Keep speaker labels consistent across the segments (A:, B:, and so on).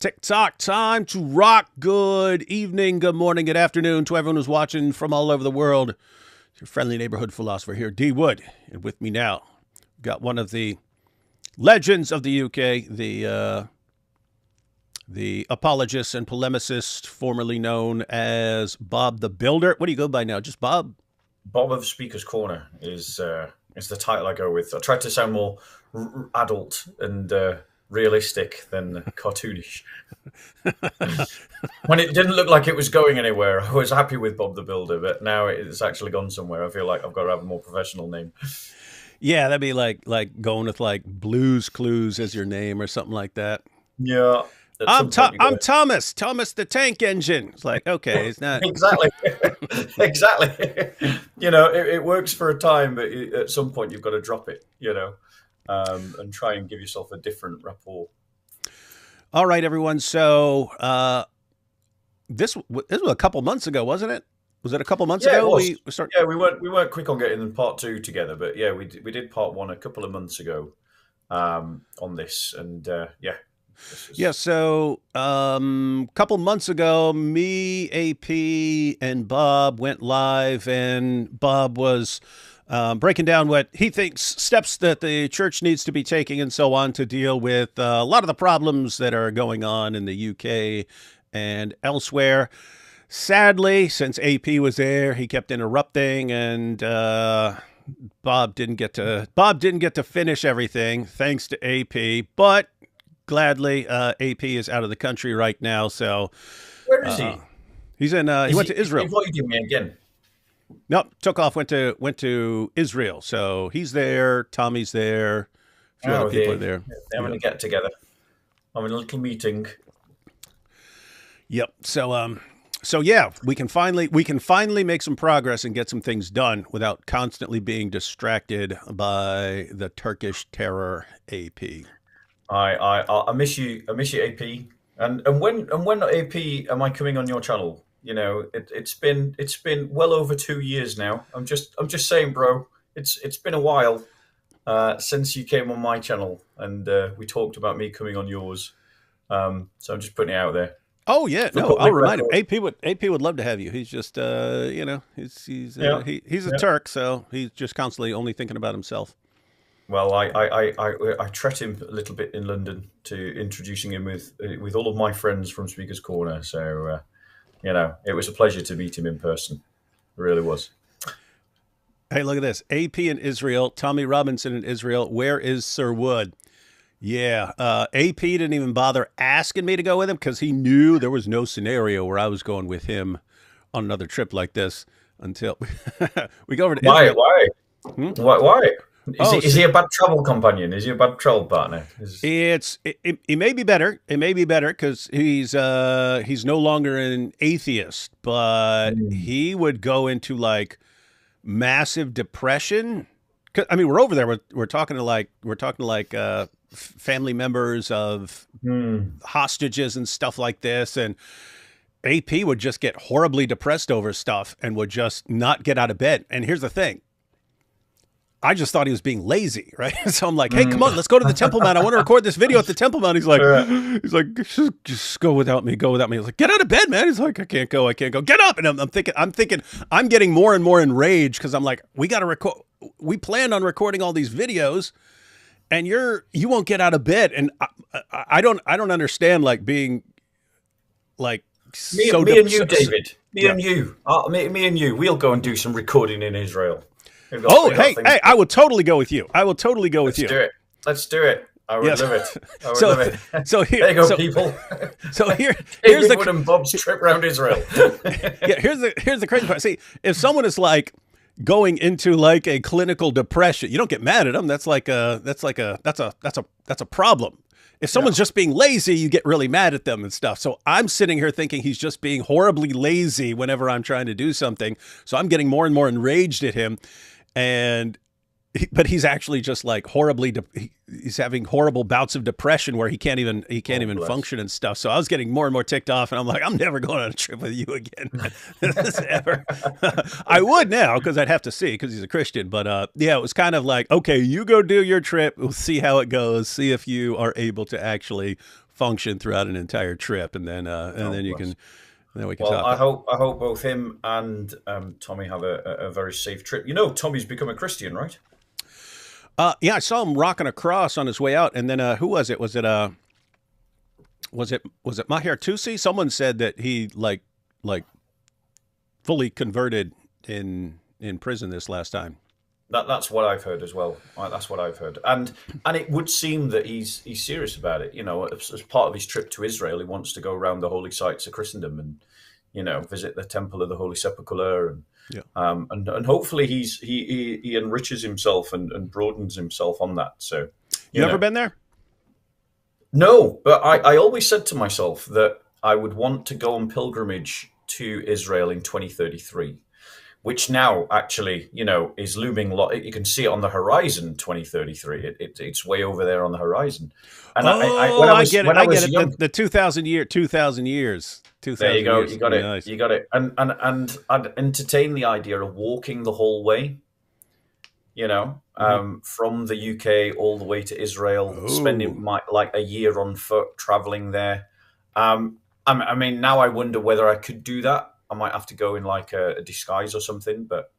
A: TikTok time to rock. Good evening, good morning, good afternoon to everyone who's watching from all over the world. It's your friendly neighborhood philosopher here, D. Wood. And with me now, we've got one of the legends of the UK, the apologist and polemicist, formerly known as Bob the Builder. What do you go by now? Just Bob?
B: Bob of Speaker's Corner is the title I go with. I tried to sound more adult and realistic than cartoonish. When it didn't look like it was going anywhere, I was happy with Bob the Builder, but now it's actually gone somewhere. I feel like I've got to have a more professional name.
A: Yeah, that'd be like going with like Blues Clues as your name or something like that.
B: Yeah.
A: I'm Thomas the Tank Engine. It's like, okay, it's not
B: exactly. You know, it works for a time, but at some point you've got to drop it. You know, and try and give yourself a different rapport.
A: All right, everyone. So this was a couple months ago, wasn't it? Was it a couple months ago?
B: We weren't quick on getting part two together, but yeah, we did part one a couple of months ago on this, and yeah.
A: Yeah, so a couple months ago, me, AP, and Bob went live, and Bob was breaking down what he thinks steps that the church needs to be taking and so on to deal with a lot of the problems that are going on in the UK and elsewhere. Sadly, since AP was there, he kept interrupting, and Bob didn't get to finish everything thanks to AP, but gladly, AP is out of the country right now. So
B: where is he?
A: He's in. He went to Israel.
B: He avoided me again.
A: Nope, took off. Went to Israel. So he's there. Tommy's there. A few other people are there.
B: They're having a get together. Having a little meeting.
A: Yep. So yeah, we can finally make some progress and get some things done without constantly being distracted by the Turkish terror, AP.
B: I miss you, AP. And when AP am I coming on your channel? You know, it's been well over 2 years now. I'm just saying, bro. It's been a while since you came on my channel, and we talked about me coming on yours. So I'm just putting it out there.
A: Oh yeah, no, I'll remind him. AP would love to have you. He's just you know, he's a Turk, so he's just constantly only thinking about himself.
B: Well, I tret him a little bit in London to introducing him with all of my friends from Speaker's Corner. So, you know, it was a pleasure to meet him in person. It really was.
A: Hey, look at this. AP in Israel, Tommy Robinson in Israel. Where is Sir Wood? Yeah, AP didn't even bother asking me to go with him because he knew there was no scenario where I was going with him on another trip like this until we go over to Israel.
B: Why? Is he a bad travel companion? Is he a bad travel partner?
A: It may be better. It may be better because he's no longer an atheist, but he would go into like massive depression. I mean, we're over there. We're talking to like family members of hostages and stuff like this, and AP would just get horribly depressed over stuff and would just not get out of bed. And here's the thing. I just thought he was being lazy, right? So I'm like, hey, come on, let's go to the Temple Mount. I want to record this video at the Temple Mount. He's like, just go without me, go without me. I was like, get out of bed, man. He's like, I can't go. Get up. And I'm thinking, I'm getting more and more enraged because I'm like, we got to record. We planned on recording all these videos, and you won't get out of bed. And I don't understand like being like
B: me and you, David. Me and you. We'll go and do some recording in Israel.
A: Hey, I would totally go with you. Let's
B: do it. I would love it. Love it.
A: So here,
B: there you go, people.
A: So here's
B: the Wood and Bob's trip around Israel.
A: Yeah, here's the crazy part. See, if someone is like going into like a clinical depression, you don't get mad at them. That's a problem. If someone's just being lazy, you get really mad at them and stuff. So I'm sitting here thinking he's just being horribly lazy whenever I'm trying to do something. So I'm getting more and more enraged at him. But he's actually just like he's having horrible bouts of depression where he can't even function and stuff. So I was getting more and more ticked off, and I'm like, I'm never going on a trip with you again. Ever. I would now because I'd have to see because he's a Christian. But yeah, it was kind of like, okay, you go do your trip. We'll see how it goes. See if you are able to actually function throughout an entire trip, and
B: Oh,
A: then you
B: bless.
A: can then we can
B: Well,
A: talk.
B: I hope both him and Tommy have a very safe trip. You know, Tommy's become a Christian, right?
A: Yeah, I saw him rocking a cross on his way out, and then who was it? Was it Maher Tusi? Someone said that he like fully converted in prison this last time.
B: That's what I've heard as well. That's what I've heard, and it would seem that he's serious about it. You know, as part of his trip to Israel, he wants to go around the holy sites of Christendom and visit the Temple of the Holy Sepulchre
A: Yeah.
B: and hopefully he enriches himself and broadens himself on that. So
A: You ever been there?
B: no, but I always said to myself that I would want to go on pilgrimage to Israel in 2033, which now actually, is looming. You can see it on the horizon. 2033, it's way over there on the horizon. And
A: I get it.
B: when
A: I
B: I
A: get
B: was
A: it.
B: young,
A: The 2,000 years.
B: there you
A: 2,000
B: go.
A: years.
B: You got it.
A: Nice.
B: You got it. And I'd entertain the idea of walking the whole way. From the UK all the way to Israel, spending a year on foot traveling there. I mean, now I wonder whether I could do that. I might have to go in like a disguise or something. But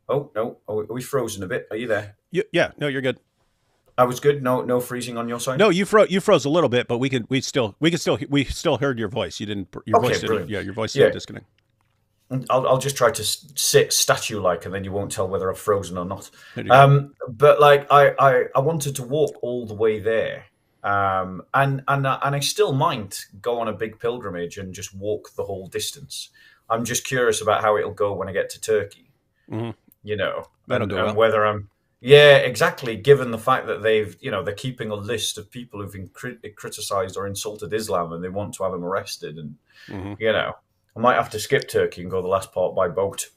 B: oh no, are we frozen a bit? Are you there?
A: Yeah. No, you're good.
B: I was good. No freezing on your side.
A: No, you froze a little bit, but we still heard your voice. You didn't. Your
B: Okay,
A: voice didn't.
B: brilliant.
A: Yeah, your voice
B: Yeah.
A: didn't disconnect.
B: I'll just try to sit statue-like, and then you won't tell whether I've frozen or not.
A: There you go.
B: But like, I wanted to walk all the way there, and I still might go on a big pilgrimage and just walk the whole distance. I'm just curious about how it'll go when I get to Turkey.
A: Mhm.
B: And
A: That'll go well.
B: whether yeah, exactly. Given the fact that they're keeping a list of people who've been criticized or insulted Islam, and they want to have them arrested, and
A: Mhm.
B: I might have to skip Turkey and go the last part by boat.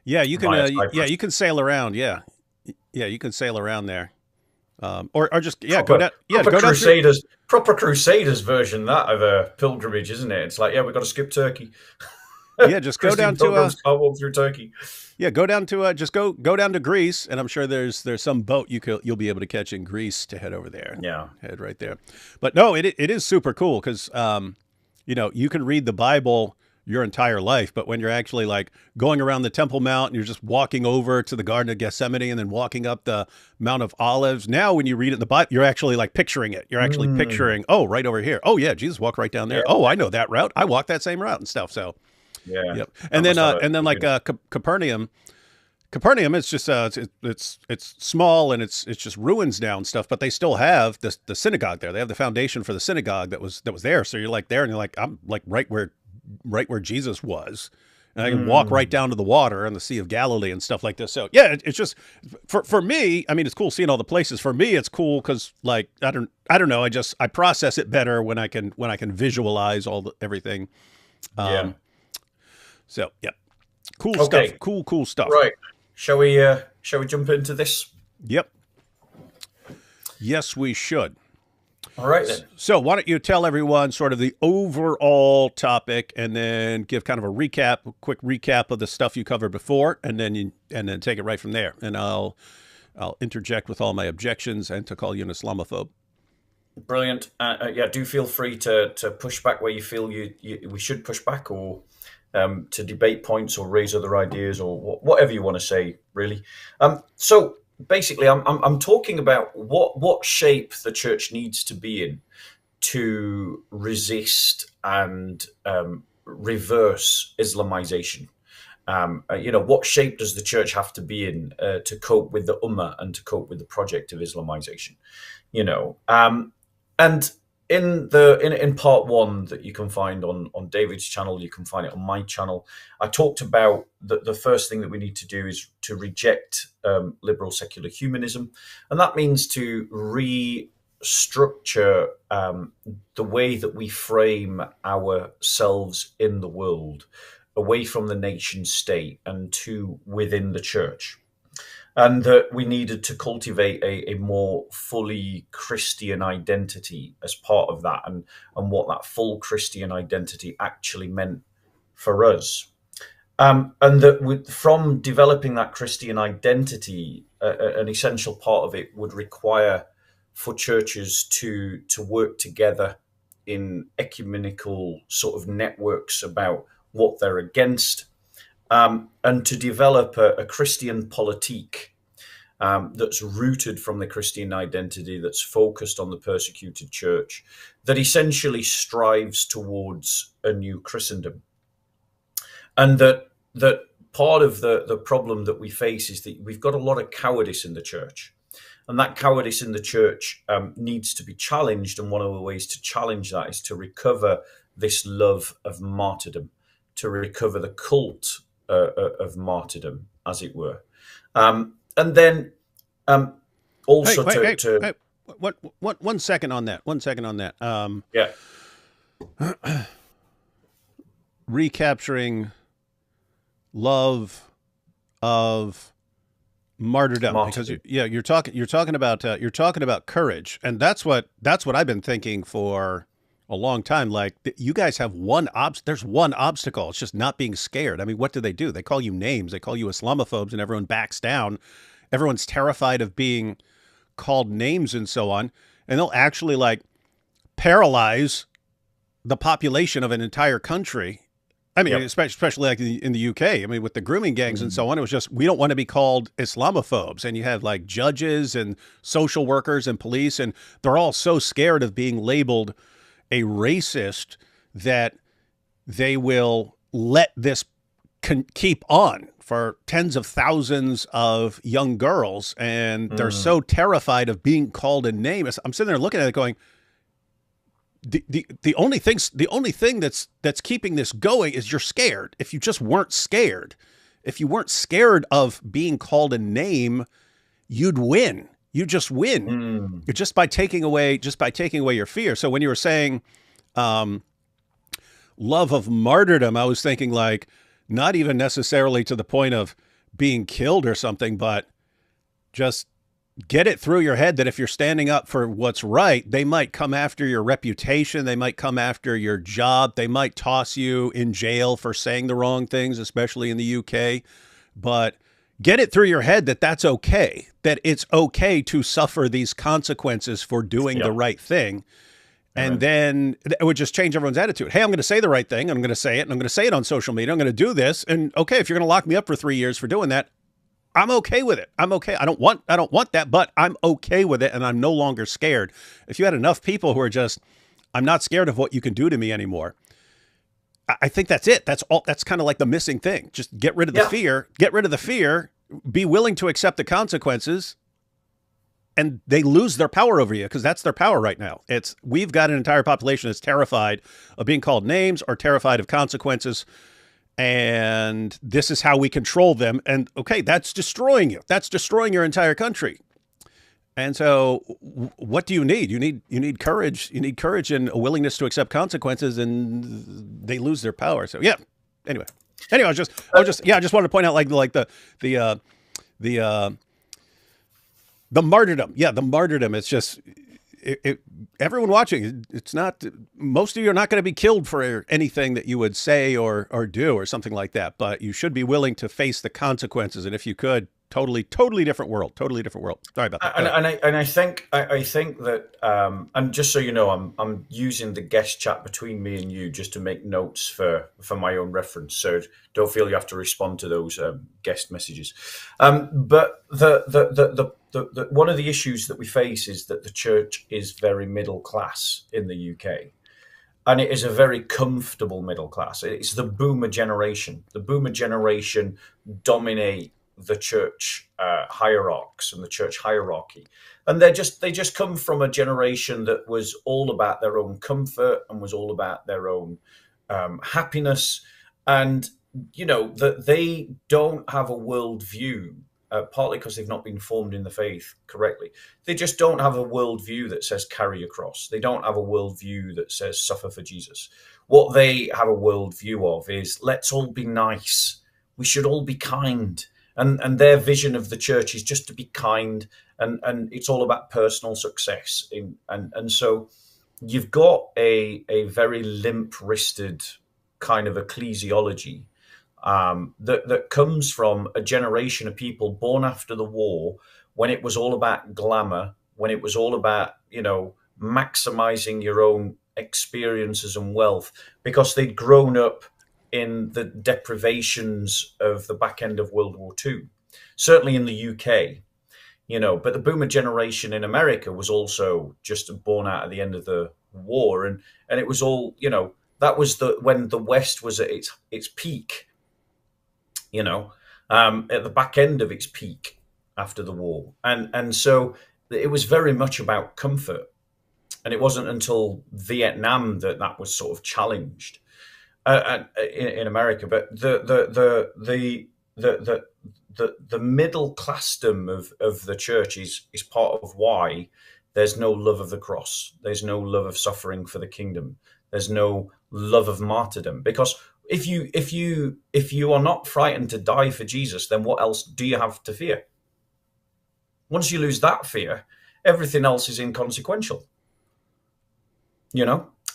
A: Yeah, you can.
B: Via Cyprus.
A: You can sail around. Yeah, you can sail around there, or just go
B: Proper,
A: down. Yeah,
B: proper
A: go down.
B: proper Crusaders version that of a pilgrimage, isn't it? It's like, yeah, we've got to skip Turkey.
A: Yeah, just go
B: Christian
A: down to
B: pilgrims can't walk through Turkey.
A: yeah, go down to just go down to Greece, and I'm sure there's some boat you'll be able to catch in Greece to head over there.
B: Yeah.
A: Head right there. But no, it is super cool because you can read the Bible your entire life, but when you're actually like going around the Temple Mount and you're just walking over to the Garden of Gethsemane and then walking up the Mount of Olives, now when you read it in the Bible, you're actually like picturing it. You're actually picturing, oh, right over here. Oh yeah, Jesus walked right down there.
B: Yeah.
A: Oh, I know that route. I walked that same route and stuff. So
B: Yeah.
A: yep. And then like Capernaum, it's just it's small and it's just ruins now and stuff, but they still have the synagogue there. They have the foundation for the synagogue that was there. So you're like there and you're like, I'm like right where Jesus was. And I can walk right down to the water and the Sea of Galilee and stuff like this. So yeah, it's just for me. I mean, it's cool seeing all the places. For me, it's cool because like I don't know. I process it better when I can visualize everything.
B: Yeah.
A: So yeah, cool
B: Okay.
A: stuff. Cool stuff.
B: Right. Shall we jump into this?
A: Yep. Yes, we should.
B: All right then.
A: So why don't you tell everyone sort of the overall topic, and then give kind of a quick recap of the stuff you covered before, and then take it right from there. And I'll interject with all my objections and to call you an Islamophobe.
B: Brilliant. Yeah, do feel free to push back where you feel we should push back, or to debate points or raise other ideas, or whatever you want to say, really. So basically, I'm talking about what shape the church needs to be in to resist and reverse Islamization. What shape does the church have to be in to cope with the Ummah and to cope with the project of Islamization? And in part one that you can find on David's channel, you can find it on my channel. I talked about the first thing that we need to do is to reject liberal secular humanism, and that means to restructure the way that we frame ourselves in the world, away from the nation state and to within the church. And that we needed to cultivate a more fully Christian identity as part of that, and what that full Christian identity actually meant for us. And that from developing that Christian identity, an essential part of it would require for churches to work together in ecumenical sort of networks about what they're against, and to develop a Christian politique that's rooted from the Christian identity, that's focused on the persecuted church, that essentially strives towards a new Christendom. And that part of the problem that we face is that we've got a lot of cowardice in the church. And that cowardice in the church needs to be challenged. And one of the ways to challenge that is to recover this love of martyrdom, to recover the cult of martyrdom, as it were. And then also
A: hey, one second on that. 1 second on that.
B: Yeah.
A: Recapturing love of martyrdom, because you're talking about courage, and that's what I've been thinking for a long time. Like, you guys have there's one obstacle. It's just not being scared. I mean, what do? They call you names. They call you Islamophobes, and everyone backs down. Everyone's terrified of being called names and so on, and they'll actually like paralyze the population of an entire country. I mean, especially like in the UK. I mean, with the grooming gangs and so on, it was just, we don't want to be called Islamophobes. And you have like judges and social workers and police, and they're all so scared of being labeled a racist that they will let this keep on for tens of thousands of young girls. And they're so terrified of being called a name. I'm sitting there looking at it going, the only thing that's keeping this going is you're scared. If you just weren't scared, if you weren't scared of being called a name, you'd win. You just win. Just by taking away your fear. So when you were saying love of martyrdom, I was thinking like, not even necessarily to the point of being killed or something, but just get it through your head that if you're standing up for what's right, they might come after your reputation. They might come after your job. They might toss you in jail for saying the wrong things, especially in the UK. But get it through your head that that's okay, that it's okay to suffer these consequences for doing the right thing. And then it would just change everyone's attitude. Hey, I'm going to say the right thing. I'm going to say it, and I'm going to say it on social media. I'm going to do this. And okay, if you're going to lock me up for 3 years for doing that, I'm okay with it. I'm okay. I don't want that, but I'm okay with it. And I'm no longer scared. If you had enough people who are just, I'm not scared of what you can do to me anymore. I think that's it. That's all. That's kind of like the missing thing. Just get rid of the fear, be willing to accept the consequences, and they lose their power over you, because that's their power right now. We've got an entire population that's terrified of being called names or terrified of consequences. And this is how we control them. And okay, that's destroying you. That's destroying your entire country. And so what do you need? You need courage. You need courage and a willingness to accept consequences, and they lose their power. So yeah. Anyway, I just wanted to point out like the martyrdom. Yeah, the martyrdom. It's just everyone watching. It's not, most of you are not going to be killed for anything that you would say or do or something like that. But you should be willing to face the consequences. And if you could, totally different world. Sorry about that.
B: And I think that and just so you know, I'm using the guest chat between me and you just to make notes for my own reference. So don't feel you have to respond to those guest messages. But the one of the issues that we face is that the church is very middle class in the UK. And it is a very comfortable middle class. It's the boomer generation. The boomer generation dominate the church hierarchs and the church hierarchy. And they just come from a generation that was all about their own comfort and was all about their own happiness. And, you know, that they don't have a worldview, partly because they've not been formed in the faith correctly. They just don't have a worldview that says carry your cross. They don't have a worldview that says suffer for Jesus. What they have a worldview of is let's all be nice. We should all be kind. And their vision of the church is just to be kind, and it's all about personal success. And so you've got a very limp-wristed kind of ecclesiology that comes from a generation of people born after the war, when it was all about glamour, when it was all about, you know, maximizing your own experiences and wealth because they'd grown up in the deprivations of the back end of World War II. Certainly in the UK, but the boomer generation in America was also just born out at the end of the war, and it was all, that was when the West was at its peak, at the back end of its peak after the war, and so it was very much about comfort, and it wasn't until Vietnam that was sort of challenged in America. But the middle classdom of the church is part of why there's no love of the cross. There's no love of suffering for the kingdom. There's no love of martyrdom. Because if you are not frightened to die for Jesus, then what else do you have to fear? Once you lose that fear, everything else is inconsequential.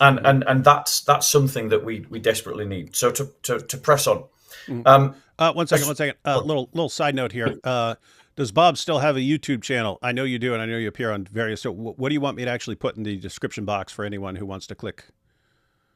B: And that's something that we desperately need. So to press on.
A: One second. Little side note here. Does Bob still have a YouTube channel? I know you do, and I know you appear on various. So, what do you want me to actually put in the description box for anyone who wants to click?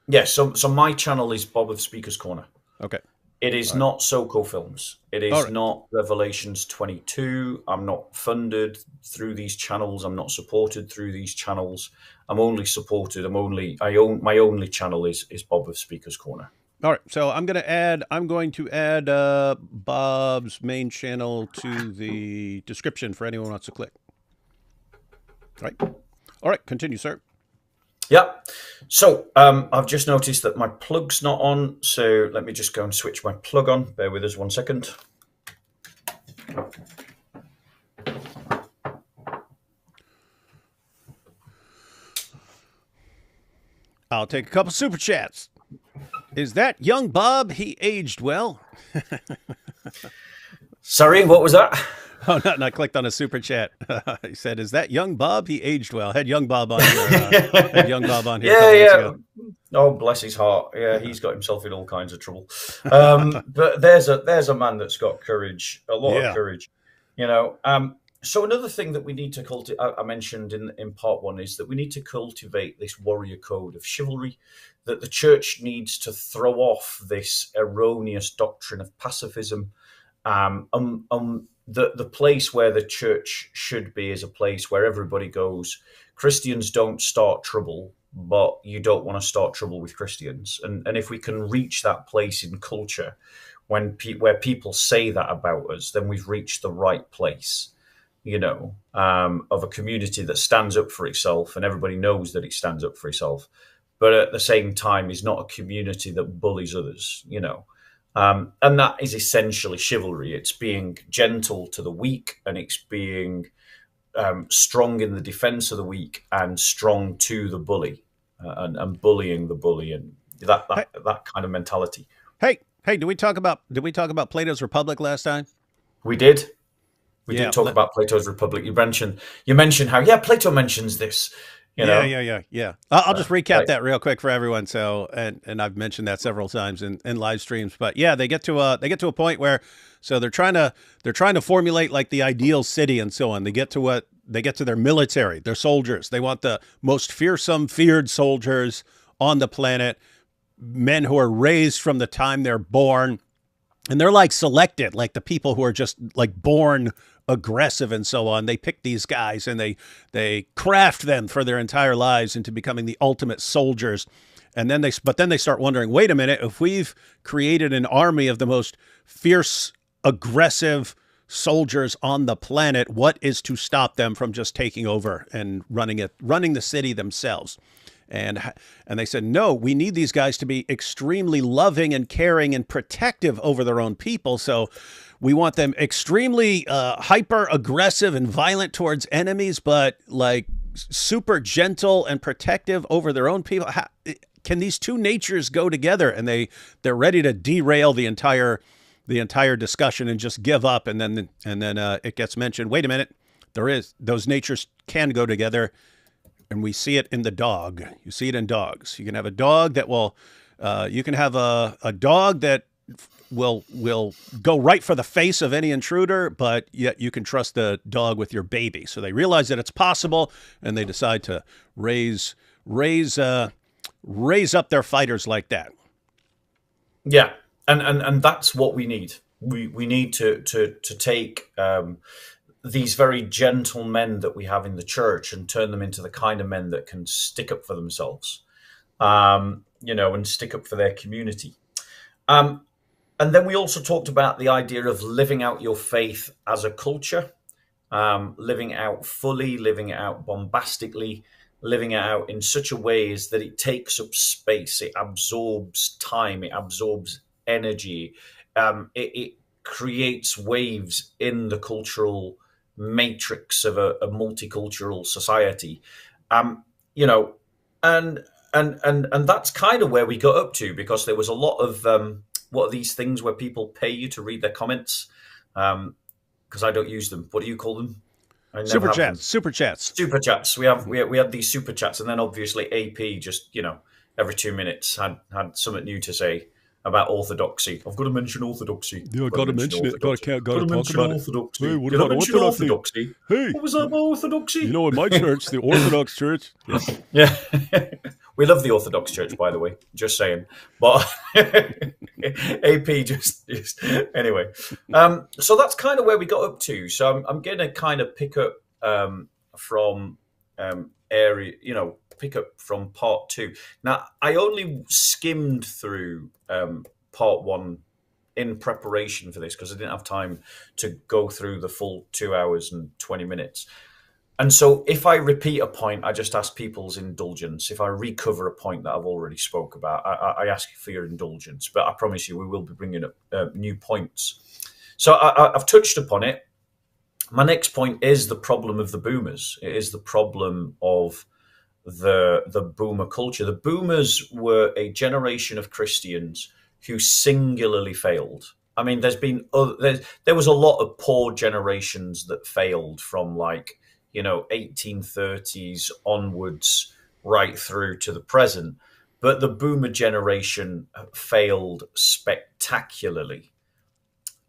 B: Yes. So my channel is Bob of Speaker's Corner.
A: Okay.
B: It is not SoCo Films. It is not Revelations 22. I'm not funded through these channels. I'm not supported through these channels. I'm only supported. My only channel is Bob of Speaker's Corner.
A: All right, so I'm going to add Bob's main channel to the description for anyone who wants to click. All right, continue, sir.
B: Yeah. So I've just noticed that my plug's not on, so let me just go and switch my plug on. Bear with us 1 second.
A: I'll take a couple super chats. Is that young Bob? He aged well.
B: Sorry, what was that?
A: Oh, no, I clicked on a super chat. He said, "Is that young Bob? He aged well." Had young Bob on here. Had young Bob on here.
B: Yeah. Oh, bless his heart. Yeah, he's got himself in all kinds of trouble. But there's a man that's got courage, a lot of courage. So another thing that we need to cultivate, I mentioned in part one, is that we need to cultivate this warrior code of chivalry, that the church needs to throw off this erroneous doctrine of pacifism. The place where the church should be is a place where everybody goes. Christians don't start trouble, but you don't want to start trouble with Christians. And if we can reach that place in culture where people say that about us, then we've reached the right place. Of a community that stands up for itself, and everybody knows that it stands up for itself, but at the same time is not a community that bullies others, and that is essentially chivalry. It's being gentle to the weak, and it's being strong in the defense of the weak and strong to the bully, and bullying the bully, and that kind of mentality.
A: Hey, did we talk about Plato's Republic last time?
B: We did. We did talk about Plato's Republic. You mentioned how, Plato mentions this.
A: Yeah. I'll just recap that real quick for everyone. So, and I've mentioned that several times in live streams. But yeah, they get to a point where, so they're trying to formulate like the ideal city and so on. They get to their military, their soldiers. They want the most fearsome, feared soldiers on the planet, men who are raised from the time they're born. And they're like selected, like the people who are just like born aggressive and so on. They pick these guys and they craft them for their entire lives into becoming the ultimate soldiers. And then they start wondering, wait a minute, if we've created an army of the most fierce, aggressive soldiers on the planet, what is to stop them from just taking over and running the city themselves? And they said, no, we need these guys to be extremely loving and caring and protective over their own people. So we want them extremely hyper aggressive and violent towards enemies, but like super gentle and protective over their own people. Can these two natures go together? And they're ready to derail the entire discussion and just give up. And then it gets mentioned, wait a minute, those natures can go together. And we see it in the dog. You see it in dogs. You can have a dog that will, you can have a dog that will go right for the face of any intruder, but yet you can trust the dog with your baby. So they realize that it's possible, and they decide to raise raise up their fighters like that.
B: Yeah, and that's what we need. We need to take these very gentle men that we have in the church and turn them into the kind of men that can stick up for themselves, and stick up for their community. And then we also talked about the idea of living out your faith as a culture, living it out fully, living it out bombastically, living it out in such a way as that it takes up space, it absorbs time, it absorbs energy, it creates waves in the cultural matrix of a multicultural society, um, you know, and and that's kind of where we got up to, because there was a lot of what are these things where people pay you to read their comments, because I don't use them. What do you call them? I never
A: Super
B: have them.
A: chats, super chats.
B: Super chats. We had these super chats, and then obviously AP just every 2 minutes had something new to say about orthodoxy. I've got to mention orthodoxy.
A: Yeah, I
B: Got to
A: gotta
B: mention
A: mention it. Gotta
B: orthodoxy.
A: gotta
B: Got to
A: talk
B: mention
A: about it.
B: orthodoxy.
A: Hey, what
B: Did I
A: about
B: mention
A: orthodoxy?
B: orthodoxy?
A: Hey,
B: What was that about orthodoxy?
A: you know, in my church, the Orthodox Church. Yeah.
B: Yeah, we love the Orthodox Church, by the way. Just saying, but AP just anyway. So that's kind of where we got up to. So I'm going to kind of pick up from pick up from part two. Now, I only skimmed through part one in preparation for this because I didn't have time to go through the full 2 hours and 20 minutes. And so if I repeat a point, I just ask people's indulgence. If I recover a point that I've already spoke about, I ask for your indulgence. But I promise you, we will be bringing up new points. So I've touched upon it. My next point is the problem of the boomers. It is the problem of the boomer culture. The boomers were a generation of Christians who singularly failed. I mean, there was a lot of poor generations that failed from 1830s onwards right through to the present. But the boomer generation failed spectacularly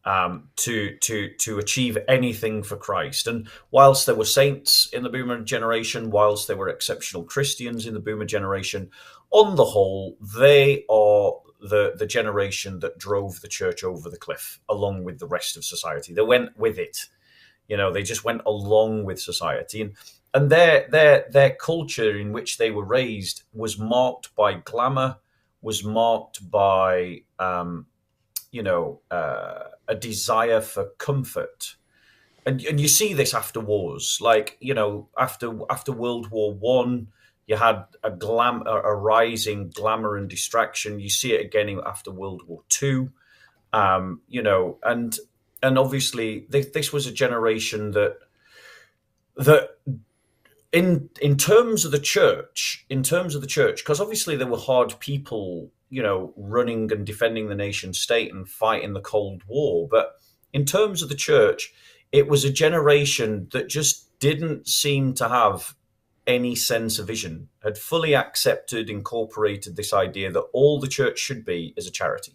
B: to achieve anything for Christ. And whilst there were saints in the boomer generation, whilst there were exceptional Christians in the boomer generation, on the whole, they are the generation that drove the church over the cliff, along with the rest of society. They went with it. They just went along with society, and their culture in which they were raised was marked by glamour, was marked by a desire for comfort, and you see this after wars, after World War One, you had a rising glamour and distraction. You see it again after World War Two, and obviously this was a generation that in terms of the church, because obviously there were hard people, running and defending the nation state and fighting the Cold War. But in terms of the church, it was a generation that just didn't seem to have any sense of vision, had fully accepted, incorporated this idea that all the church should be is a charity.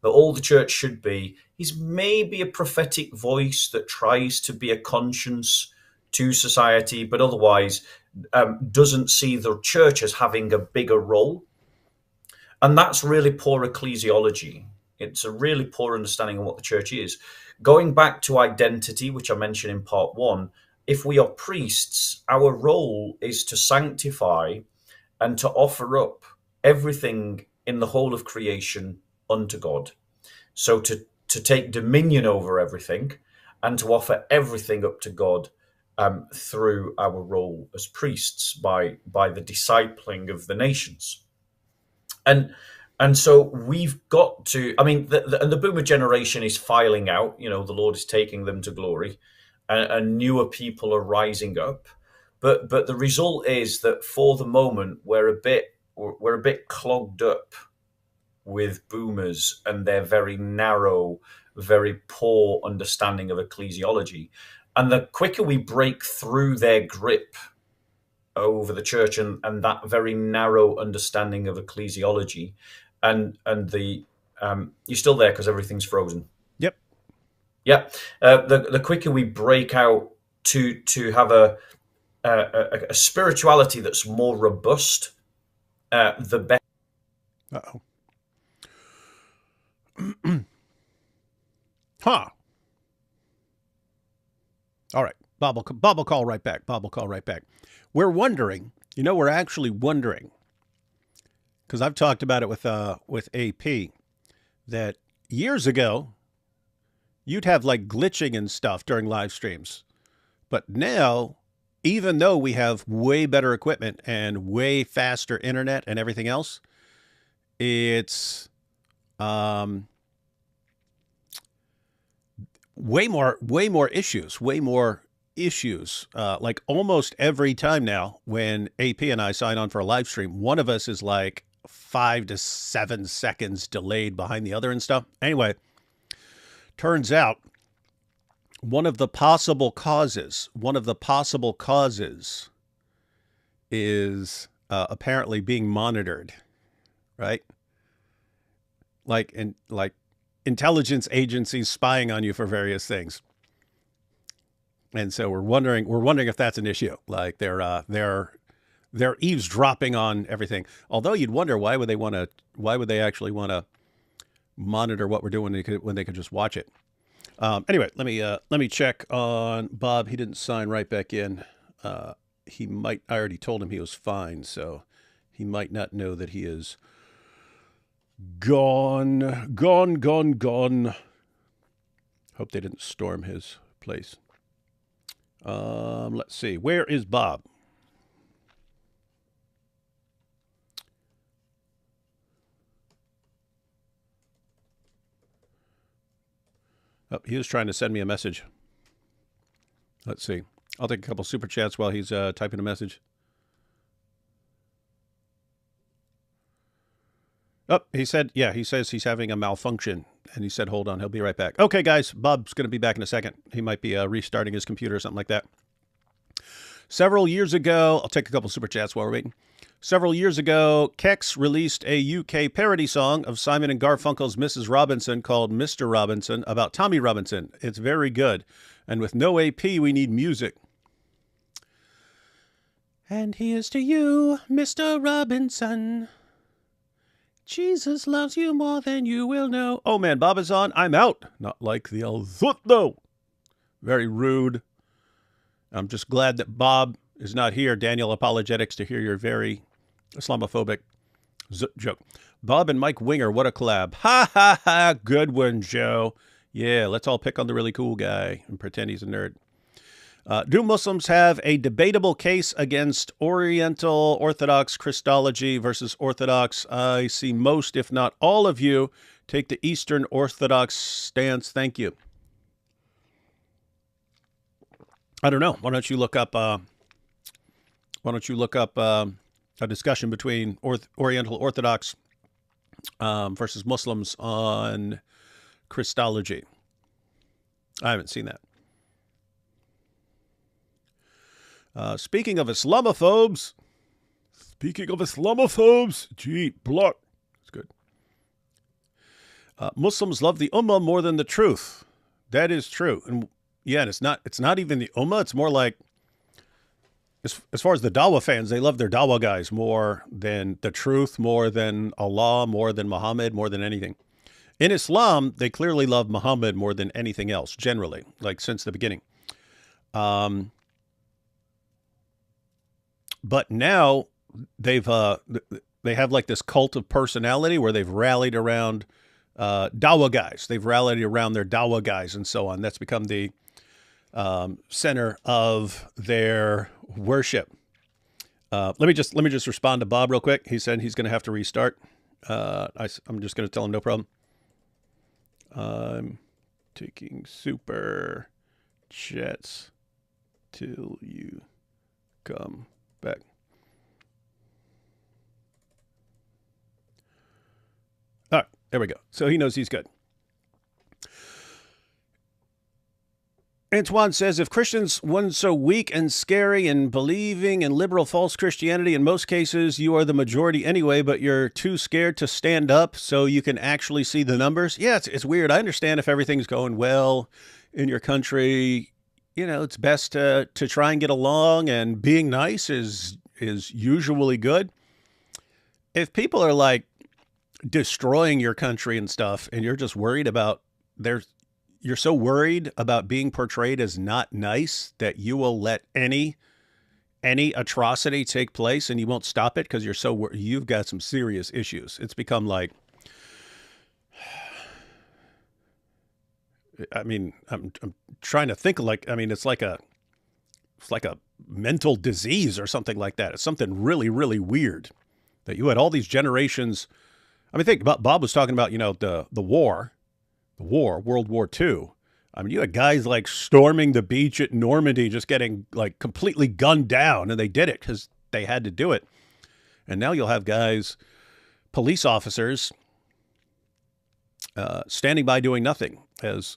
B: That all the church should be is maybe a prophetic voice that tries to be a conscience to society, but otherwise doesn't see the church as having a bigger role. And that's really poor ecclesiology. It's a really poor understanding of what the church is. Going back to identity, which I mentioned in part one, if we are priests, our role is to sanctify and to offer up everything in the whole of creation unto God. So to take dominion over everything and to offer everything up to God through our role as priests by the discipling of the nations. And so we've got to, I mean, the boomer generation is filing out, the Lord is taking them to glory, and newer people are rising up. But the result is that for the moment, we're a bit clogged up with boomers and their very narrow, very poor understanding of ecclesiology. And the quicker we break through their grip over the church and that very narrow understanding of ecclesiology, and the you're still there because everything's frozen.
A: Yep.
B: Yeah. The quicker we break out to have a spirituality that's more robust The best.
A: Uh-oh. Huh. All right. Bob will call right back. Bob will call right back. We're wondering, we're actually wondering, because I've talked about it with AP, that years ago, you'd have like glitching and stuff during live streams. But now, even though we have way better equipment and way faster internet and everything else, it's way more issues. Like almost every time now when AP and I sign on for a live stream, one of us is like 5 to 7 seconds delayed behind the other and stuff. Anyway, turns out one of the possible causes is apparently being monitored, right? Like intelligence agencies spying on you for various things. And so we're wondering if that's an issue. Like they're eavesdropping on everything. Although you'd wonder why would they actually want to monitor what we're doing when they could just watch it. Anyway, let me check on Bob. He didn't sign right back in. He might. I already told him he was fine, so he might not know that he is gone. Hope they didn't storm his place. Let's see. Where is Bob? Oh, he was trying to send me a message. Let's see. I'll take a couple super chats while he's typing a message. Oh, he says he's having a malfunction. And he said, hold on, he'll be right back. Okay, guys, Bob's going to be back in a second. He might be restarting his computer or something like that. Several years ago, I'll take a couple super chats while we're waiting. Several years ago, Kex released a UK parody song of Simon and Garfunkel's Mrs. Robinson called Mr. Robinson about Tommy Robinson. It's very good. And with no AP, we need music. And here's to you, Mr. Robinson. Jesus loves you more than you will know. Oh, man, Bob is on. I'm out. Not like the Al-Zut, though. Very rude. I'm just glad that Bob is not here, Daniel Apologetics, to hear your very Islamophobic joke. Bob and Mike Winger, what a collab. Ha, ha, ha. Good one, Joe. Yeah, let's all pick on the really cool guy and pretend he's a nerd. Do Muslims have a debatable case against Oriental Orthodox Christology versus Orthodox? I see most, if not all of you, take the Eastern Orthodox stance. Thank you. I don't know. Why don't you look up a discussion between Oriental Orthodox versus Muslims on Christology? I haven't seen that. Speaking of Islamophobes, gee, block. That's good. Muslims love the Ummah more than the truth. That is true. And yeah, and it's not even the Ummah. It's more like, as far as the Dawah fans, they love their Dawah guys more than the truth, more than Allah, more than Muhammad, more than anything. In Islam, they clearly love Muhammad more than anything else, generally, like since the beginning. But now they have like this cult of personality where they've rallied around Dawah guys. They've rallied around their Dawah guys and so on. That's become the center of their worship. Let me just respond to Bob real quick. He said he's going to have to restart. I'm just going to tell him no problem. I'm taking super chats till you come back. All right, there we go. So he knows he's good. Antoine says, if Christians weren't so weak and scary and believing in liberal false Christianity, in most cases you are the majority anyway, but you're too scared to stand up so you can actually see the numbers. Yeah, it's weird. I understand if everything's going well in your country, it's best to try and get along, and being nice is usually good. if people are like destroying your country and stuff, and you're just worried about you're so worried about being portrayed as not nice that you will let any atrocity take place and you won't stop it because you've got some serious issues. It's become like, I mean, I'm trying to think like, I mean, it's like a mental disease or something like that. It's something really, really weird that you had all these generations. I mean, think about, Bob was talking about, the war, World War II. I mean, you had guys like storming the beach at Normandy, just getting like completely gunned down, and they did it because they had to do it. And now you'll have guys, police officers, standing by doing nothing as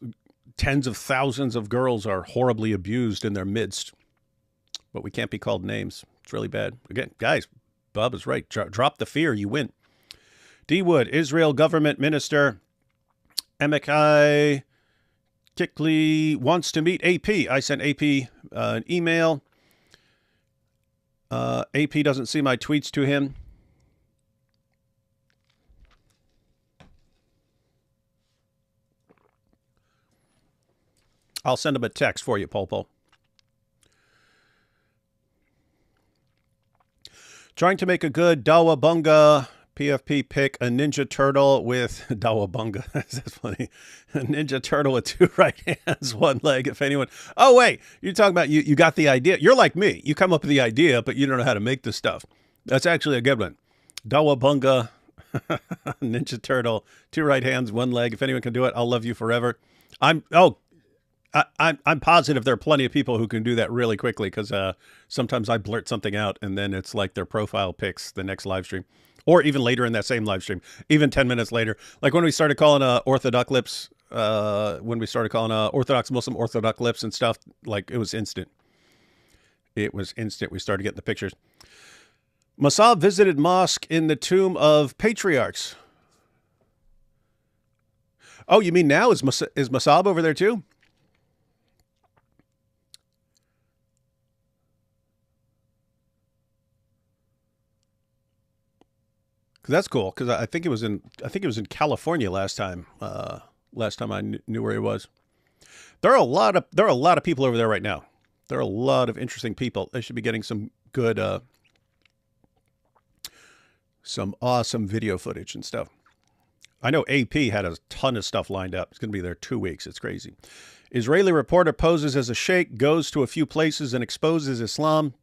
A: tens of thousands of girls are horribly abused in their midst. But we can't be called names. It's really bad. Again, guys, Bob is right. Drop the fear. You win. D. Wood, Israel government minister Emikai Kikli wants to meet AP. I sent AP an email. AP doesn't see my tweets to him. I'll send him a text for you, Polpo. Trying to make a good Dawabunga PFP pick, a Ninja Turtle with Dawabunga. That's funny. A Ninja Turtle with 2 right hands, 1 leg. If anyone. Oh, wait. You're talking about you got the idea. You're like me. You come up with the idea, but you don't know how to make the stuff. That's actually a good one. Dawabunga, Ninja Turtle, 2 right hands, 1 leg. If anyone can do it, I'll love you forever. I'm positive there are plenty of people who can do that really quickly because sometimes I blurt something out and then it's like their profile pics the next live stream. Or even later in that same live stream, even 10 minutes later. Like when we started calling Orthodox lips, Orthodox Muslim Orthodox lips and stuff, like it was instant. It was instant. We started getting the pictures. Mossab visited mosque in the tomb of patriarchs. Oh, you mean now? Is Mossab over there too? That's cool because I think it was in California last time. Last time I knew where he was. There are a lot of people over there right now. There are a lot of interesting people. They should be getting some good, some awesome video footage and stuff. I know AP had a ton of stuff lined up. It's going to be there 2 weeks. It's crazy. Israeli reporter poses as a sheikh, goes to a few places and exposes Islam.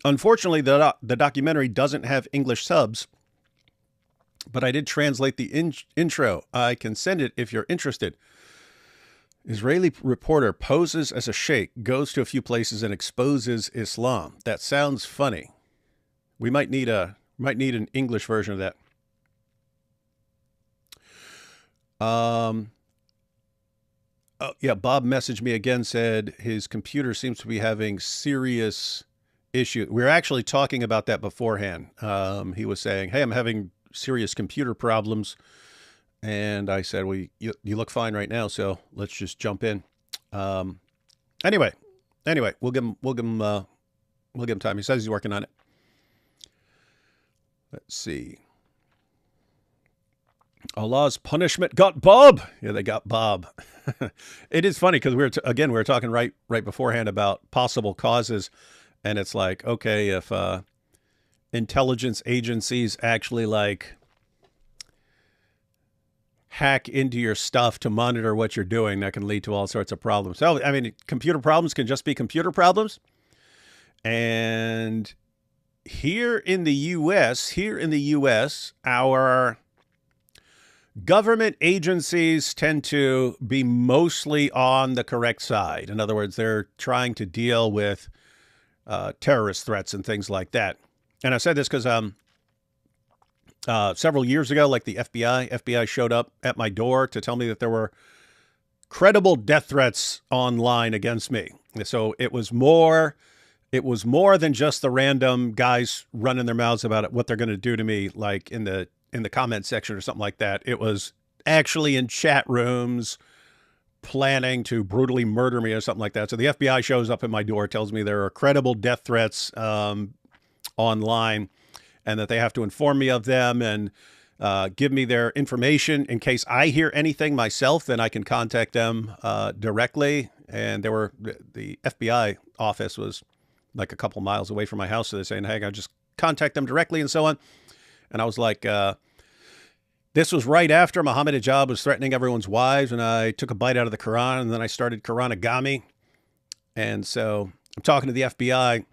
A: Unfortunately, the documentary doesn't have English subs. But I did translate the intro. I can send it if you're interested. Israeli reporter poses as a sheikh, goes to a few places and exposes Islam. That sounds funny. We might need an English version of that. Oh, yeah, Bob messaged me again, said his computer seems to be having serious issue. We were actually talking about that beforehand. He was saying, hey, I'm having serious computer problems. And I said, well, you look fine right now, so let's just jump in. Anyway, we'll give him time. He says he's working on it. Let's see. Allah's punishment got Bob. Yeah, they got Bob. It is funny because we were talking right beforehand about possible causes, and it's like, okay, if intelligence agencies actually like hack into your stuff to monitor what you're doing, that can lead to all sorts of problems. So, I mean, computer problems can just be computer problems. And here in the U.S., our government agencies tend to be mostly on the correct side. In other words, they're trying to deal with terrorist threats and things like that. And I said this because several years ago, like the FBI showed up at my door to tell me that there were credible death threats online against me. So it was more than just the random guys running their mouths about it, what they're going to do to me, like in the comment section or something like that. It was actually in chat rooms planning to brutally murder me or something like that. So the FBI shows up at my door, tells me there are credible death threats online. and that they have to inform me of them and give me their information in case I hear anything myself. Then I can contact them directly. And the FBI office was like a couple miles away from my house, so they're saying, "Hey, I just contact them directly," and so on. And I was like, this was right after Muhammad Hijab was threatening everyone's wives, and I took a bite out of the Quran, and then I started Quranagami. And so I'm talking to the FBI.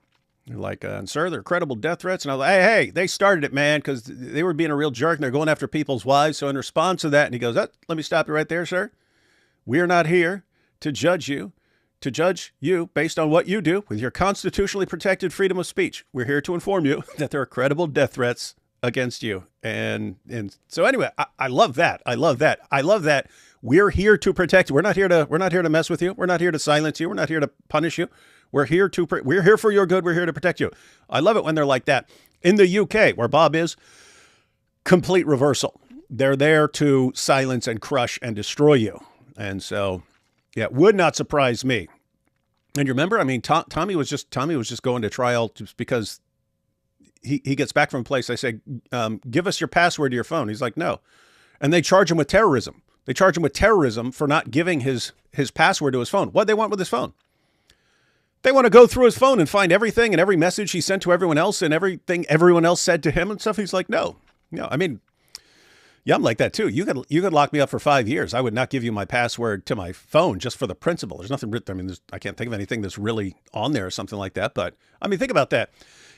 A: They're like, and sir, they're credible death threats. And I was like, hey, they started it, man, because they were being a real jerk, and they're going after people's wives. So in response to that, and he goes, let me stop you right there, sir. We are not here to judge you based on what you do with your constitutionally protected freedom of speech. We're here to inform you that there are credible death threats against you. And so anyway, I love that. I love that. We're here to protect you. We're not here to mess with you. We're not here to silence you. We're not here to punish you. We're here for your good. We're here to protect you. I love it when they're like that. In the UK, where Bob is, complete reversal. They're there to silence and crush and destroy you. And so, yeah, it would not surprise me. And you remember, I mean, Tommy was just going to trial just because he gets back from a place. I say, give us your password to your phone. He's like, no. And they charge him with terrorism. They charge him with terrorism for not giving his password to his phone. What do they want with his phone? They want to go through his phone and find everything and every message he sent to everyone else and everything everyone else said to him and stuff. He's like, no. I mean, yeah, I'm like that too. You could lock me up for 5 years. I would not give you my password to my phone just for the principle. There's nothing written. I mean, I can't think of anything that's really on there or something like that. But I mean, think about that.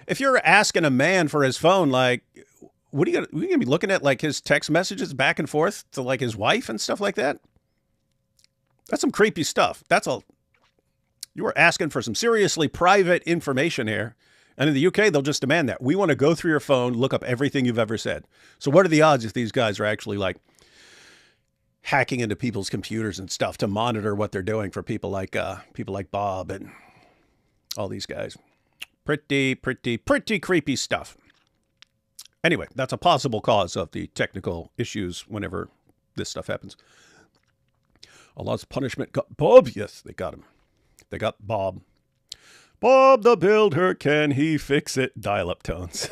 A: If you're asking a man for his phone, like, what are you gonna be looking at, like his text messages back and forth to like his wife and stuff like that? That's some creepy stuff. That's all. You are asking for some seriously private information here. And in the UK, they'll just demand that. We want to go through your phone, look up everything you've ever said. So what are the odds if these guys are actually like hacking into people's computers and stuff to monitor what they're doing for people like Bob and all these guys? Pretty creepy stuff. Anyway, that's a possible cause of the technical issues whenever this stuff happens. Allah's punishment got Bob. Yes, they got him. They got Bob. Bob the Builder, can he fix it? Dial-up tones.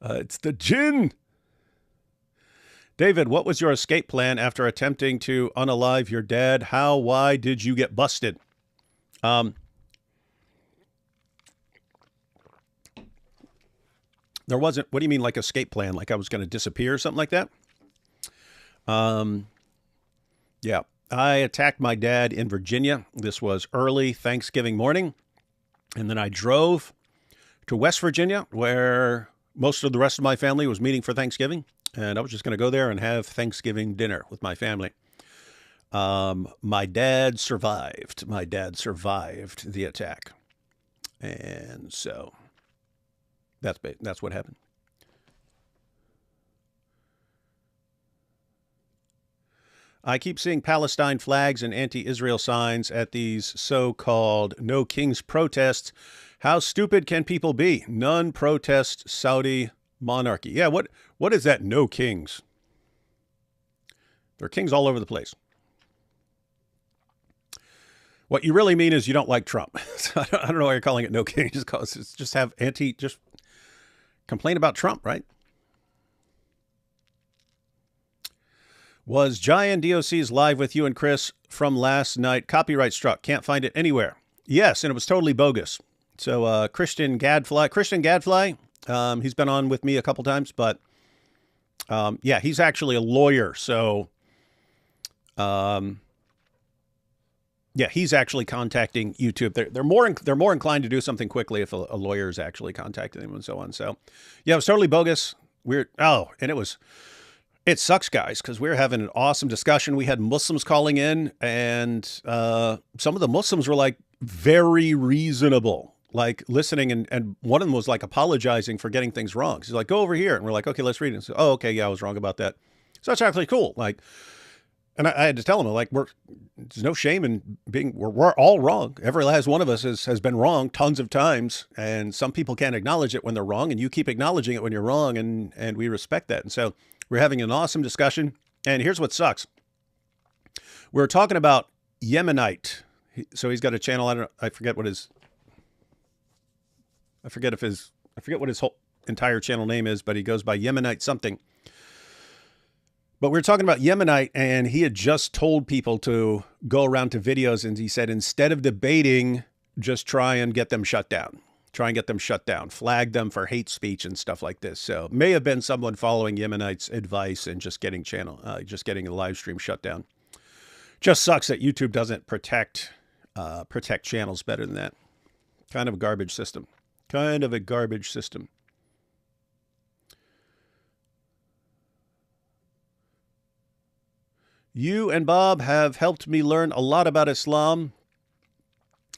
A: It's the Jinn. David, what was your escape plan after attempting to unalive your dad? Why did you get busted? There wasn't, what do you mean like escape plan? Like I was going to disappear or something like that? Yeah. I attacked my dad in Virginia. This was early Thanksgiving morning. And then I drove to West Virginia, where most of the rest of my family was meeting for Thanksgiving. And I was just going to go there and have Thanksgiving dinner with my family. My dad survived. My dad survived the attack. And so that's what happened. I keep seeing Palestine flags and anti-Israel signs at these so-called No Kings protests. How stupid can people be? None protest Saudi monarchy. Yeah, what is that No Kings? There are kings all over the place. What you really mean is you don't like Trump. So I don't know why you're calling it No Kings. Just complain about Trump, right? Was Giant DOC's live with you and Chris from last night copyright struck? Can't find it anywhere. Yes, and it was totally bogus. So Christian Gadfly, he's been on with me a couple times, but yeah, he's actually a lawyer. So yeah, he's actually contacting YouTube. They're more inclined to do something quickly if a lawyer is actually contacting them and so on. So yeah, it was totally bogus. It sucks, guys, because we were having an awesome discussion. We had Muslims calling in, and some of the Muslims were like very reasonable, like listening. And one of them was like apologizing for getting things wrong. She's like, go over here. And we're like, okay, let's read it. So, oh, okay. Yeah, I was wrong about that. So that's actually cool. Like, and I had to tell them, like, there's no shame in we're all wrong. Every last one of us has been wrong tons of times. And some people can't acknowledge it when they're wrong. And you keep acknowledging it when you're wrong. And we respect that. And so we're having an awesome discussion. And here's what sucks. We're talking about Yemenite. So he's got a channel. I forget what his. I forget what his whole entire channel name is, but he goes by Yemenite something. But we were talking about Yemenite, and he had just told people to go around to videos, and he said, instead of debating, just try and get them shut down. Try and get them shut down. Flag them for hate speech and stuff like this. So may have been someone following Yemenite's advice and just getting a live stream shut down. Just sucks that YouTube doesn't protect channels better than that. Kind of a garbage system. Kind of a garbage system. You and Bob have helped me learn a lot about Islam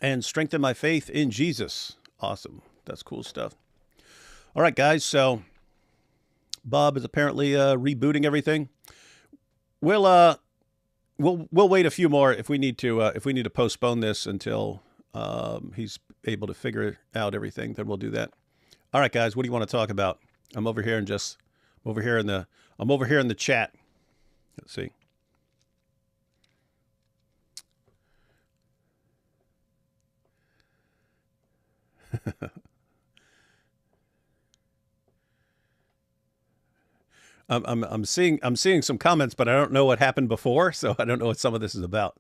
A: and strengthen my faith in Jesus. Awesome. That's cool stuff. All right, guys. So Bob is apparently rebooting everything. We'll wait a few more if we need to postpone this until he's able to figure out everything. Then we'll do that. All right, guys. What do you want to talk about? I'm over here in the chat. Let's see. I'm seeing some comments, but I don't know what happened before, so I don't know what some of this is about.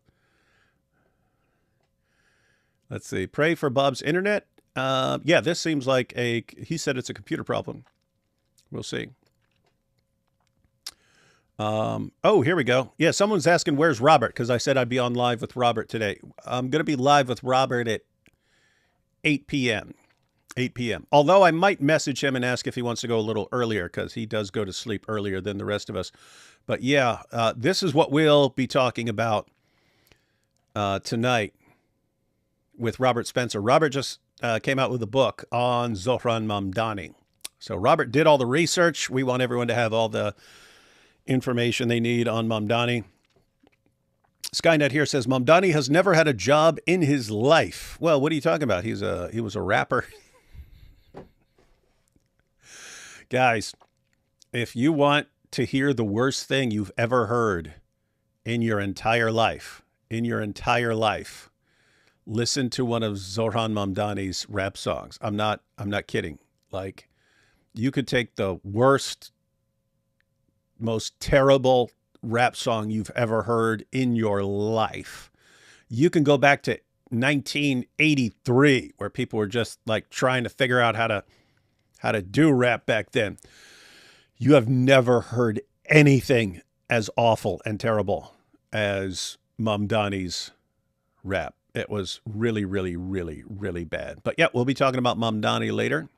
A: Let's see. Pray for Bob's internet. Yeah, this seems like he said it's a computer problem. We'll see. Oh, here we go. Yeah, someone's asking where's Robert, because I said I'd be on live with Robert today. I'm going to be live with Robert at 8 p.m. 8 p.m. Although I might message him and ask if he wants to go a little earlier, because he does go to sleep earlier than the rest of us. But yeah, this is what we'll be talking about tonight with Robert Spencer. Robert just came out with a book on Zohran Mamdani. So Robert did all the research. We want everyone to have all the information they need on Mamdani. Skynet here says Mamdani has never had a job in his life. Well, what are you talking about? He was a rapper. Guys, if you want to hear the worst thing you've ever heard in your entire life, listen to one of Zohran Mamdani's rap songs. I'm not kidding. Like, you could take the worst, most terrible rap song you've ever heard in your life. You can go back to 1983, where people were just like trying to figure out how to do rap back then. You have never heard anything as awful and terrible as Mamdani's rap. It was really, really, really, really bad. But yeah, we'll be talking about Mamdani later.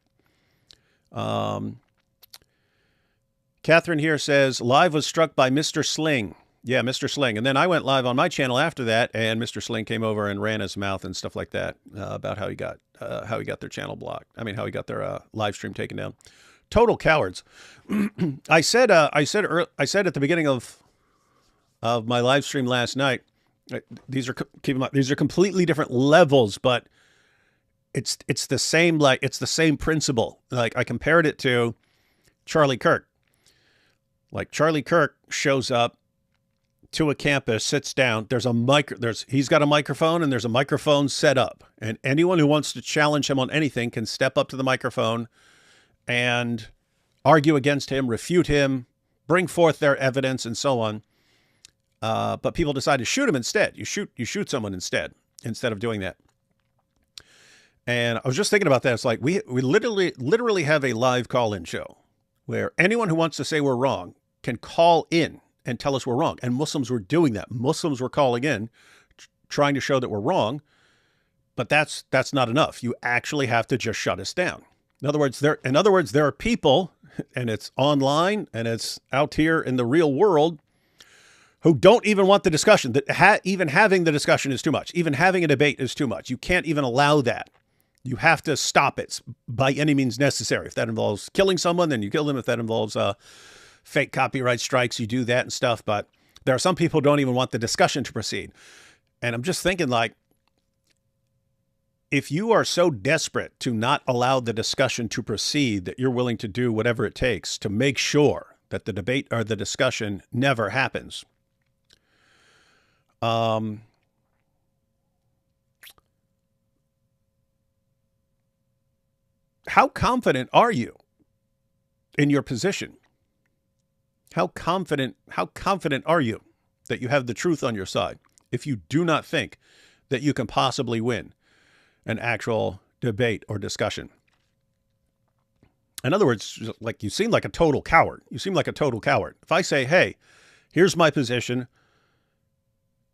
A: Catherine here says, live was struck by Mr. Sling. Yeah, Mr. Sling. And then I went live on my channel after that, and Mr. Sling came over and ran his mouth and stuff like that about how he got their channel blocked. I mean, how he got their live stream taken down. Total cowards. I said at the beginning of my live stream last night, these are completely different levels, but it's the same principle. Like, I compared it to Charlie Kirk. Like, Charlie Kirk shows up to a campus, sits down. He's got a microphone, and there's a microphone set up. And anyone who wants to challenge him on anything can step up to the microphone and argue against him, refute him, bring forth their evidence, and so on. But people decide to shoot him instead. You shoot someone instead of doing that. And I was just thinking about that. It's like we literally have a live call-in show where anyone who wants to say we're wrong can call in and tell us we're wrong. And Muslims were doing that. Muslims were calling in, trying to show that we're wrong. But that's not enough. You actually have to just shut us down. In other words, there are people, and it's online and it's out here in the real world, who don't even want the discussion. That even having the discussion is too much. Even having a debate is too much. You can't even allow that. You have to stop it by any means necessary. If that involves killing someone, then you kill them. If that involves fake copyright strikes, you do that and stuff. But there are some people who don't even want the discussion to proceed. And I'm just thinking, like, if you are so desperate to not allow the discussion to proceed that you're willing to do whatever it takes to make sure that the debate or the discussion never happens, How confident are you in your position? How confident are you that you have the truth on your side if you do not think that you can possibly win an actual debate or discussion? In other words, like, you seem like a total coward. You seem like a total coward. If I say, hey, here's my position.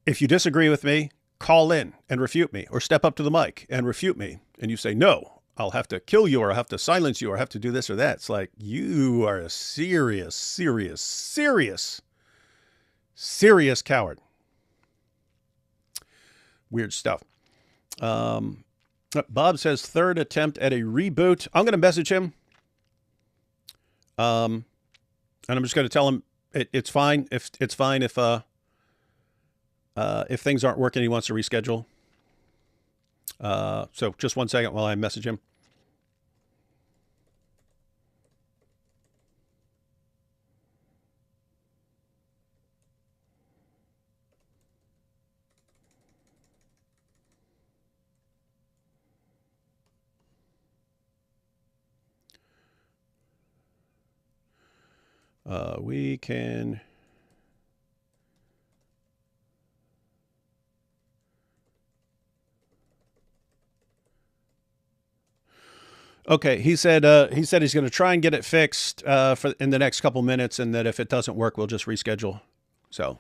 A: If you disagree with me, call in and refute me, or step up to the mic and refute me. And you say, no, I'll have to kill you, or I'll have to silence you, or have to do this or that. It's like, you are a serious, serious, serious, serious coward. Weird stuff. Bob says third attempt at a reboot. I'm going to message him. And I'm just going to tell him it's fine if things aren't working, he wants to reschedule. So just 1 second while I message him. We can. Okay, he said he's going to try and get it fixed in the next couple minutes, and that if it doesn't work, we'll just reschedule. So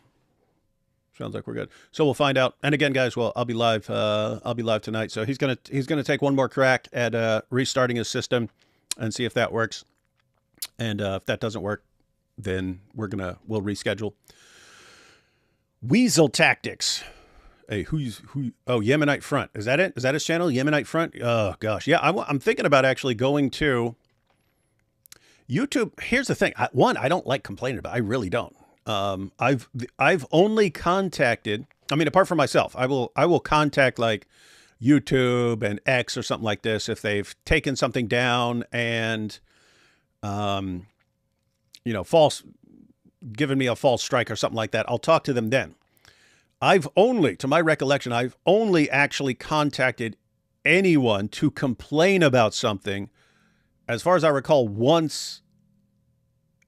A: sounds like we're good. So we'll find out. And again, guys, well, I'll be live. I'll be live tonight. So he's gonna take one more crack at restarting his system and see if that works. And if that doesn't work, then we'll reschedule. Weasel Tactics. Hey, who? Oh, Yemenite Front. Is that it? Is that his channel? Yemenite Front? Oh, gosh. Yeah, I'm thinking about actually going to YouTube. Here's the thing. I don't like complaining about it. I really don't. I've only contacted, I mean, apart from myself, I will contact like YouTube and X or something like this if they've taken something down and, given me a false strike or something like that. I'll talk to them then. To my recollection, I've only actually contacted anyone to complain about something, as far as I recall, once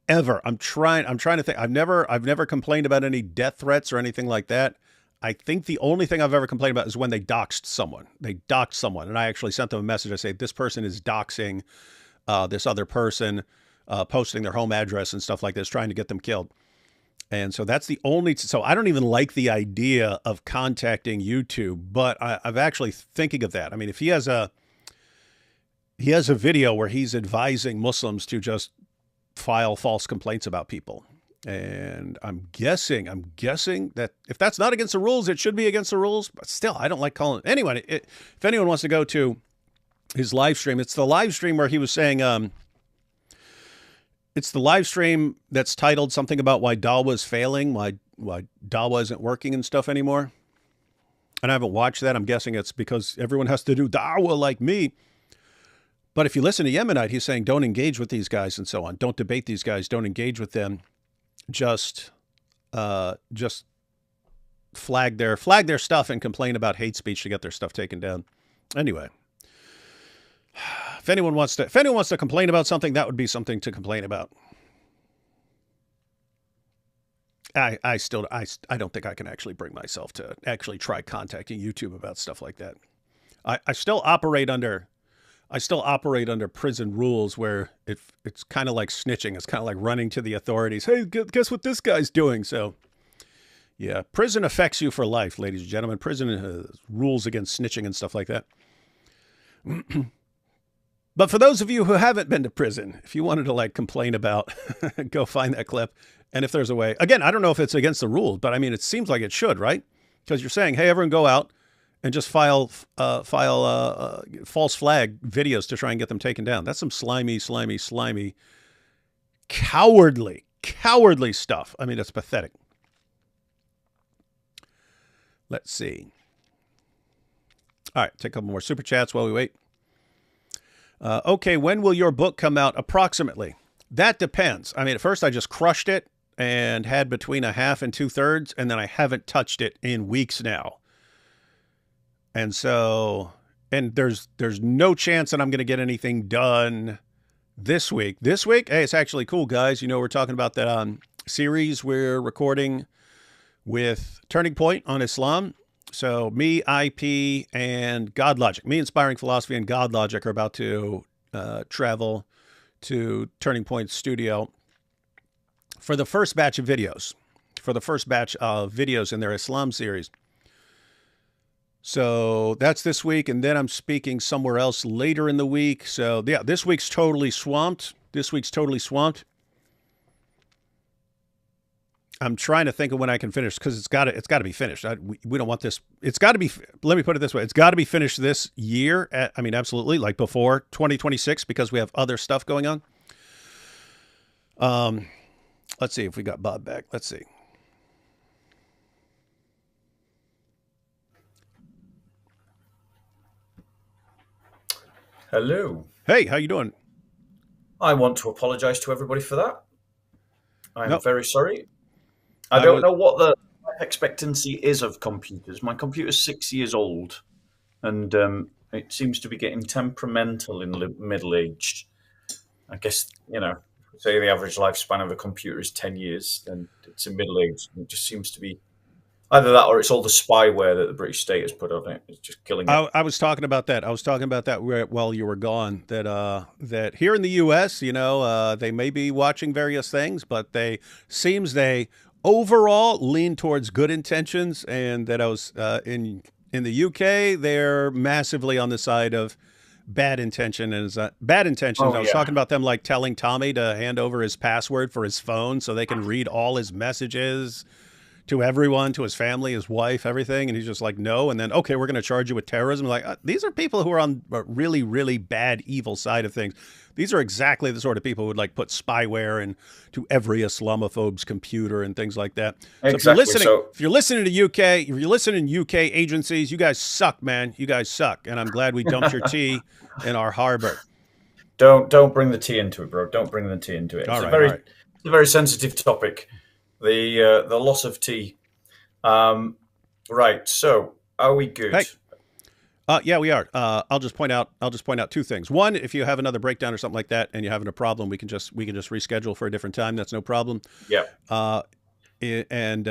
A: ever. I'm trying to think. I've never complained about any death threats or anything like that. I think the only thing I've ever complained about is when they doxed someone. And I actually sent them a message. I say, this person is doxing this other person, posting their home address and stuff like this, trying to get them killed. And so that's the only, so I don't even like the idea of contacting YouTube, but I've actually thinking of that. I mean, if he has a video where he's advising Muslims to just file false complaints about people. And I'm guessing that if that's not against the rules, it should be against the rules, but still, I don't like calling it. Anyway, if anyone wants to go to his live stream, it's the live stream where he was saying, it's the live stream that's titled something about why Dawa's failing, why Dawa isn't working and stuff anymore. And I haven't watched that. I'm guessing it's because everyone has to do Dawa like me. But if you listen to Yemenite, he's saying don't engage with these guys and so on. Don't debate these guys. Don't engage with them. Just flag their stuff and complain about hate speech to get their stuff taken down. Anyway. If anyone wants to complain about something, that would be something to complain about. I don't think I can actually bring myself to actually try contacting YouTube about stuff like that. I still operate under prison rules where it's kind of like snitching. It's kind of like running to the authorities. Hey, guess what this guy's doing? So yeah, prison affects you for life, ladies and gentlemen. Prison has rules against snitching and stuff like that. But for those of you who haven't been to prison, if you wanted to like complain about, go find that clip. And if there's a way, again, I don't know if it's against the rules, but I mean, it seems like it should, right? Because you're saying, hey, everyone go out and just file false flag videos to try and get them taken down. That's some slimy, cowardly stuff. I mean, it's pathetic. Let's see. All right, take a couple more super chats while we wait. Okay, when will your book come out approximately? That depends. I mean, at first I just crushed it and had between a half and 2/3, and then I haven't touched it in weeks now. And so and there's no chance that I'm going to get anything done this week. This week, hey, it's actually cool, guys. You know, we're talking about that series we're recording with Turning Point on Islam. So me, IP, and God Logic, me, Inspiring Philosophy, and God Logic are about to travel to Turning Point Studio for the first batch of videos, in their Islam series. So that's this week, and then I'm speaking somewhere else later in the week. So yeah, this week's totally swamped. I'm trying to think of when I can finish, because it's got to be finished. We don't want this. It's got to be. Let me put it this way: it's got to be finished this year. I mean, absolutely, like before 2026, because we have other stuff going on. Let's see if we got Bob back. Let's see.
B: Hello.
A: Hey, how you doing?
B: I want to apologize to everybody for that. I'm
A: Nope.
B: very sorry. I don't know what the life expectancy is of computers. My computer's 6 years old, and it seems to be getting temperamental in middle-aged. I guess, say the average lifespan of a computer is 10 years, then it's in middle age. It just seems to be either that or it's all the spyware that the British state has put on it. It's just killing it.
A: I was talking about that. While you were gone. That here in the U.S., they may be watching various things, but they overall lean towards good intentions, and that I was in the UK, they're massively on the side of bad intention. And bad intentions. I was talking about them like telling Tommy to hand over his password for his phone so they can read all his messages to everyone, to his family, his wife, everything. And he's just like, no. And then, okay, we're going to charge you with terrorism. Like, these are people who are on a really, really bad, evil side of things. These are exactly the sort of people who would like put spyware into every Islamophobe's computer and things like that.
B: Exactly.
A: So if you're listening to UK agencies, you guys suck, man. You guys suck. And I'm glad we dumped your tea in our harbor.
B: Don't bring the tea into it, bro. Don't bring the tea into it. It's a very sensitive topic. The loss of tea. Right. So are we good?
A: Hey. Yeah, we are. I'll just point out two things. One, if you have another breakdown or something like that, and you're having a problem, we can just reschedule for a different time. That's no problem.
B: Yeah.
A: And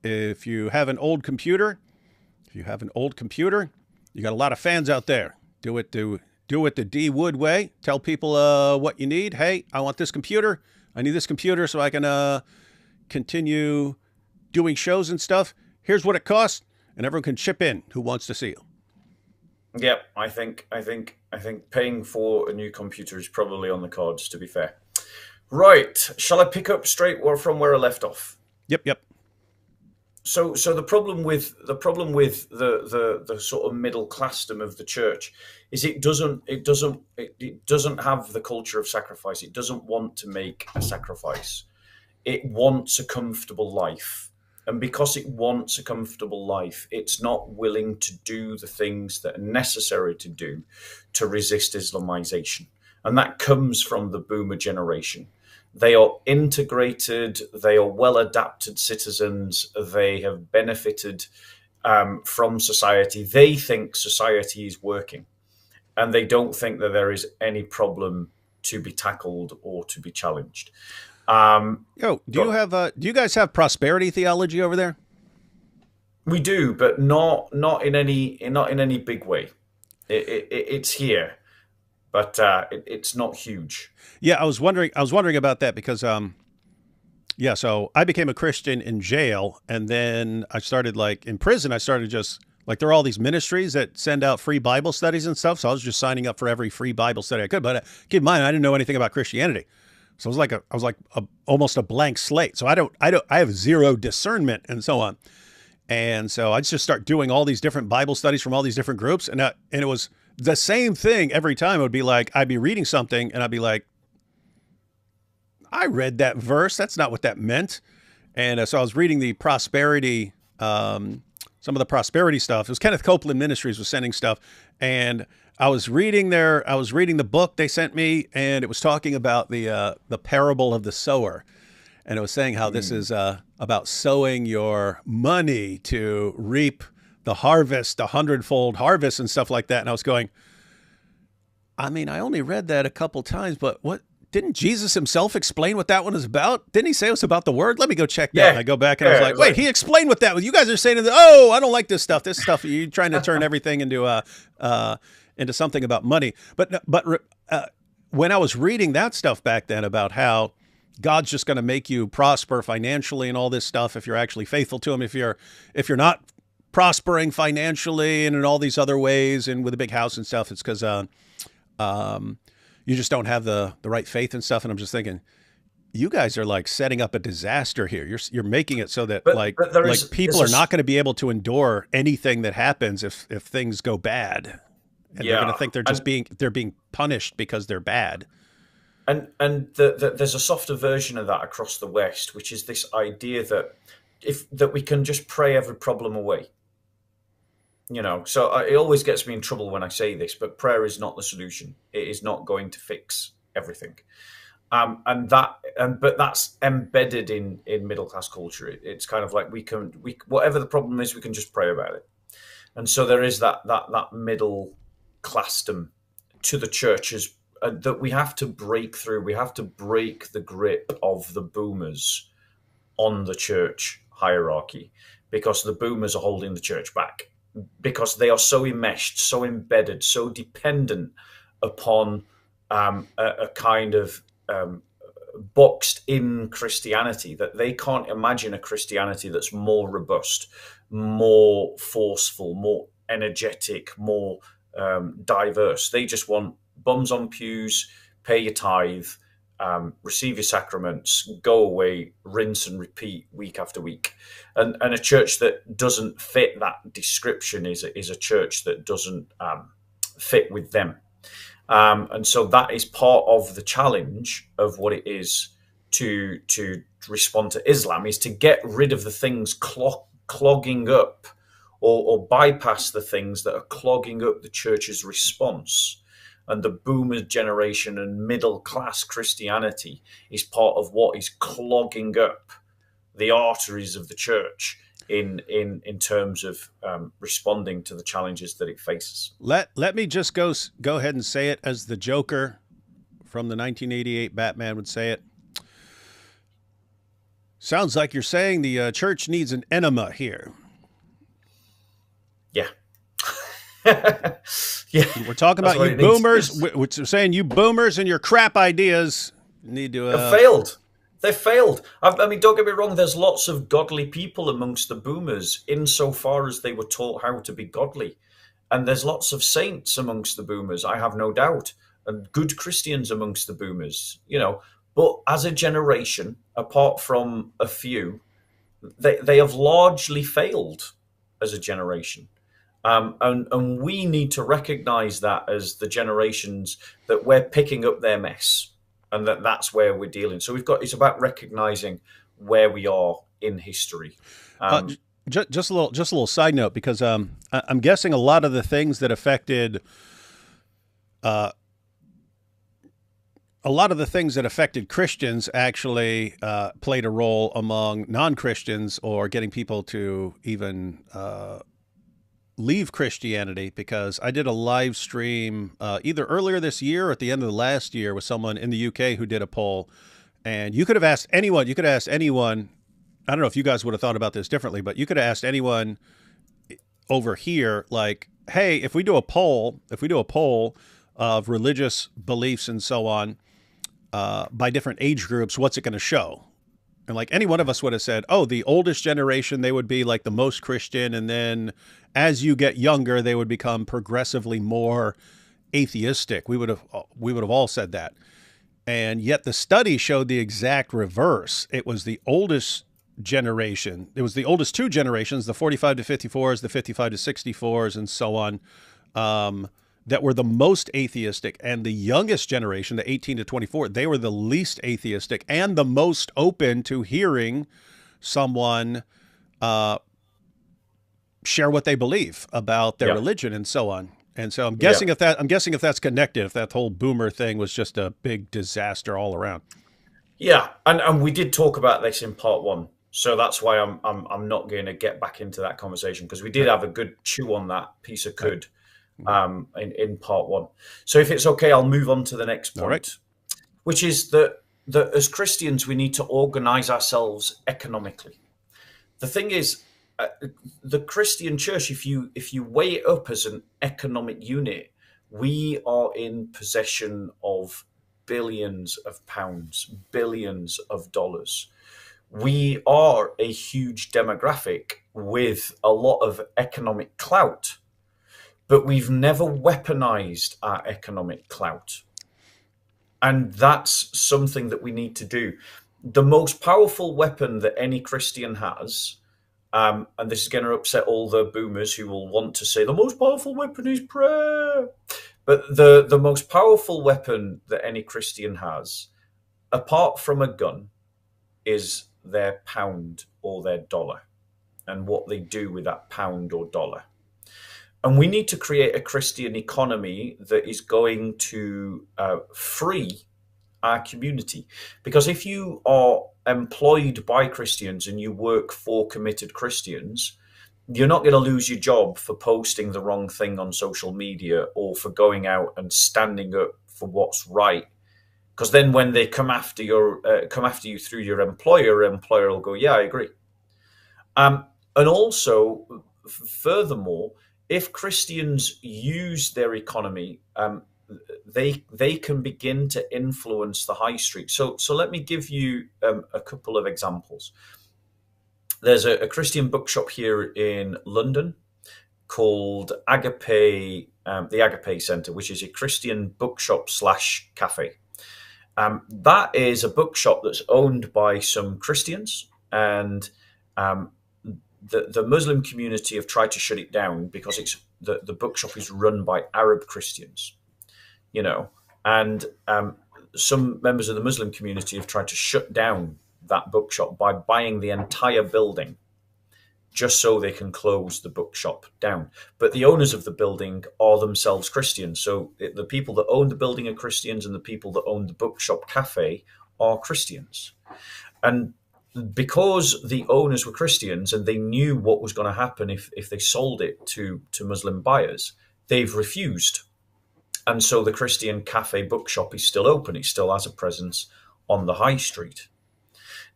A: if you have an old computer, you got a lot of fans out there. Do it the D Wood way. Tell people what you need. Hey, I want this computer. I need this computer so I can continue doing shows and stuff. Here's what it costs, and everyone can chip in who wants to see you.
B: Yep, I think paying for a new computer is probably on the cards, to be fair. Right, shall I pick up straight from where I left off?
A: Yep.
B: So the problem with the sort of middle classdom of the church is it doesn't have the culture of sacrifice. It doesn't want to make a sacrifice. It wants a comfortable life. And because it wants a comfortable life, it's not willing to do the things that are necessary to do to resist Islamization. And that comes from the boomer generation. They are integrated, they are well-adapted citizens, they have benefited from society. They think society is working, and they don't think that there is any problem to be tackled or to be challenged.
A: Do you guys have prosperity theology over there?
B: We do, but not in any big way. It's here, but it's not huge.
A: Yeah, I was wondering about that because so I became a Christian in jail, and then I started in prison. I started just there are all these ministries that send out free Bible studies and stuff. So I was just signing up for every free Bible study I could. But keep in mind, I didn't know anything about Christianity. So I was almost a blank slate. So I have zero discernment and so on. And so I just start doing all these different Bible studies from all these different groups. And it was the same thing every time. It would be I'd be reading something and I'd be like, I read that verse. That's not what that meant. And so I was reading the prosperity, some of the prosperity stuff. It was Kenneth Copeland Ministries was sending stuff. And I was reading the book they sent me, and it was talking about the parable of the sower. And it was saying how this is about sowing your money to reap the harvest, the hundredfold harvest and stuff like that. And I was going, I mean, I only read that a couple times, but what didn't Jesus himself explain what that one is about? Didn't he say it was about the word? Let me go check that.
B: Yeah.
A: And I go back and I was like,
B: It
A: wait, he explained what that was. You guys are saying, oh, I don't like this stuff. This stuff, you're trying to turn everything into something about money. But when I was reading that stuff back then about how God's just going to make you prosper financially and all this stuff if you're actually faithful to him, if you're not prospering financially and in all these other ways and with a big house and stuff, it's because you just don't have the right faith and stuff. And I'm just thinking, you guys are like setting up a disaster here. You're making it so that people are not going to be able to endure anything that happens if things go bad, and they're going to think they're being punished because they're bad.
B: And there's a softer version of that across the West, which is this idea that we can just pray every problem away. So it always gets me in trouble when I say this, but prayer is not the solution. It is not going to fix everything. But that's embedded in middle class culture. It's kind of like we whatever the problem is, we can just pray about it. And so there is that middle classdom to the churches that we have to break through. We have to break the grip of the boomers on the church hierarchy, because the boomers are holding the church back, because they are so enmeshed, so embedded, so dependent upon a kind of boxed in Christianity that they can't imagine a Christianity that's more robust, more forceful, more energetic, more diverse. They just want bums on pews, pay your tithe, receive your sacraments, go away, rinse and repeat week after week. And a church that doesn't fit that description is a church that doesn't fit with them. And so that is part of the challenge of what it is to respond to Islam, is to get rid of the things clogging up or bypass the things that are clogging up the church's response. And the boomer generation and middle class Christianity is part of what is clogging up the arteries of the church in terms of responding to the challenges that it faces.
A: Let me just go ahead and say it as the Joker from the 1988 Batman would say it. Sounds like you're saying the church needs an enema here.
B: Yeah.
A: Yeah, we're talking about you boomers. We're saying you boomers and your crap ideas need to
B: have failed. They failed. I mean, don't get me wrong. There's lots of godly people amongst the boomers, insofar as they were taught how to be godly, and there's lots of saints amongst the boomers. I have no doubt, and good Christians amongst the boomers. But as a generation, apart from a few, they have largely failed as a generation. And we need to recognize that as the generations that we're picking up their mess, and that's where we're dealing. So it's about recognizing where we are in history.
A: Just a little side note, because I'm guessing a lot of the things that affected Christians actually played a role among non-Christians, or getting people to even leave Christianity, because I did a live stream either earlier this year or at the end of the last year with someone in the UK who did a poll, and you could have asked anyone. I don't know if you guys would have thought about this differently, but you could have asked anyone over here, like, hey, if we do a poll of religious beliefs and so on by different age groups, what's it going to show? And like any one of us would have said, oh, the oldest generation, they would be like the most Christian. And then as you get younger, they would become progressively more atheistic. We would have all said that. And yet the study showed the exact reverse. It was the oldest generation. It was the oldest two generations, the 45 to 54s, the 55 to 64s, and so on, that were the most atheistic. And the youngest generation, the 18 to 24, they were the least atheistic and the most open to hearing someone share what they believe about their religion and so on. And so I'm guessing if that's connected, if that whole boomer thing was just a big disaster all around.
B: Yeah, and we did talk about this in part one. So that's why I'm not going to get back into that conversation, because we did
A: Right.
B: have a good chew on that piece of
A: Right.
B: cud
A: Mhm.
B: in part one. So if it's okay, I'll move on to the next
A: All right.
B: point, which is that as Christians we need to organize ourselves economically. The thing is, the Christian church, if you weigh it up as an economic unit, we are in possession of billions of pounds, billions of dollars. We are a huge demographic with a lot of economic clout, but we've never weaponized our economic clout. And that's something that we need to do. The most powerful weapon that any Christian has, and this is going to upset all the boomers who will want to say the most powerful weapon is prayer. But the most powerful weapon that any Christian has, apart from a gun, is their pound or their dollar, and what they do with that pound or dollar. And we need to create a Christian economy that is going to free our community. Because if you are employed by Christians and you work for committed Christians, you're not going to lose your job for posting the wrong thing on social media or for going out and standing up for what's right. Because then when they come after you through your employer will go, yeah, I agree. And also, furthermore, if Christians use their economy, they can begin to influence the high street. So let me give you a couple of examples. There's a Christian bookshop here in London called Agape, the Agape Centre, which is a Christian bookshop slash cafe. That is a bookshop that's owned by some Christians, and the Muslim community have tried to shut it down because the bookshop is run by Arab Christians, you know, and some members of the Muslim community have tried to shut down that bookshop by buying the entire building just so they can close the bookshop down. But the owners of the building are themselves Christians. So the people that own the building are Christians, and the people that own the bookshop cafe are Christians. And because the owners were Christians and they knew what was going to happen if they sold it to Muslim buyers, they've refused. And so the Christian cafe bookshop is still open. It still has a presence on the high street.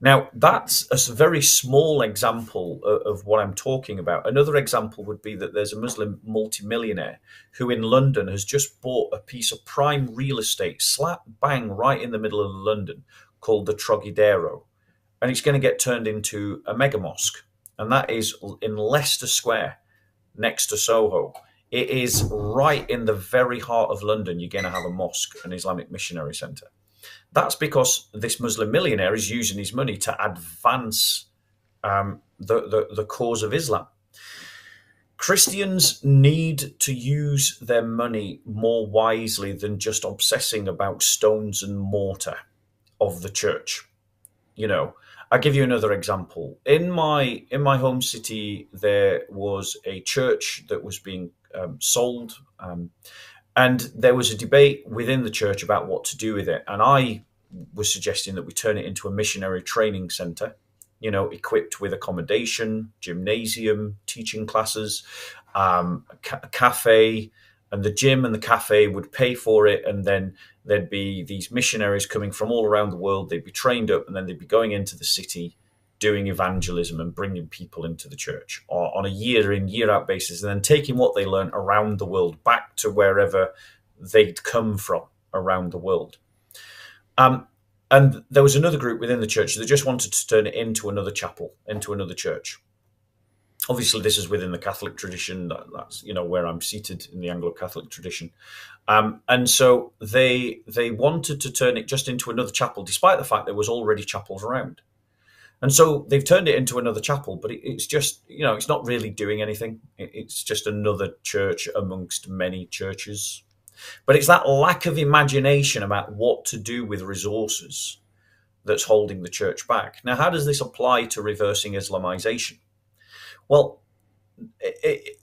B: Now, that's a very small example of what I'm talking about. Another example would be that there's a Muslim multimillionaire who in London has just bought a piece of prime real estate, slap bang right in the middle of London, called the Trocadero. And it's going to get turned into a mega mosque. And that is in Leicester Square, next to Soho. It is right in the very heart of London. You're going to have a mosque, an Islamic missionary centre. That's because this Muslim millionaire is using his money to advance the cause of Islam. Christians need to use their money more wisely than just obsessing about stones and mortar of the church. You know, I'll give you another example. In my home city, there was a church that was being sold. And there was a debate within the church about what to do with it. And I was suggesting that we turn it into a missionary training centre, you know, equipped with accommodation, gymnasium, teaching classes, a cafe, and the gym and the cafe would pay for it. And then there'd be these missionaries coming from all around the world. They'd be trained up, and then they'd be going into the city doing evangelism and bringing people into the church on a year in, year out basis, and then taking what they learned around the world back to wherever they'd come from around the world. And there was another group within the church that just wanted to turn it into another chapel, into another church. Obviously, this is within the Catholic tradition. That's, you know, where I'm seated in the Anglo-Catholic tradition. And so they wanted to turn it just into another chapel, despite the fact there was already chapels around. And so they've turned it into another chapel, but it's just, you know, it's not really doing anything. It's just another church amongst many churches. But it's that lack of imagination about what to do with resources that's holding the church back. Now, how does this apply to reversing Islamization? Well,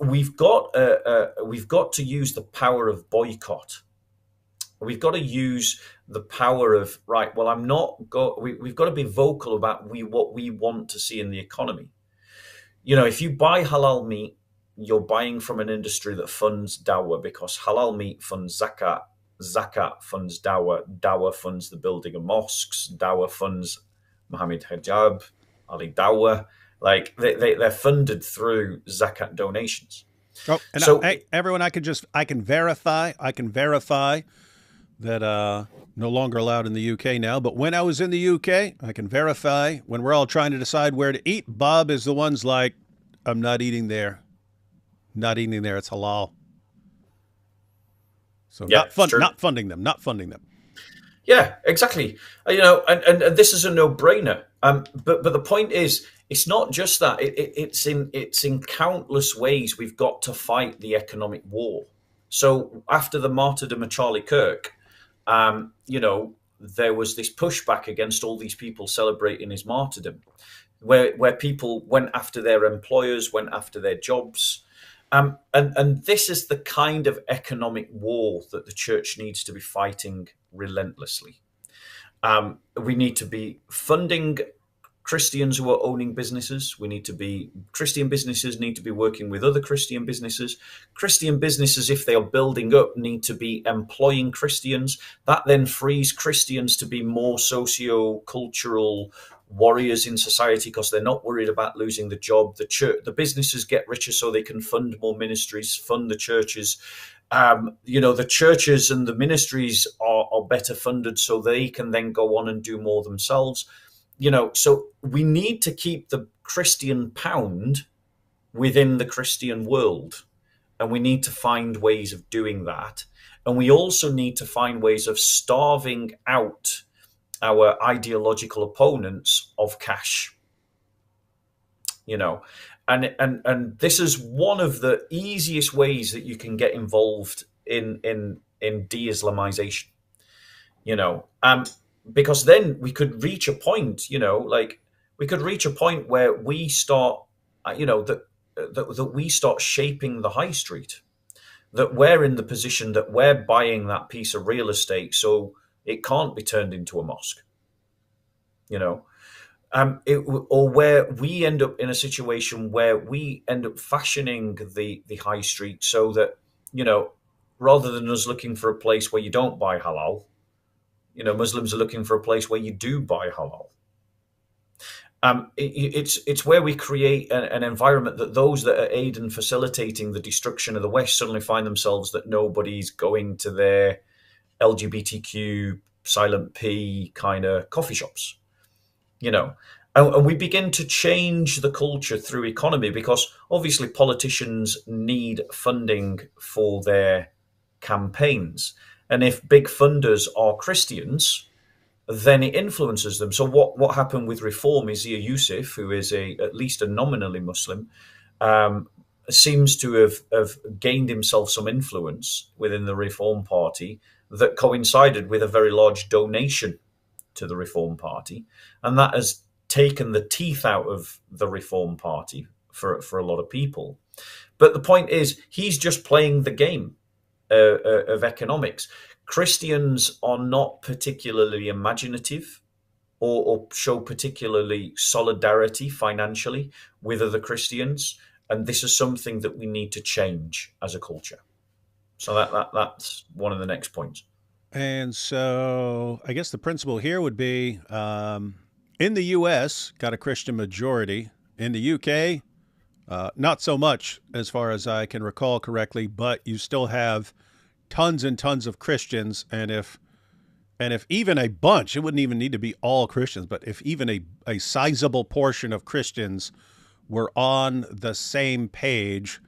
B: we've got to use the power of boycott We've got to use the power of, right, well, I'm not go we've got to be vocal about what we want to see in the economy. If you buy halal meat, you're buying from an industry that funds dawah, because halal meat funds zakat, zakat funds dawah, dawah funds the building of mosques, dawah funds Muhammad Hijab, Ali Dawah. Like they're funded through zakat donations.
A: Oh, and
B: So
A: everyone, I can verify that no longer allowed in the UK now. But when I was in the UK, I can verify when we're all trying to decide where to eat. Bob is the one's like, I'm not eating there, not eating there. It's halal. So
B: yeah, it's true.
A: not funding them, not funding them.
B: Yeah, exactly. And this is a no-brainer. But the point is, it's not just that. It's in countless ways we've got to fight the economic war. So after the martyrdom of Charlie Kirk, there was this pushback against all these people celebrating his martyrdom, where people went after their employers, went after their jobs. And this is the kind of economic war that the church needs to be fighting relentlessly. We need to be funding Christians who are owning businesses. Christian businesses need to be working with other Christian businesses. Christian businesses, if they are building up, need to be employing Christians. That then frees Christians to be more socio-cultural warriors in society, because they're not worried about losing the job. The businesses get richer so they can fund more ministries, fund the churches. The churches and the ministries are better funded so they can then go on and do more themselves. So we need to keep the Christian pound within the Christian world, and we need to find ways of doing that. And we also need to find ways of starving out our ideological opponents of cash. And this is one of the easiest ways that you can get involved in de-Islamization. Because then we could reach a point, where we start, that we start shaping the high street, that we're in the position that we're buying that piece of real estate so it can't be turned into a mosque, or where we end up in a situation where we end up fashioning the high street so that, rather than us looking for a place where you don't buy halal, Muslims are looking for a place where you do buy halal. It's where we create an environment that those that are aid and facilitating the destruction of the West suddenly find themselves that nobody's going to their LGBTQ silent P kind of coffee shops, and we begin to change the culture through economy, because obviously politicians need funding for their campaigns. And if big funders are Christians, then it influences them. So what happened with Reform is Zia Yusuf, who is at least a nominally Muslim, seems to have gained himself some influence within the Reform Party that coincided with a very large donation to the Reform Party. And that has taken the teeth out of the Reform Party for a lot of people. But the point is, he's just playing the game of economics. Christians are not particularly imaginative or show particularly solidarity financially with other Christians, and this is something that we need to change as a culture. So that's one of the next points.
A: And so I guess the principle here would be in the US, got a Christian majority. In the UK, not so much as far as I can recall correctly, but you still have tons and tons of Christians. And if even a bunch, it wouldn't even need to be all Christians, but if even a sizable portion of Christians were on the same page,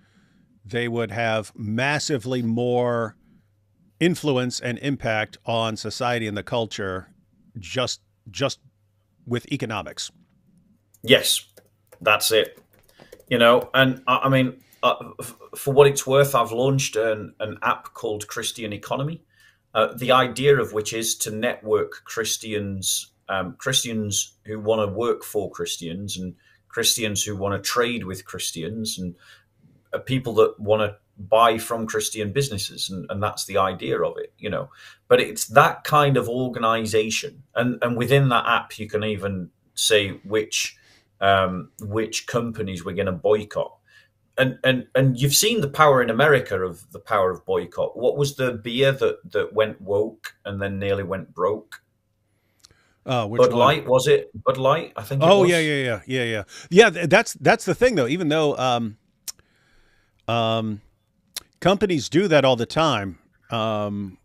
A: they would have massively more influence and impact on society and the culture just with economics.
B: Yes, that's it. And I mean, for what it's worth, I've launched an app called Christian Economy, the idea of which is to network Christians, Christians who want to work for Christians, and Christians who want to trade with Christians, and people that want to buy from Christian businesses, and that's the idea of it, But it's that kind of organization, and within that app, you can even say which companies we're going to boycott. And you've seen the power in America of the power of boycott. What was the beer that went woke and then nearly went broke?
A: Which
B: Bud
A: one?
B: Light, was it? Bud Light, I think it
A: Oh yeah,
B: was.
A: yeah, yeah, yeah, yeah, yeah. That's the thing though. Even though um, companies do that all the time, um,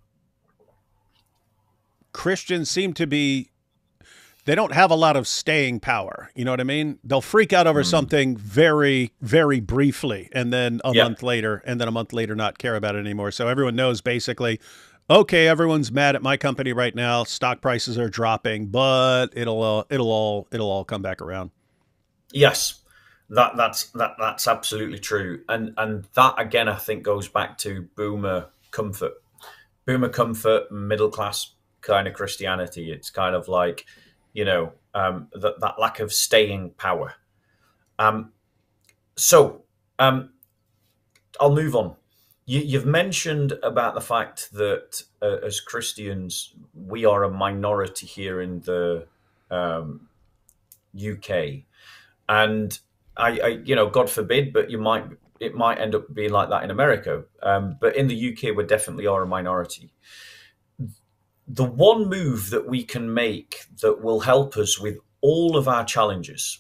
A: Christians seem to be. They don't have a lot of staying power. You know what I mean? They'll freak out over
B: Mm.
A: something very, very briefly, and then a
B: Yeah.
A: month later, not care about it anymore. So everyone knows basically, okay, everyone's mad at my company right now. Stock prices are dropping, but it'll all come back around.
B: Yes. That's absolutely true. And that again I think goes back to boomer comfort. Boomer comfort, middle class kind of Christianity. It's kind of like, that lack of staying power. Um, so I'll move on. You've mentioned about the fact that as Christians, we are a minority here in the UK, and God forbid, but it might end up being like that in America. But in the UK, we definitely are a minority. The one move that we can make that will help us with all of our challenges,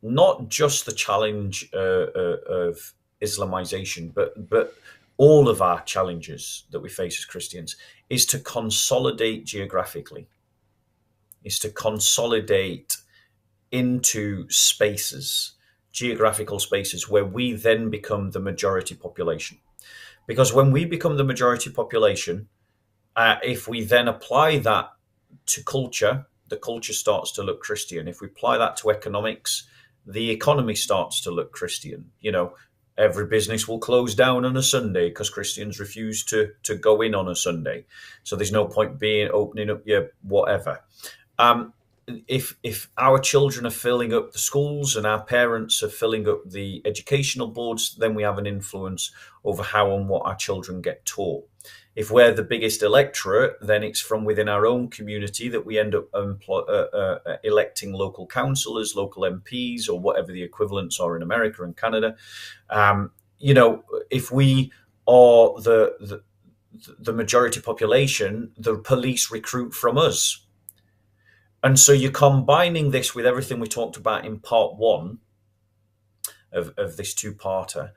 B: not just the challenge of Islamization, but all of our challenges that we face as Christians, is to consolidate geographically, is to consolidate into spaces, geographical spaces, where we then become the majority population. Because when we become the majority population, if we then apply that to culture, the culture starts to look Christian. If we apply that to economics, the economy starts to look Christian. Every business will close down on a Sunday because Christians refuse to go in on a Sunday. So there's no point being opening up your whatever. If our children are filling up the schools and our parents are filling up the educational boards, then we have an influence over how and what our children get taught. If we're the biggest electorate, then it's from within our own community that we end up electing local councillors, local MPs, or whatever the equivalents are in America and Canada. If we are the majority population, the police recruit from us. And so you're combining this with everything we talked about in part one of this two-parter.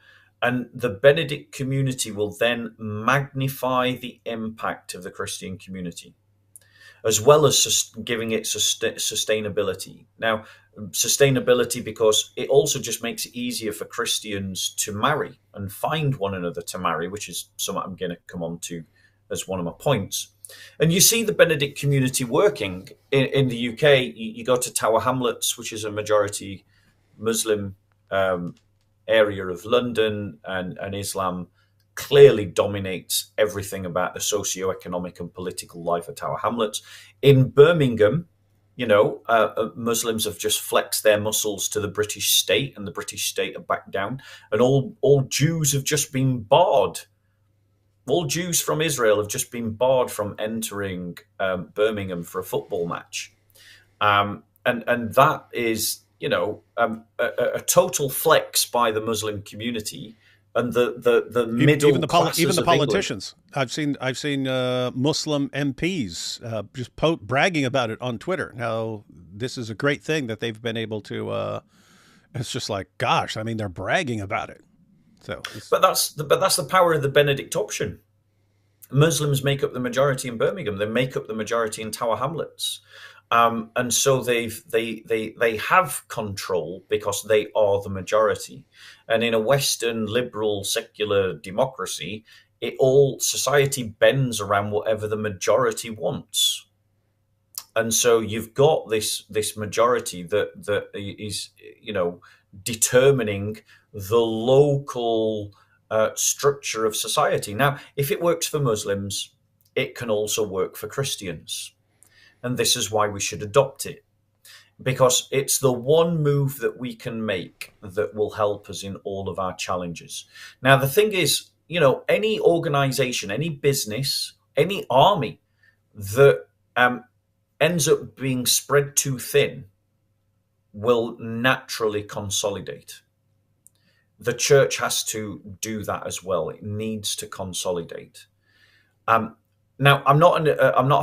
B: And the Benedict community will then magnify the impact of the Christian community, as well as giving it sustainability. Now, sustainability because it also just makes it easier for Christians to marry and find one another to marry, which is something I'm going to come on to as one of my points. And you see the Benedict community working in the UK. You go to Tower Hamlets, which is a majority Muslim area of London, and Islam clearly dominates everything about the socio-economic and political life of Tower Hamlets. In Birmingham, Muslims have just flexed their muscles to the British state, and the British state are back down, and all Jews have just been barred. All Jews from Israel have just been barred from entering Birmingham for a football match, and that is, a total flex by the Muslim community and the middle classes
A: Even the
B: of England.
A: politicians. I've seen Muslim MPs just bragging about it on Twitter. How this is a great thing that they've been able to. It's just like, gosh, I mean, they're bragging about it. So,
B: but that's the power of the Benedict option. Muslims make up the majority in Birmingham. They make up the majority in Tower Hamlets. And so they have control because they are the majority. And in a Western liberal secular democracy, society bends around whatever the majority wants. And so you've got this majority that is, determining the local structure of society. Now, if it works for Muslims, it can also work for Christians. And this is why we should adopt it, because it's the one move that we can make that will help us in all of our challenges. Now, the thing is, any organization, any business, any army that ends up being spread too thin will naturally consolidate. The church has to do that as well. It needs to consolidate. Now, I'm not a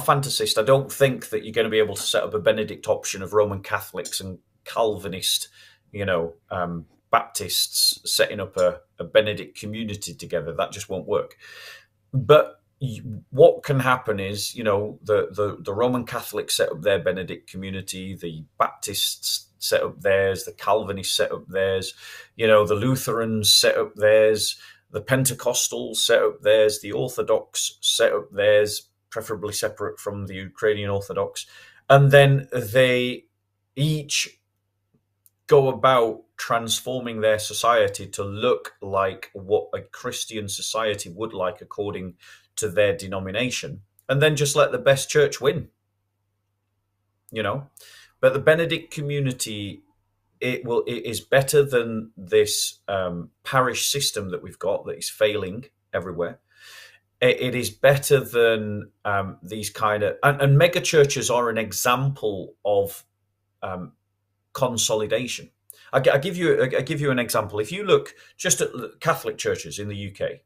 B: fantasist. I don't think that you're going to be able to set up a Benedict option of Roman Catholics and Calvinist, Baptists setting up a Benedict community together. That just won't work. But what can happen is, the Roman Catholics set up their Benedict community, the Baptists set up theirs, the Calvinists set up theirs, the Lutherans set up theirs, the Pentecostals set up theirs, the Orthodox set up theirs, preferably separate from the Ukrainian Orthodox. And then they each go about transforming their society to look like what a Christian society would like according to their denomination, and then just let the best church win. But the Benedict community, it is better than this parish system that we've got that is failing everywhere. It is better than these kind of and mega churches are an example of consolidation. I give you an example. If you look just at Catholic churches in the UK,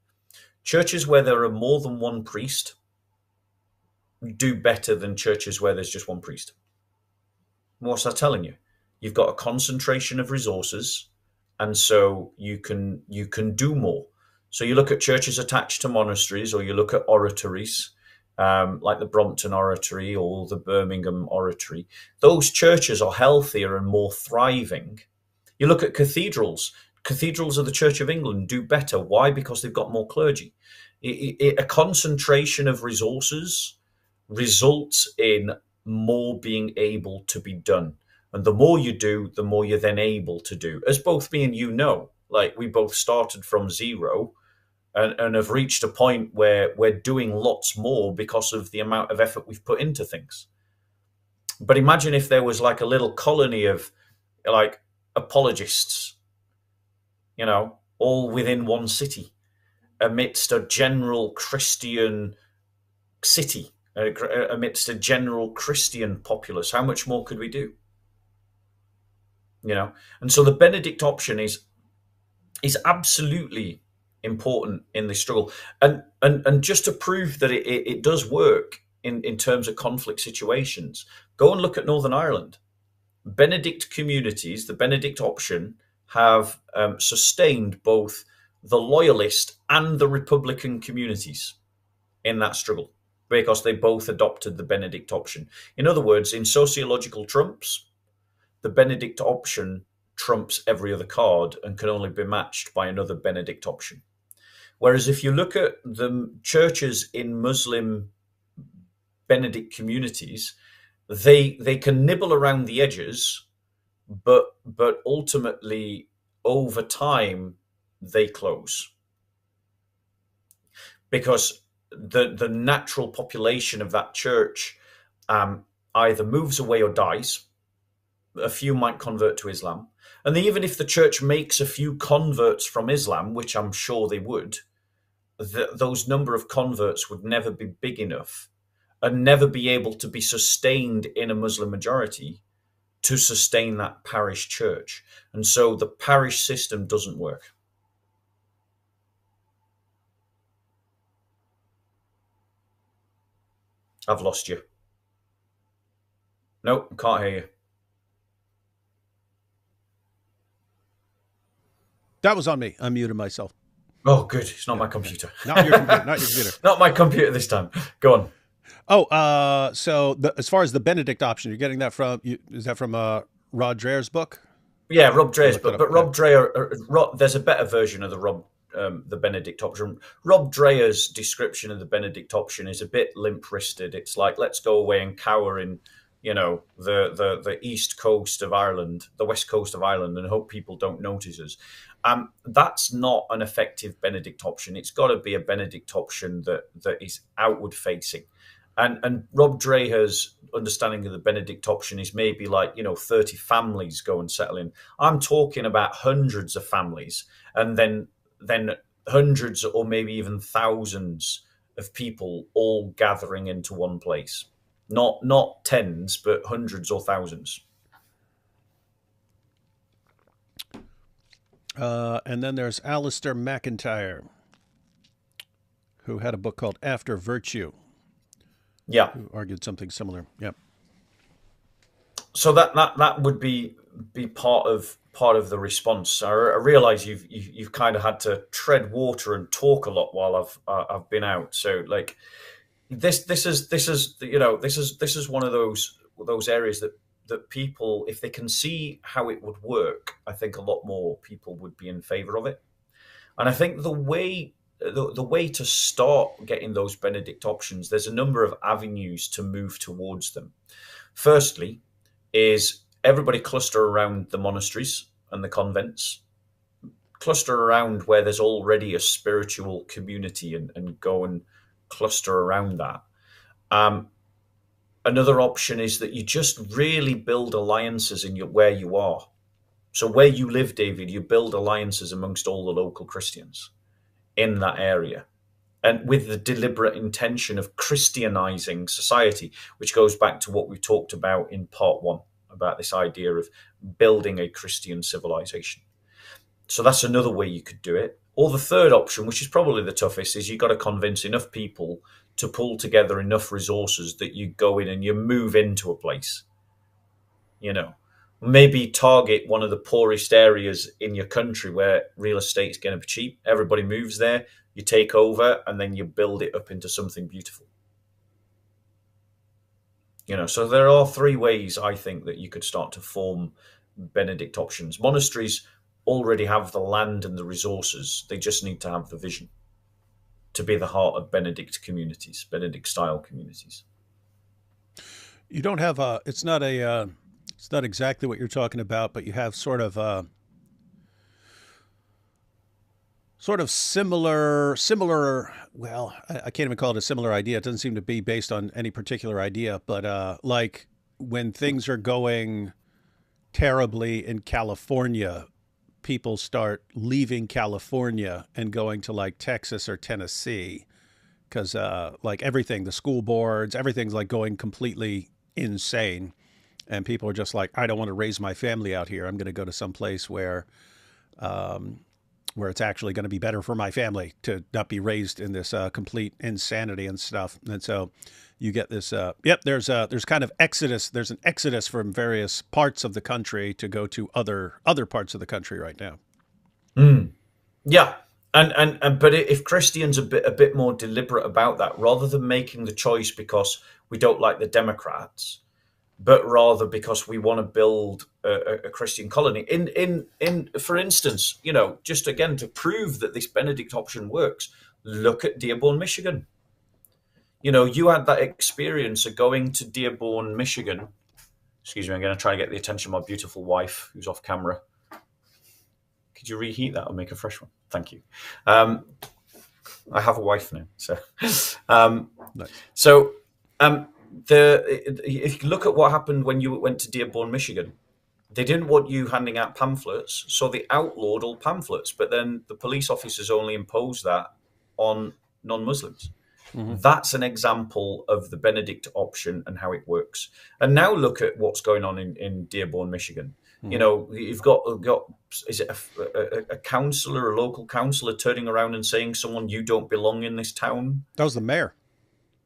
B: churches where there are more than one priest do better than churches where there's just one priest. What's that telling you? You've got a concentration of resources, and so you can do more. So you look at churches attached to monasteries, or you look at oratories, like the Brompton Oratory or the Birmingham Oratory. Those churches are healthier and more thriving. You look at cathedrals. Cathedrals of the Church of England do better. Why? Because they've got more clergy. A concentration of resources results in more being able to be done. And the more you do, the more you're then able to do. As both me and you know, like we both started from zero and have reached a point where we're doing lots more because of the amount of effort we've put into things. But imagine if there was like a little colony of like apologists, all within one city, amidst a general Christian city, amidst a general Christian populace. How much more could we do? And so the Benedict option is absolutely important in this struggle. And just to prove that it does work in terms of conflict situations, go and look at Northern Ireland. Benedict communities, the Benedict option, have sustained both the loyalist and the Republican communities in that struggle because they both adopted the Benedict option. In other words, in sociological trumps, the Benedict option trumps every other card and can only be matched by another Benedict option. Whereas if you look at the churches in Muslim Benedict communities, they can nibble around the edges, but ultimately over time they close because the natural population of that church either moves away or dies. A few might convert to Islam, and even if the church makes a few converts from Islam, which I'm sure they would, those number of converts would never be big enough and never be able to be sustained in a Muslim majority to sustain that parish church. And so the parish system doesn't work. I've lost you. Nope, can't hear you.
A: That was on me. I muted myself.
B: Oh, good. It's not my computer.
A: Not your computer. Not your computer.
B: Not my computer this time. Go on.
A: Oh, so as far as the Benedict option, you're getting that from? Is that from Rod Dreher's book?
B: Yeah, Rob Dreher's book. But Rob Dreher, there's a better version of the Benedict option. Rob Dreher's description of the Benedict option is a bit limp-wristed. It's like, let's go away and cower in, the east coast of Ireland, the west coast of Ireland, and hope people don't notice us. That's not an effective Benedict option. It's got to be a Benedict option that is outward facing. And Rob Dreher's understanding of the Benedict option is maybe like, 30 families go and settle in. I'm talking about hundreds of families, and then hundreds or maybe even thousands of people all gathering into one place. Not tens, but hundreds or thousands.
A: And then there's Alistair McIntyre, who had a book called After Virtue,
B: Yeah.
A: who argued something similar. Yep.
B: So that would be part of the response. I realize you've kind of had to tread water and talk a lot while I've been out. So like this is one of those areas that people, if they can see how it would work, I think a lot more people would be in favor of it. And I think the way to start getting those Benedict options, there's a number of avenues to move towards them. Firstly, is everybody cluster around the monasteries and the convents, cluster around where there's already a spiritual community, and go and cluster around that. Another option is that you just really build alliances where you are. So where you live, David, you build alliances amongst all the local Christians in that area, and with the deliberate intention of Christianizing society, which goes back to what we talked about in part one, about this idea of building a Christian civilization. So that's another way you could do it. Or the third option, which is probably the toughest, is you've got to convince enough people to pull together enough resources that you go in and you move into a place. Maybe target one of the poorest areas in your country where real estate is going to be cheap. Everybody moves there, you take over, and then you build it up into something beautiful. So there are three ways, I think, that you could start to form Benedict options. Monasteries already have the land and the resources. They just need to have the vision to be the heart of Benedict communities, Benedict-style communities.
A: You don't have it's not exactly what you're talking about, but you have sort of similar. Well, I can't even call it a similar idea. It doesn't seem to be based on any particular idea, but like when things are going terribly in California, people start leaving California and going to like Texas or Tennessee because like everything, the school boards, everything's like going completely insane. And people are just like, I don't want to raise my family out here. I'm going to go to some place where it's actually going to be better for my family to not be raised in this complete insanity and stuff. And so you get this, there's kind of exodus. There's an exodus from various parts of the country to go to other parts of the country right now.
B: Yeah. And but if Christians are a bit more deliberate about that, rather than making the choice because we don't like the Democrats, but rather because we want to build a Christian colony. In for instance, just again to prove that this Benedict option works, look at Dearborn, Michigan. You had that experience of going to Dearborn, Michigan. Excuse me, I'm going to try and get the attention of my beautiful wife, who's off camera. Could you reheat that or make a fresh one? Thank you. I have a wife now, so
A: Nice.
B: so. If you look at what happened when you went to Dearborn, Michigan, they didn't want you handing out pamphlets, so they outlawed all pamphlets. But then the police officers only imposed that on non-Muslims. Mm-hmm. That's an example of the Benedict option and how it works. And now look at what's going on in Dearborn, Michigan. Mm-hmm. You've got is it a councillor, a local councillor, turning around and saying, "Someone, you don't belong in this town."
A: That was the mayor.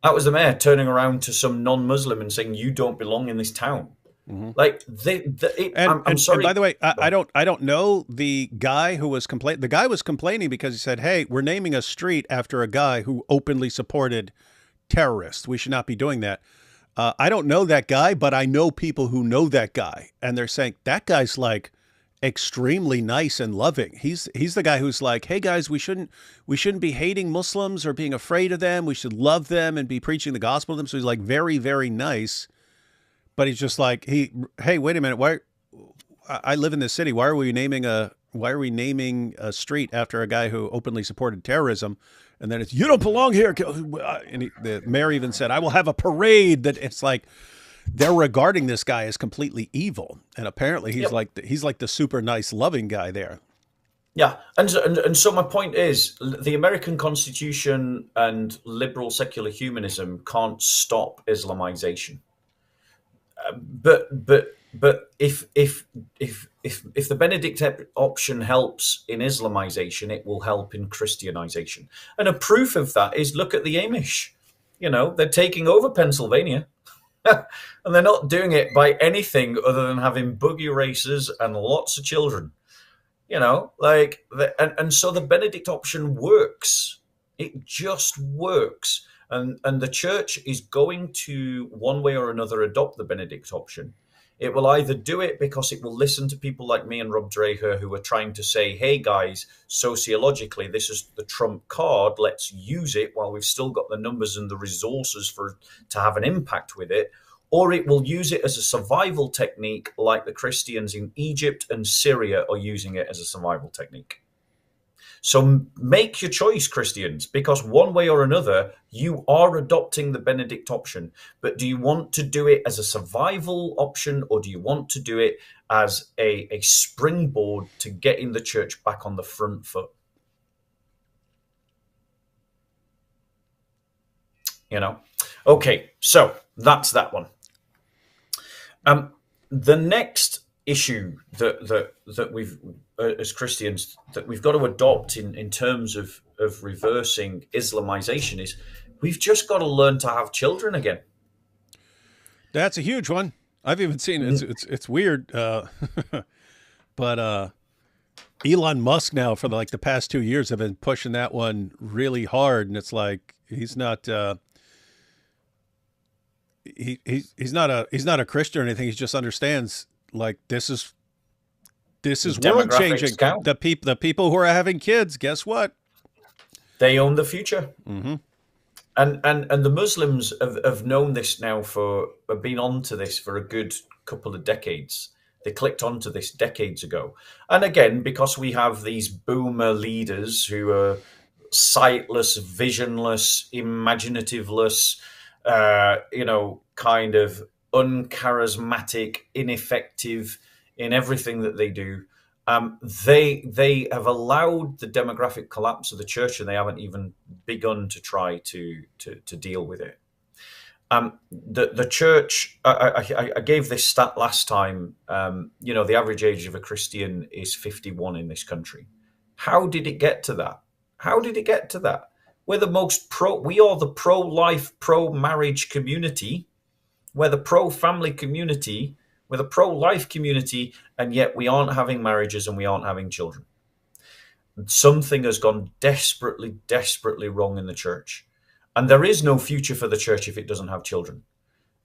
B: That was the mayor turning around to some non-Muslim and saying, "You don't belong in this town." Mm-hmm. Like I'm sorry.
A: And by the way, I don't know the guy who was complaining. The guy was complaining because he said, "Hey, we're naming a street after a guy who openly supported terrorists. We should not be doing that." I don't know that guy, but I know people who know that guy, and they're saying that guy's like extremely nice and loving. He's the guy who's like, "Hey guys, we shouldn't be hating Muslims or being afraid of them. We should love them and be preaching the gospel to them." So he's like very, very nice, but he's just like, hey, wait a minute, why? I live in this city. Why are we naming a street after a guy who openly supported terrorism? And then it's, "You don't belong here." And the mayor even said, "I will have a parade." That it's like they're regarding this guy as completely evil, and apparently he's like the super nice, loving guy there.
B: Yeah, and so my point is, the American Constitution and liberal secular humanism can't stop Islamization. But if the Benedict option helps in Islamization, it will help in Christianization. And a proof of that is, look at the Amish. You know, they're taking over Pennsylvania. And they're not doing it by anything other than having buggy races and lots of children. You know, and so the Benedict option works. It just works. And the church is going to, one way or another, adopt the Benedict option. It will either do it because it will listen to people like me and Rob Dreher, who are trying to say, hey guys, sociologically, this is the trump card. Let's use it while we've still got the numbers and the resources to have an impact with it. Or it will use it as a survival technique, like the Christians in Egypt and Syria are using it as a survival technique. So make your choice, Christians, because one way or another, you are adopting the Benedict option. But do you want to do it as a survival option, or do you want to do it as a springboard to getting the church back on the front foot? You know? Okay, so that's that one. The next issue that we've, as Christians, that we've got to adopt in terms of reversing Islamization is, we've just got to learn to have children again.
A: That's a huge one. I've even seen it. It's weird, but Elon Musk now for the past 2 years have been pushing that one really hard, and it's like he's not. He's not a Christian or anything. He just understands like this is world changing. The people who are having kids, guess what?
B: They own the future.
A: Mm-hmm.
B: And the Muslims have known this now have been onto this for a good couple of decades. They clicked onto this decades ago. And again, because we have these boomer leaders who are sightless, visionless, imaginativeless, kind of uncharismatic, ineffective in everything that they do. They have allowed the demographic collapse of the church, and they haven't even begun to try to deal with it. The church, I gave this stat last time. The average age of a Christian is 51 in this country. How did it get to that? We're the most we are the pro-life, pro-marriage community. We're the pro-family community. We're the pro-life community, and yet we aren't having marriages and we aren't having children. Something has gone desperately, desperately wrong in the church. And there is no future for the church if it doesn't have children.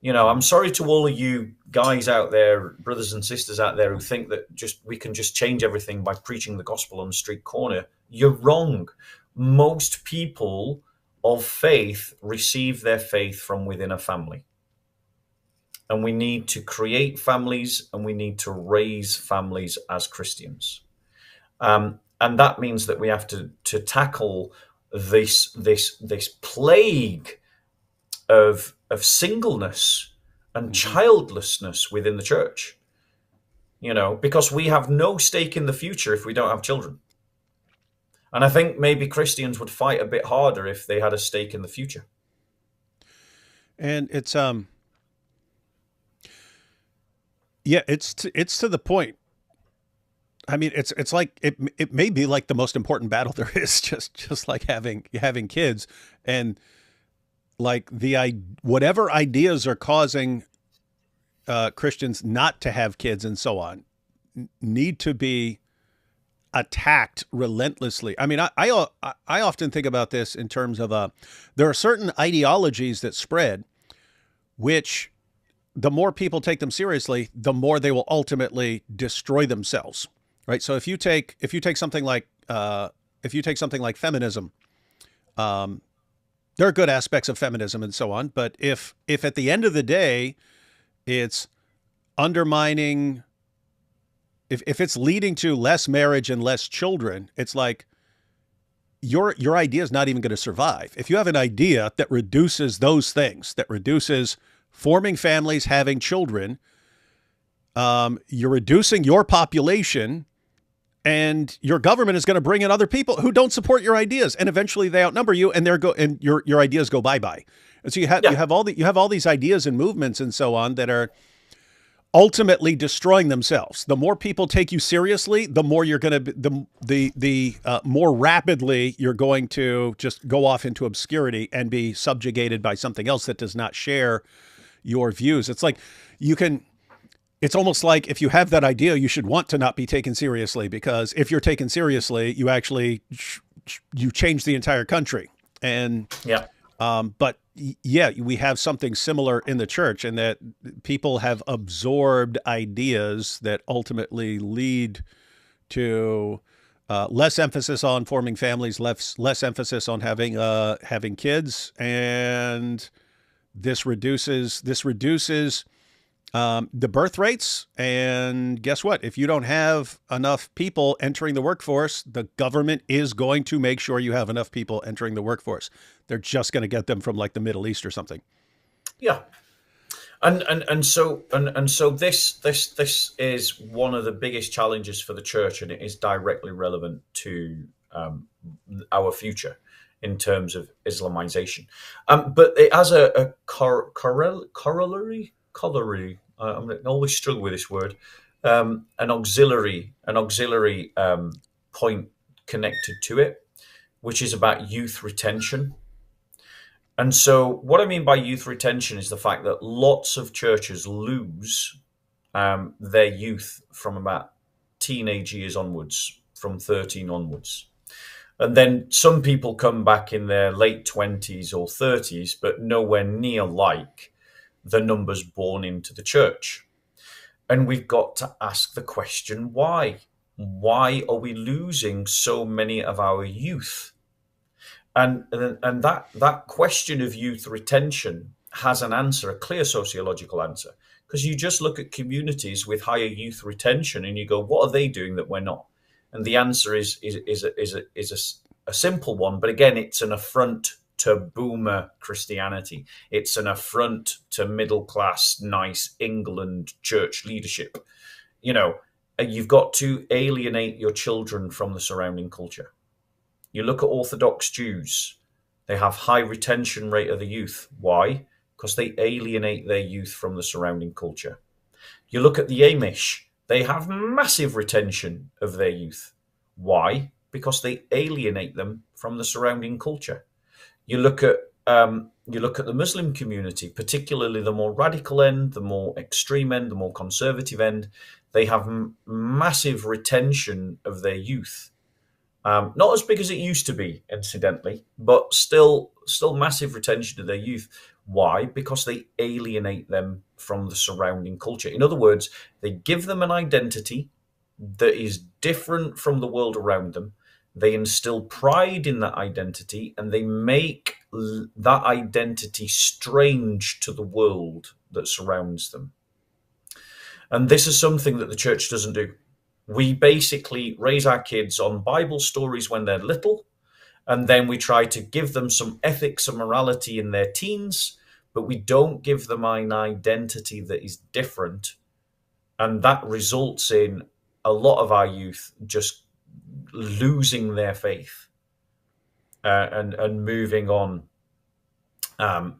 B: I'm sorry to all of you guys out there, brothers and sisters out there, who think that we can just change everything by preaching the gospel on the street corner. You're wrong. Most people of faith receive their faith from within a family. And we need to create families, and we need to raise families as Christians. And that means that we have to tackle this plague of singleness and childlessness within the church. Because we have no stake in the future if we don't have children. And I think maybe Christians would fight a bit harder if they had a stake in the future.
A: And it's it's to the point. I mean, it's like it may be like the most important battle there is, just like having kids, and like whatever ideas are causing Christians not to have kids and so on need to be attacked relentlessly. I mean, I often think about this in terms of there are certain ideologies that spread, which the more people take them seriously, the more they will ultimately destroy themselves. Right. So if you take something like feminism, there are good aspects of feminism and so on. But if at the end of the day, it's undermining, if it's leading to less marriage and less children, it's like your idea is not even going to survive. If you have an idea that reduces those things, that reduces forming families, having children, you're reducing your population, and your government is going to bring in other people who don't support your ideas, and eventually they outnumber you, and your ideas go bye bye. And so
B: Yeah.
A: you have all these ideas and movements and so on that are ultimately destroying themselves. The more people take you seriously, the more you're going to the more rapidly you're going to just go off into obscurity and be subjugated by something else that does not share your views. It's like you can. It's almost like if you have that idea, you should want to not be taken seriously, because if you're taken seriously, you actually you change the entire country. And
B: Yeah.
A: but yeah, we have something similar in the church, in that people have absorbed ideas that ultimately lead to less emphasis on forming families, less emphasis on having kids, and this reduces the birth rates. And guess what? If you don't have enough people entering the workforce, the government is going to make sure you have enough people entering the workforce. They're just going to get them from like the Middle East or something.
B: Yeah. And so this is one of the biggest challenges for the church, and it is directly relevant to our future in terms of Islamization. But it has a corollary. I'm going to always struggle with this word. An auxiliary point connected to it, which is about youth retention. And so, what I mean by youth retention is the fact that lots of churches lose their youth from about teenage years onwards, from 13 onwards. And then some people come back in their late 20s or 30s, but nowhere near like the numbers born into the church. And we've got to ask the question, why? Why are we losing so many of our youth? And that question of youth retention has an answer, a clear sociological answer, because you just look at communities with higher youth retention and you go, what are they doing that we're not? And the answer is a simple one, but again, it's an affront to boomer Christianity. It's an affront to middle class, nice England church leadership. You know, you've got to alienate your children from the surrounding culture. You look at Orthodox Jews, they have high retention rate of the youth. Why? Because they alienate their youth from the surrounding culture. You look at the Amish, they have massive retention of their youth. Why? Because they alienate them from the surrounding culture. You look at the Muslim community, particularly the more radical end, the more extreme end, the more conservative end. They have massive retention of their youth. Not as big as it used to be, incidentally, but still massive retention of their youth. Why? Because they alienate them from the surrounding culture. In other words, they give them an identity that is different from the world around them. They instill pride in that identity, and they make that identity strange to the world that surrounds them. And this is something that the church doesn't do. We basically raise our kids on Bible stories when they're little, and then we try to give them some ethics and morality in their teens, but we don't give them an identity that is different. And that results in a lot of our youth just losing their faith and moving on. I'm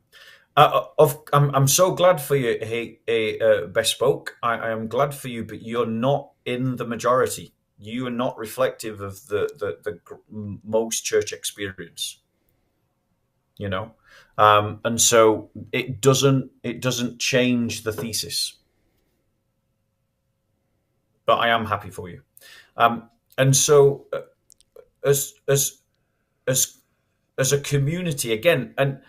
B: so glad for you, Bespoke. I am glad for you, but you're not in the majority. You are not reflective of the most church experience. You know, and so it doesn't change the thesis. But I am happy for you. And so, as a community, again, and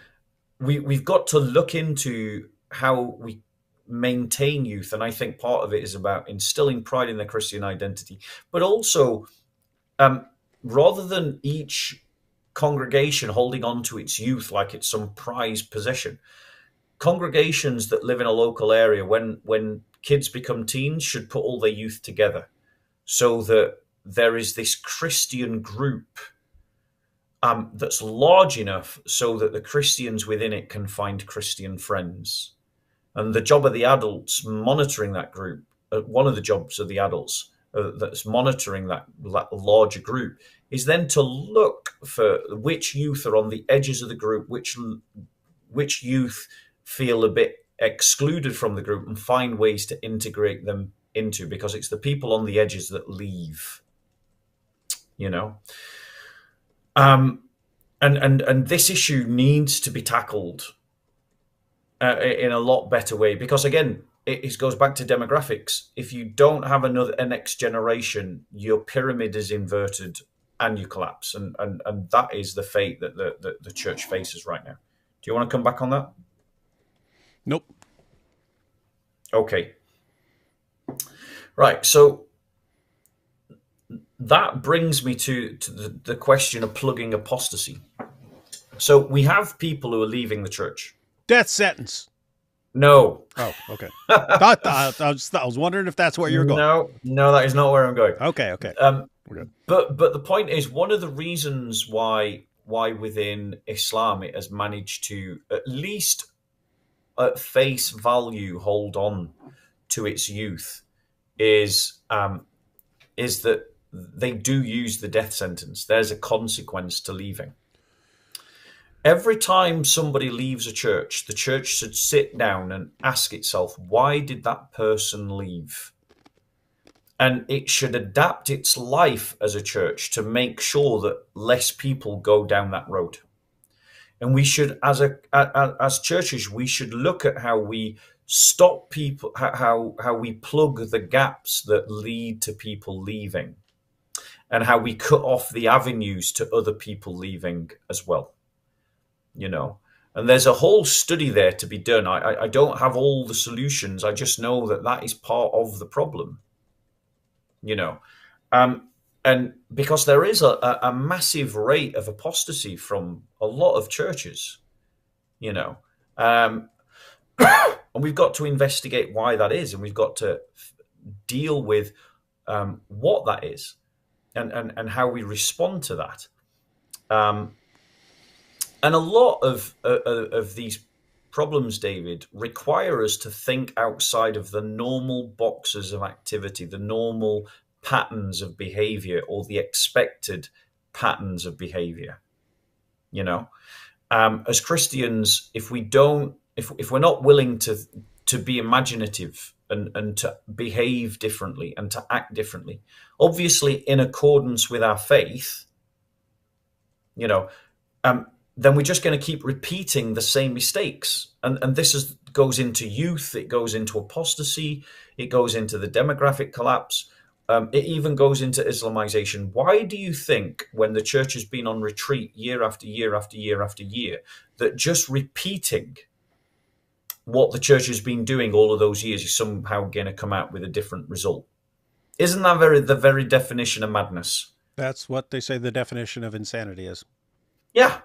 B: we've got to look into how we maintain youth, and I think part of it is about instilling pride in their Christian identity, but also rather than each congregation holding on to its youth like it's some prized possession, congregations that live in a local area, when kids become teens, should put all their youth together so that there is this Christian group that's large enough so that the Christians within it can find Christian friends. And the job of the adults monitoring that group, one of the jobs of the adults that's monitoring that larger group is then to look for which youth are on the edges of the group, which youth feel a bit excluded from the group, and find ways to integrate them into, because it's the people on the edges that leave, you know. And this issue needs to be tackled in a lot better way, because again, it goes back to demographics. If you don't have a next generation, your pyramid is inverted and you collapse, and that is the fate that the church faces right now. Do you want to come back on that?
A: Nope.
B: Okay. Right. So that brings me to the question of plugging apostasy. So we have people who are leaving the church.
A: Death sentence.
B: No.
A: Oh, okay. I was wondering if that's where you're going.
B: No, that is not where I'm going.
A: Okay.
B: But the point is, one of the reasons why within Islam it has managed to, at least at face value, hold on to its youth is that they do use the death sentence. There's a consequence to leaving. Every time somebody leaves a church, the church should sit down and ask itself, why did that person leave? And it should adapt its life as a church to make sure that less people go down that road. And we should, as churches, we should look at how we stop people, how we plug the gaps that lead to people leaving, and how we cut off the avenues to other people leaving as well. You know, and there's a whole study there to be done. I don't have all the solutions. I just know that is part of the problem. You know, and because there is a massive rate of apostasy from a lot of churches, you know, and we've got to investigate why that is, and we've got to deal with what that is, and how we respond to that. And a lot of these problems, David, require us to think outside of the normal boxes of activity, the normal patterns of behavior, or the expected patterns of behavior. You know, as Christians, if we're not willing to be imaginative and to behave differently and to act differently, obviously in accordance with our faith, you know, then we're just going to keep repeating the same mistakes. And this goes into youth, it goes into apostasy, it goes into the demographic collapse, it even goes into Islamization. Why do you think, when the church has been on retreat year after year after year after year, that just repeating what the church has been doing all of those years is somehow going to come out with a different result? Isn't that the very definition of madness?
A: That's what they say the definition of insanity is.
B: Yeah.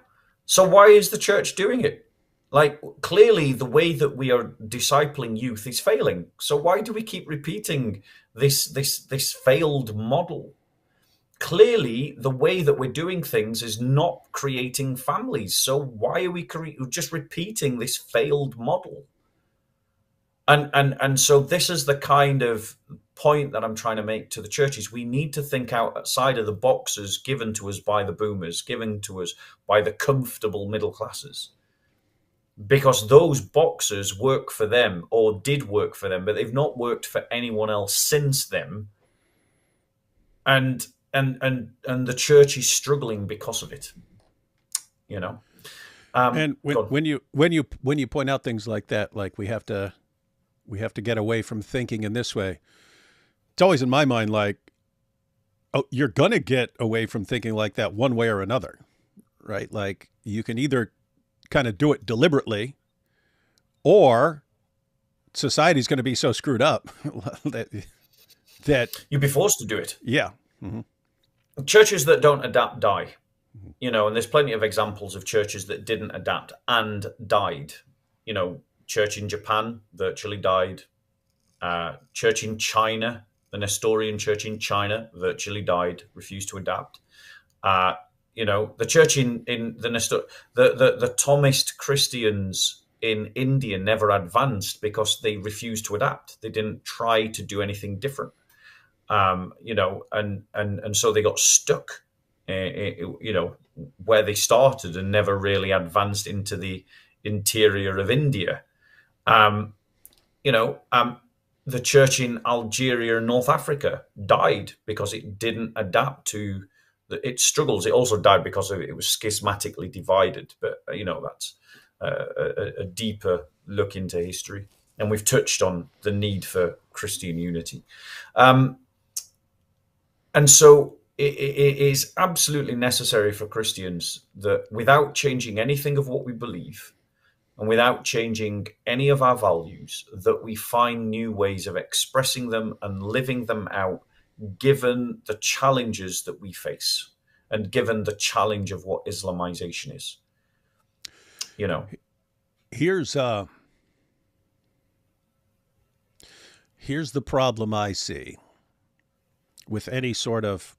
B: So why is the church doing it? Like, clearly the way that we are discipling youth is failing. So why do we keep repeating this failed model? Clearly the way that we're doing things is not creating families. So why are we just repeating this failed model? And so this is the kind of point that I'm trying to make to the churches. We need to think outside of the boxes given to us by the boomers, given to us by the comfortable middle classes, because those boxes work for them, or did work for them, but they've not worked for anyone else since them. And the church is struggling because of it, you know.
A: And when you point out things like that, like we have to get away from thinking in this way, it's always in my mind like, oh, you're going to get away from thinking like that one way or another, right? Like, you can either kind of do it deliberately, or society's going to be so screwed up that
B: you'll be forced to do it.
A: Yeah. Mm-hmm.
B: Churches that don't adapt die, you know, and there's plenty of examples of churches that didn't adapt and died. You know, church in Japan virtually died. Church in China, the Nestorian church in China, virtually died, refused to adapt. You know, the church in the Thomist Christians in India never advanced because they refused to adapt. They didn't try to do anything different. and so they got stuck, where they started and never really advanced into the interior of India. Um, you know, the church in Algeria and North Africa died because it didn't adapt to its struggles. It also died because it was schismatically divided. But that's a deeper look into history, and we've touched on the need for Christian unity. And so it is absolutely necessary for Christians that, without changing anything of what we believe, and without changing any of our values, that we find new ways of expressing them and living them out, given the challenges that we face and given the challenge of what Islamization is.
A: Here's the problem I see with any sort of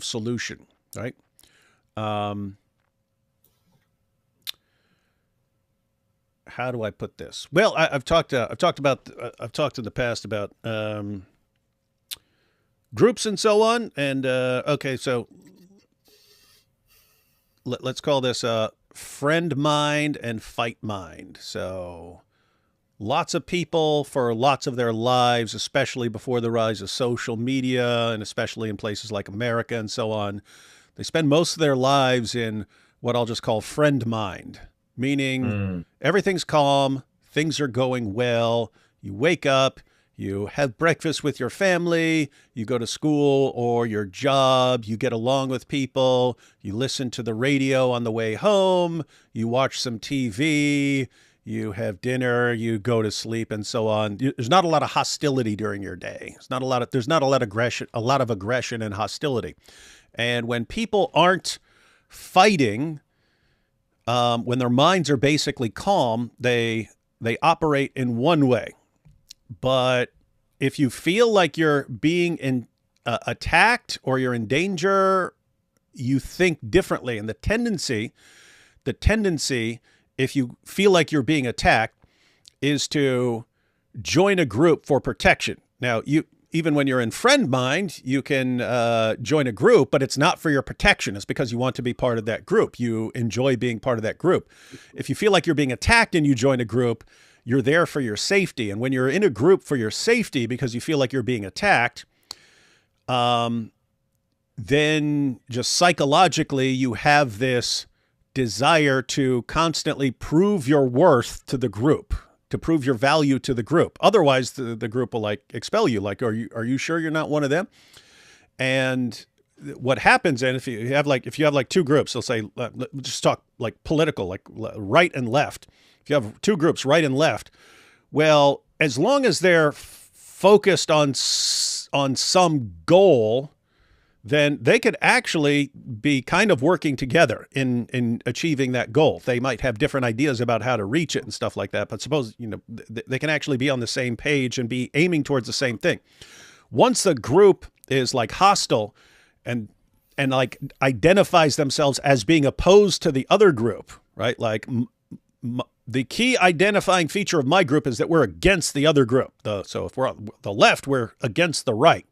A: solution, right? How do I put this? Well, I've talked in the past about groups and so on. And okay, so let's call this friend mind and fight mind. So lots of people for lots of their lives, especially before the rise of social media and especially in places like America and so on, they spend most of their lives in what I'll just call friend mind. Meaning everything's calm, things are going well, you wake up, you have breakfast with your family, you go to school or your job, you get along with people, you listen to the radio on the way home, you watch some TV, you have dinner, you go to sleep, and so on. There's not a lot of hostility during your day. There's not a lot of aggression and hostility. And when people aren't fighting, when their minds are basically calm, they operate in one way. But if you feel like you're being attacked or you're in danger, you think differently. And the tendency, if you feel like you're being attacked, is to join a group for protection. Now, even when you're in friend mind, you can join a group, but it's not for your protection. It's because you want to be part of that group. You enjoy being part of that group. If you feel like you're being attacked and you join a group, you're there for your safety. And when you're in a group for your safety because you feel like you're being attacked, then just psychologically you have this desire to constantly prove your worth to the group, to prove your value to the group. Otherwise, the group will expel you. Like, are you sure you're not one of them? And what happens, and if you have two groups, they'll say, just talk like political, like right and left. If you have two groups, right and left, well, as long as they're focused on some goal, then they could actually be kind of working together in achieving that goal. They might have different ideas about how to reach it and stuff like that, but suppose, they can actually be on the same page and be aiming towards the same thing. Once the group is like hostile and like identifies themselves as being opposed to the other group, right? Like the key identifying feature of my group is that we're against the other group. So if we're on the left, we're against the right.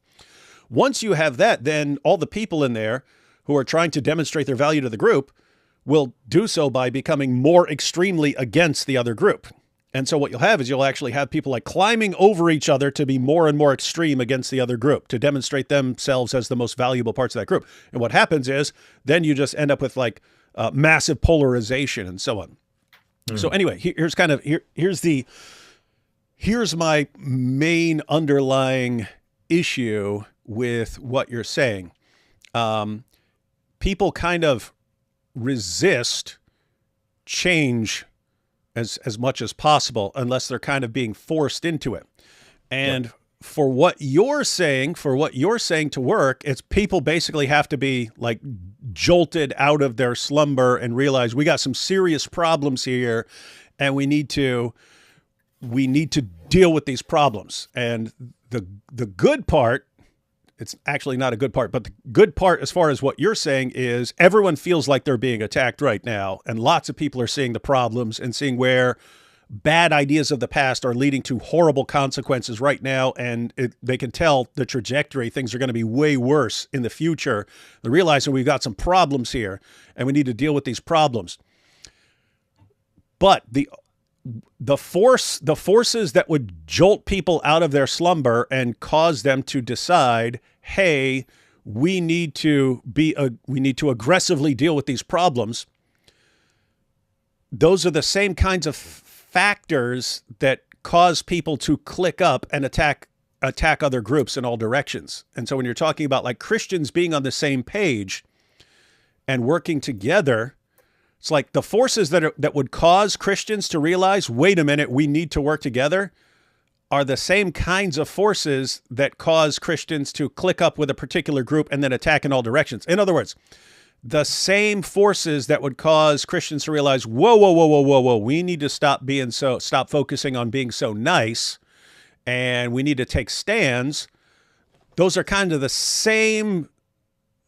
A: Once you have that, then all the people in there who are trying to demonstrate their value to the group will do so by becoming more extremely against the other group. And so what you'll have is you'll actually have people like climbing over each other to be more and more extreme against the other group, to demonstrate themselves as the most valuable parts of that group. And what happens is then you just end up with massive polarization and so on. So anyway, here's my main underlying issue with what you're saying. People kind of resist change as much as possible unless they're kind of being forced into it. And for what you're saying to work, it's people basically have to be like jolted out of their slumber and realize we got some serious problems here and we need to deal with these problems. And the good part, it's actually not a good part, but the good part as far as what you're saying is everyone feels like they're being attacked right now. And lots of people are seeing the problems and seeing where bad ideas of the past are leading to horrible consequences right now, and they can tell the trajectory. Things are going to be way worse in the future. They're realizing we've got some problems here, and we need to deal with these problems. But the forces that would jolt people out of their slumber and cause them to decide, hey, we need to aggressively deal with these problems. Those are the same kinds of factors that cause people to click up and attack other groups in all directions. And so when you're talking about like Christians being on the same page and working together, it's like the forces that would cause Christians to realize, wait a minute, we need to work together, are the same kinds of forces that cause Christians to click up with a particular group and then attack in all directions. In other words, the same forces that would cause Christians to realize, whoa, we need to stop focusing on being so nice, and we need to take stands. Those are kind of the same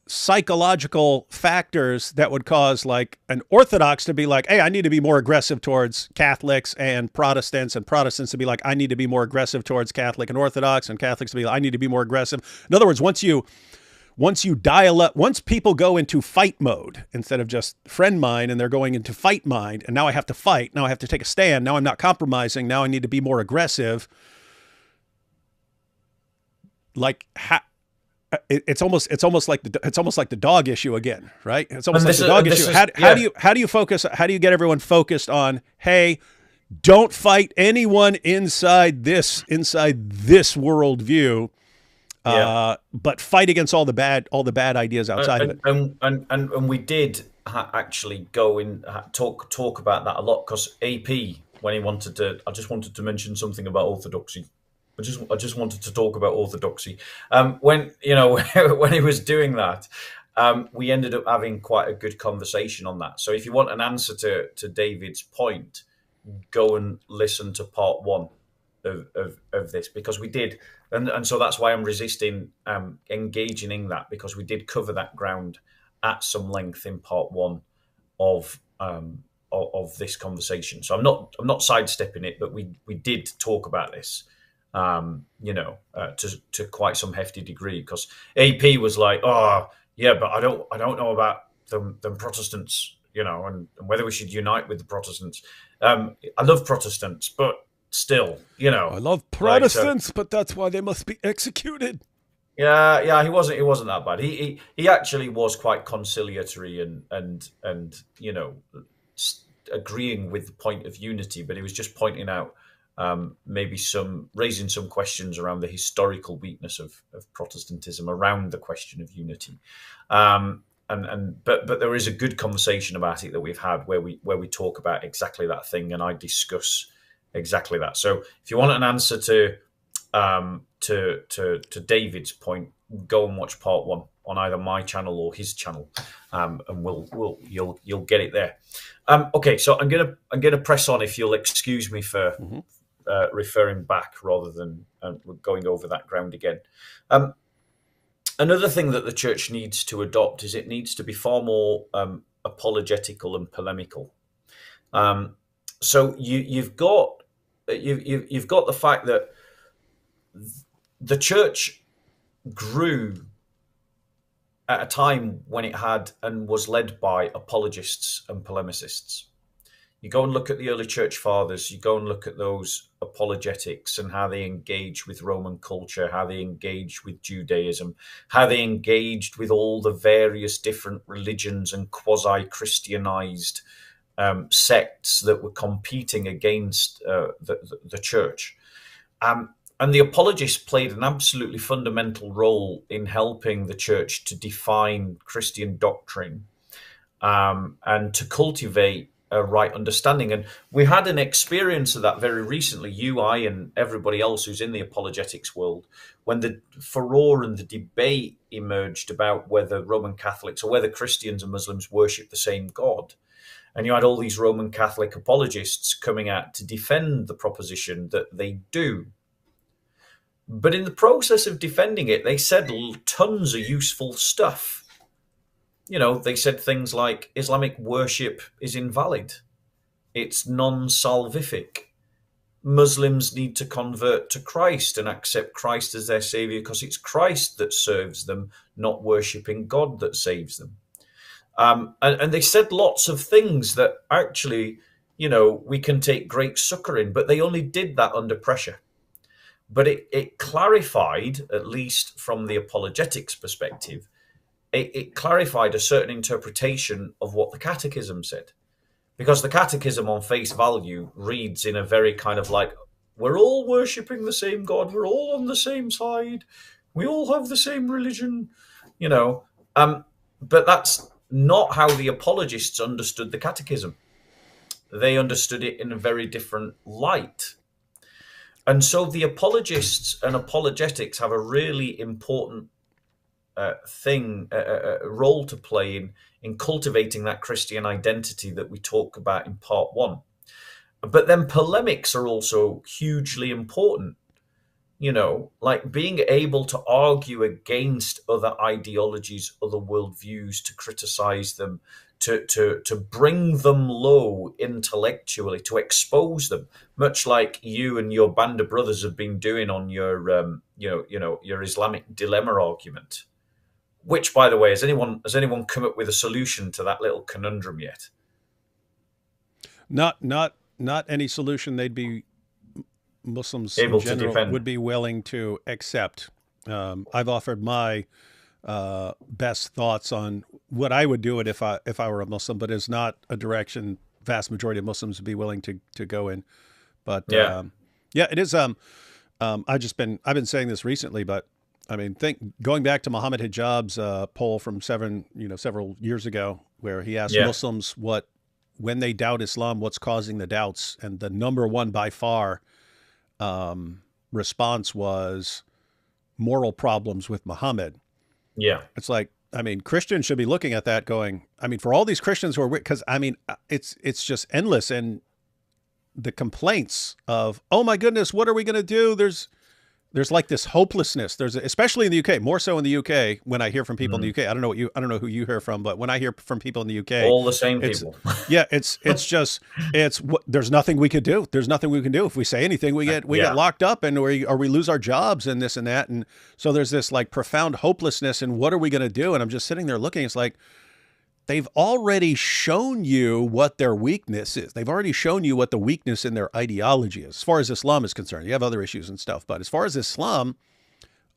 A: psychological factors that would cause like an Orthodox to be like, hey, I need to be more aggressive towards Catholics, and Protestants to be like, I need to be more aggressive towards Catholic and Orthodox, and Catholics to be like, I need to be more aggressive. In other words, once you dial up, once people go into fight mode instead of just friend mind, and they're going into fight mind, and now I have to fight, now I have to take a stand, now I'm not compromising, now I need to be more aggressive. Like it's almost like the dog issue again, right? It's almost like the dog issue. How do you focus? How do you get everyone focused on, hey, don't fight anyone inside this worldview, but fight against all the bad ideas outside of it.
B: And we did actually go in talk about that a lot, because AP, when he wanted to, I just wanted to mention something about orthodoxy. I just wanted to talk about orthodoxy. When when he was doing that, we ended up having quite a good conversation on that. So if you want an answer to David's point, go and listen to part one of this, because we did, and so that's why I'm resisting engaging in that, because we did cover that ground at some length in part one of this conversation. So I'm not sidestepping it, but we did talk about this. To quite some hefty degree, because AP was like, oh yeah, but I don't know about them Protestants, and whether we should unite with the Protestants. I love Protestants, but still,
A: I love Protestants, but that's why they must be executed.
B: Yeah, he wasn't that bad. He actually was quite conciliatory and agreeing with the point of unity, but he was just pointing out maybe raising some questions around the historical weakness of Protestantism around the question of unity, but there is a good conversation about it that we've had where we talk about exactly that thing, and I discuss exactly that. So if you want an answer to David's point, go and watch part one on either my channel or his channel, and you'll get it there. Okay, so I'm gonna press on, if you'll excuse me for. Mm-hmm. Referring back rather than going over that ground again. Another thing that the church needs to adopt is it needs to be far more apologetical and polemical. So you've got the fact that the church grew at a time when it had and was led by apologists and polemicists. You go and look at the early church fathers, you go and look at those apologetics and how they engaged with Roman culture, how they engaged with Judaism, how they engaged with all the various different religions and quasi-Christianized sects that were competing against the church. And the apologists played an absolutely fundamental role in helping the church to define Christian doctrine and to cultivate a right understanding. And we had an experience of that very recently, you, I, and everybody else who's in the apologetics world, when the furore and the debate emerged about whether Roman Catholics or whether Christians and Muslims worship the same God. And you had all these Roman Catholic apologists coming out to defend the proposition that they do. But in the process of defending it, they said tons of useful stuff. They said things like Islamic worship is invalid. It's non-salvific. Muslims need to convert to Christ and accept Christ as their savior because it's Christ that serves them, not worshipping God that saves them. And they said lots of things that actually, we can take great succor in, but they only did that under pressure. But it clarified, at least from the apologetics perspective, it clarified a certain interpretation of what the catechism said. Because the catechism on face value reads in a very kind of like, we're all worshipping the same God, we're all on the same side, we all have the same religion, but that's not how the apologists understood the catechism. They understood it in a very different light. And so the apologists and apologetics have a really important role to play in cultivating that Christian identity that we talk about in part one. But then polemics are also hugely important. Like being able to argue against other ideologies, other worldviews, to criticize them, to bring them low intellectually, to expose them, much like you and your band of brothers have been doing on your your Islamic dilemma argument. Which, by the way, has anyone come up with a solution to that little conundrum yet?
A: Not any solution they'd be Muslims
B: Able
A: in general
B: to defend.
A: would be willing to accept. I've offered my best thoughts on what I would do it if I were a Muslim, but it's not a direction vast majority of Muslims would be willing to go in. But
B: Yeah.
A: yeah, it is. I've been saying this recently, but I mean, going back to Muhammad Hijab's poll from several years ago, where he asked Muslims when they doubt Islam, what's causing the doubts, and the number one by far response was moral problems with Muhammad.
B: Yeah.
A: It's like, I mean, Christians should be looking at that going, I mean, for all these Christians who are, because I mean, it's just endless. And the complaints of, oh my goodness, what are we going to do? There's like this hopelessness. Especially in the UK, more so in the UK. When I hear from people in the UK, I don't know who you hear from, but when I hear from people in the UK,
B: all the same people.
A: Yeah, there's nothing we could do. There's nothing we can do. If we say anything, we get locked up, and we lose our jobs and this and that. And so there's this like profound hopelessness. And what are we going to do? And I'm just sitting there looking. It's like, they've already shown you what their weakness is. They've already shown you what the weakness in their ideology is. As far as Islam is concerned, you have other issues and stuff, but as far as Islam,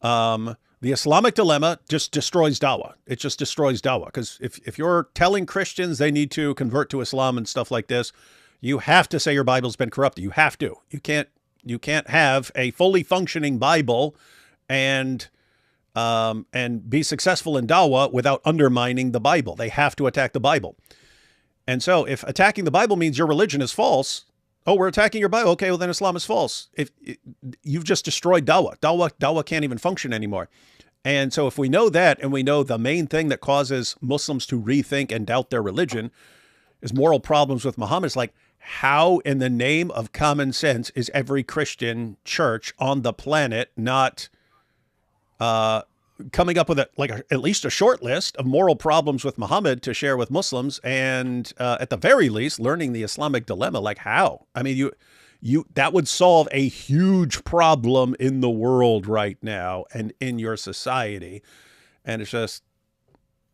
A: the Islamic dilemma just destroys dawah. It just destroys dawah. Because if you're telling Christians they need to convert to Islam and stuff like this, you have to say your Bible's been corrupted. You have to. You can't have a fully functioning Bible and be successful in dawah without undermining the Bible. They have to attack the Bible. And so if attacking the Bible means your religion is false, oh, we're attacking your Bible. Okay, well then Islam is false. You've just destroyed dawah. Dawah can't even function anymore. And so if we know that, and we know the main thing that causes Muslims to rethink and doubt their religion is moral problems with Muhammad, it's like, how in the name of common sense is every Christian church on the planet not coming up with at least a short list of moral problems with Muhammad to share with Muslims, and at the very least learning the Islamic dilemma? Like, how? I mean, that would solve a huge problem in the world right now and in your society. And it's just,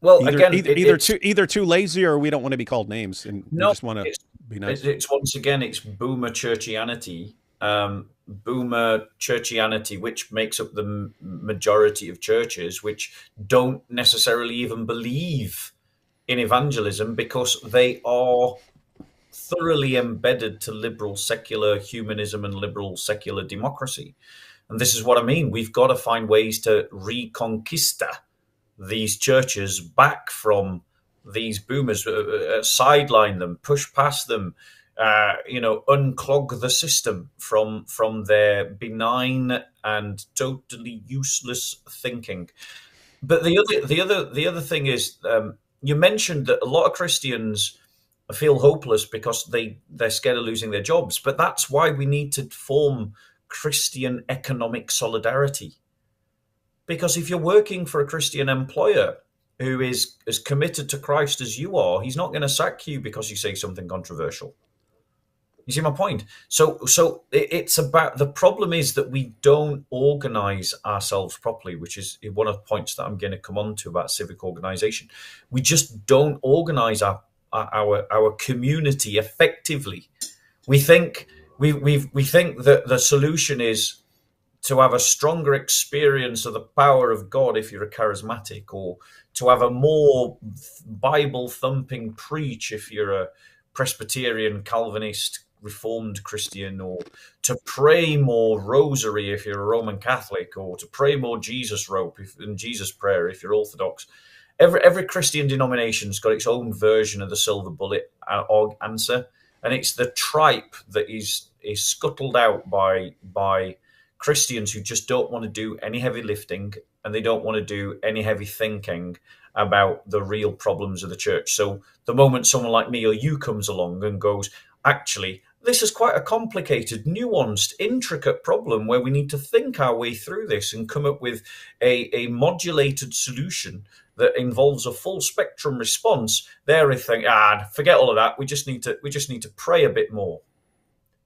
B: well,
A: either too lazy, or we don't want to be called names, and we just want to be nice.
B: It's once again, it's boomer churchianity. Boomer churchianity, which makes up the majority of churches, which don't necessarily even believe in evangelism because they are thoroughly embedded to liberal secular humanism and liberal secular democracy. And this is what I mean. We've got to find ways to reconquista these churches back from these boomers, sideline them, push past them, unclog the system from their benign and totally useless thinking. But the other thing is, you mentioned that a lot of Christians feel hopeless because they're scared of losing their jobs. But that's why we need to form Christian economic solidarity. Because if you're working for a Christian employer who is as committed to Christ as you are, he's not going to sack you because you say something controversial. You see my point? So it's about, the problem is that we don't organize ourselves properly, which is one of the points that I'm going to come on to about civic organization. We just don't organize our community effectively. We think we think that the solution is to have a stronger experience of the power of God if you're a charismatic, or to have a more Bible thumping preach if you're a Presbyterian, Calvinist, Reformed Christian, or to pray more rosary if you're a Roman Catholic, or to pray more Jesus rope and Jesus prayer if you're Orthodox. Every Christian denomination's got its own version of the silver bullet answer, and it's the tripe that is scuttled out by Christians who just don't want to do any heavy lifting, and they don't want to do any heavy thinking about the real problems of the church. So the moment someone like me or you comes along and goes, actually, this is quite a complicated, nuanced, intricate problem where we need to think our way through this and come up with a modulated solution that involves a full spectrum response, there I think, forget all of that. We just need to pray a bit more,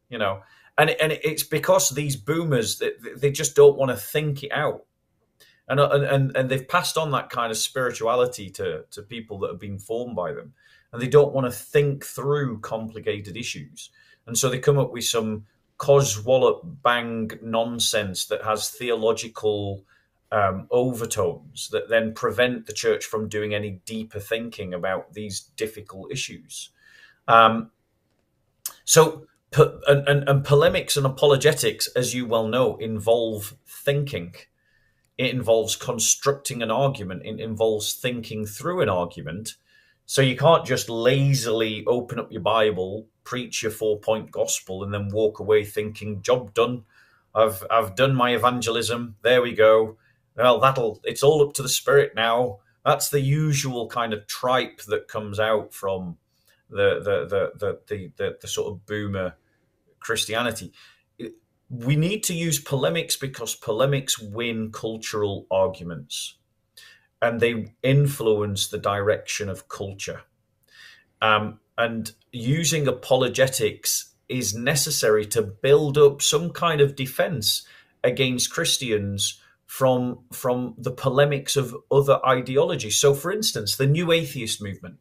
B: you know. And it's because these boomers, they just don't want to think it out, and they've passed on that kind of spirituality to people that have been formed by them, and they don't want to think through complicated issues, and so they come up with some coswallop bang nonsense that has theological overtones that then prevent the church from doing any deeper thinking about these difficult issues. So. And polemics and apologetics, as you well know, involve thinking. It involves constructing an argument. It involves thinking through an argument. So you can't just lazily open up your Bible, preach your 4-point gospel, and then walk away thinking, job done. I've done my evangelism. There we go. Well, it's all up to the Spirit now. That's the usual kind of tripe that comes out from the sort of boomer Christianity. We need to use polemics because polemics win cultural arguments, and they influence the direction of culture. And using apologetics is necessary to build up some kind of defense against Christians from the polemics of other ideologies. So, for instance, the New Atheist movement,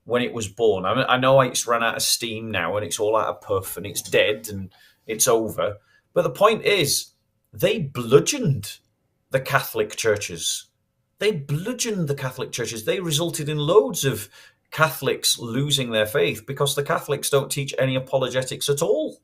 B: when it was born. I know it's run out of steam now and it's all out of puff and it's dead and it's over. But the point is, they bludgeoned the Catholic churches. They resulted in loads of Catholics losing their faith because the Catholics don't teach any apologetics at all.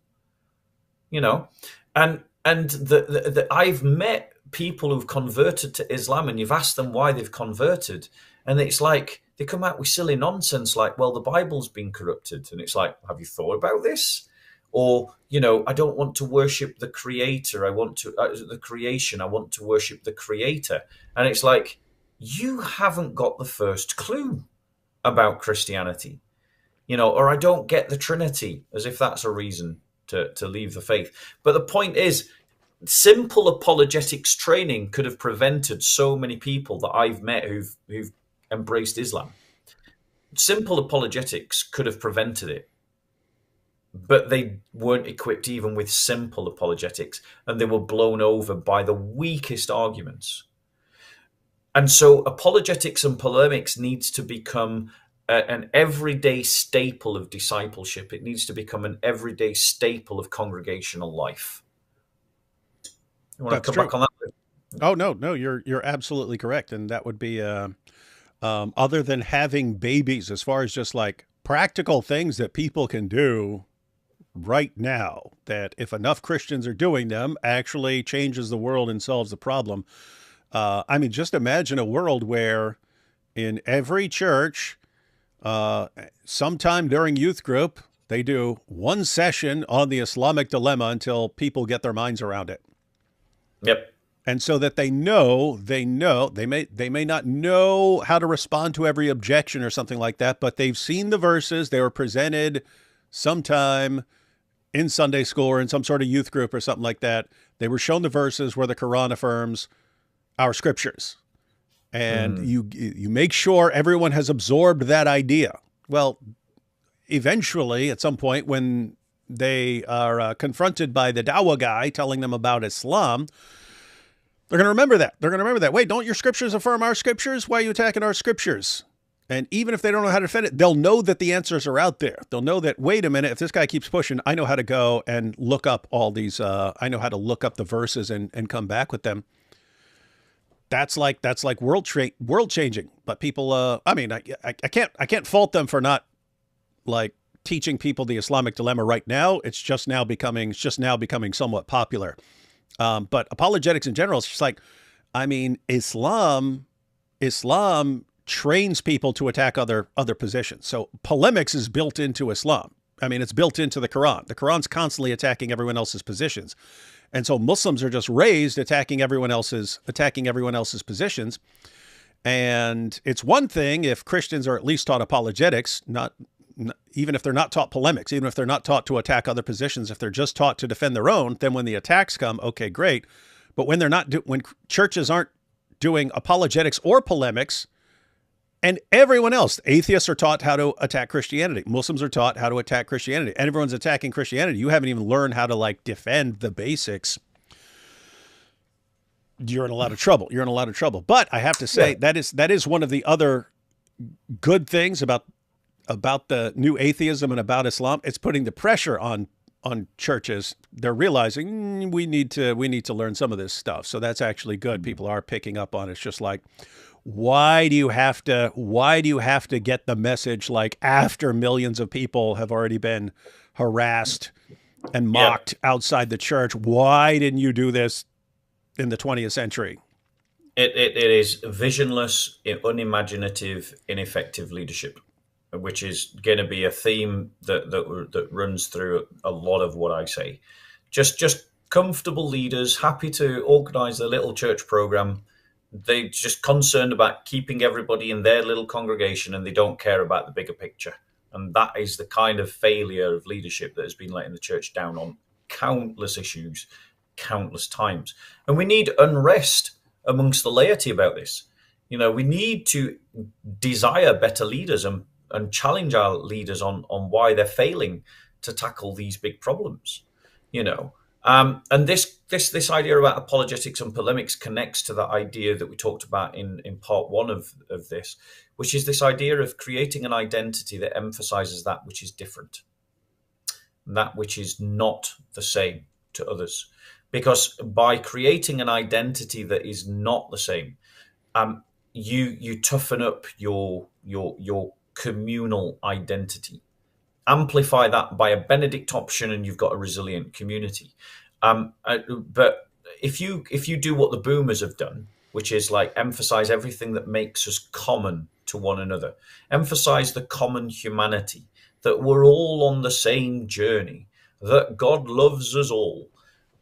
B: You know, and I've met people who've converted to Islam, and you've asked them why they've converted, and it's like they come out with silly nonsense like, well, the Bible's been corrupted. And it's like, have you thought about this? Or, you know, I don't want to worship the creator. I want to, the creation. I want to worship the creator. And it's like, you haven't got the first clue about Christianity, you know, or I don't get the Trinity, as if that's a reason to leave the faith. But the point is, simple apologetics training could have prevented so many people that I've met who've embraced Islam. Simple apologetics could have prevented it, but they weren't equipped even with simple apologetics, and they were blown over by the weakest arguments. And so apologetics and polemics needs to become an everyday staple of discipleship. It needs to become an everyday staple of congregational life. You want to come back on that?
A: Oh, no, you're absolutely correct. And that would be, other than having babies, as far as just like practical things that people can do right now, that if enough Christians are doing them, actually changes the world and solves the problem. I mean, just imagine a world where in every church, sometime during youth group, they do one session on the Islamic dilemma until people get their minds around it.
B: Yep.
A: And so that they may not know how to respond to every objection or something like that, but they've seen the verses. They were presented sometime in Sunday school or in some sort of youth group or something like that. They were shown the verses where the Quran affirms our scriptures. And you make sure everyone has absorbed that idea. Well, eventually, at some point, when they are confronted by the Dawa guy telling them about Islam, they're going to remember that. They're going to remember that. Wait, don't your scriptures affirm our scriptures? Why are you attacking our scriptures? And even if they don't know how to defend it, they'll know that the answers are out there. They'll know that, wait a minute, if this guy keeps pushing, I know how to go and look up all these, I know how to look up the verses and come back with them. That's like world changing. But people, I mean, I can't fault them for not like teaching people the Islamic dilemma right now. It's just now becoming somewhat popular. But apologetics in general, it's just like, I mean, Islam trains people to attack other positions. So polemics is built into Islam. I mean, it's built into the Quran. The Quran's constantly attacking everyone else's positions. And so Muslims are just raised attacking everyone else's positions. And it's one thing if Christians are at least taught apologetics, not even if they're not taught polemics, even if they're not taught to attack other positions, if they're just taught to defend their own, then when the attacks come, okay, great. But when they're not, when churches aren't doing apologetics or polemics, and everyone else, atheists are taught how to attack Christianity. Muslims are taught how to attack Christianity. And everyone's attacking Christianity. You haven't even learned how to like defend the basics. You're in a lot of trouble. You're in a lot of trouble. But I have to say that is one of the other good things about the new atheism and about Islam. It's putting the pressure on churches. They're realizing we need to learn some of this stuff. So that's actually good. People are picking up on it. It's just like, why do you have to get the message like after millions of people have already been harassed and mocked outside the church? Why didn't you do this in the 20th century?
B: It is visionless, unimaginative, ineffective leadership, which is going to be a theme that runs through a lot of what I say. Just comfortable leaders, happy to organize their little church program. They're just concerned about keeping everybody in their little congregation, and they don't care about the bigger picture. And that is the kind of failure of leadership that has been letting the church down on countless issues, countless times. And we need unrest amongst the laity about this. You know, we need to desire better leaders and challenge our leaders on why they're failing to tackle these big problems. You know, and this idea about apologetics and polemics connects to the idea that we talked about in part one of this, which is this idea of creating an identity that emphasizes that which is different, that which is not the same to others. Because by creating an identity that is not the same, you toughen up your communal identity. Amplify that by a Benedict option, and you've got a resilient community. But if you do what the boomers have done, which is like emphasize everything that makes us common to one another, emphasize the common humanity, that we're all on the same journey, that God loves us all,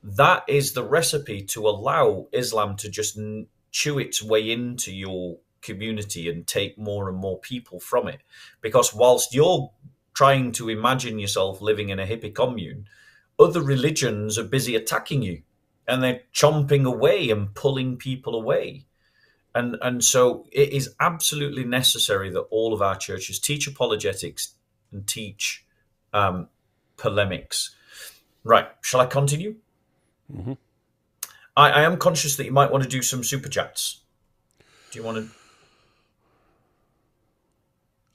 B: that is the recipe to allow Islam to just chew its way into your community and take more and more people from it. Because whilst you're trying to imagine yourself living in a hippie commune, other religions are busy attacking you, and they're chomping away and pulling people away. And so it is absolutely necessary that all of our churches teach apologetics and teach polemics. Right, shall I continue?
A: Mm-hmm.
B: I am conscious that you might want to do some super chats. Do you want to?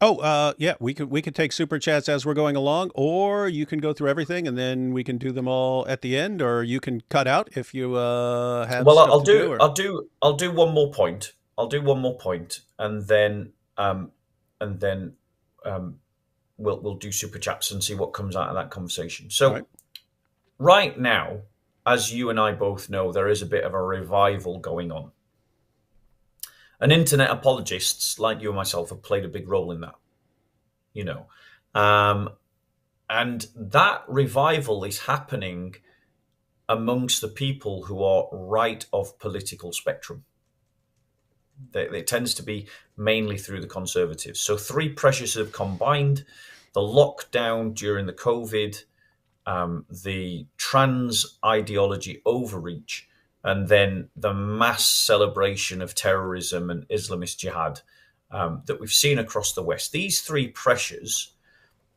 A: Oh, yeah, we could take super chats as we're going along, or you can go through everything and then we can do them all at the end, or you can cut out if you have.
B: Well,
A: stuff
B: I'll
A: to
B: do.
A: do or...
B: I'll do one more point. And then we'll do super chats and see what comes out of that conversation. So, right now, as you and I both know, there is a bit of a revival going on. And internet apologists like you and myself have played a big role in that, you know. And that revival is happening amongst the people who are right of political spectrum. It tends to be mainly through the conservatives. So three pressures have combined: the lockdown during the COVID, the trans ideology overreach, and then the mass celebration of terrorism and Islamist jihad that we've seen across the West. These three pressures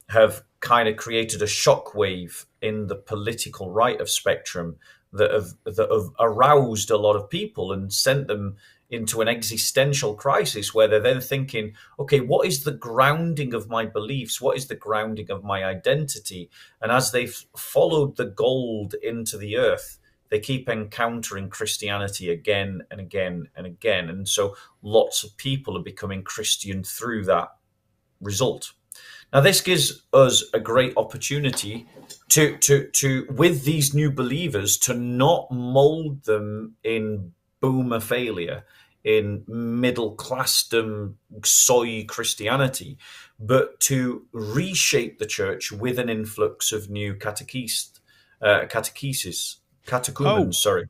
B: have kind of created a shockwave in the political right of spectrum that have aroused a lot of people and sent them into an existential crisis where they're then thinking, okay, what is the grounding of my beliefs? What is the grounding of my identity? And as they've followed the gold into the earth, they keep encountering Christianity again and again and again. And so lots of people are becoming Christian through that result. Now, this gives us a great opportunity to with these new believers, to not mold them in boomer failure, in middle classdom, soy Christianity, but to reshape the church with an influx of new
A: Oh,
B: catechumens. Sorry.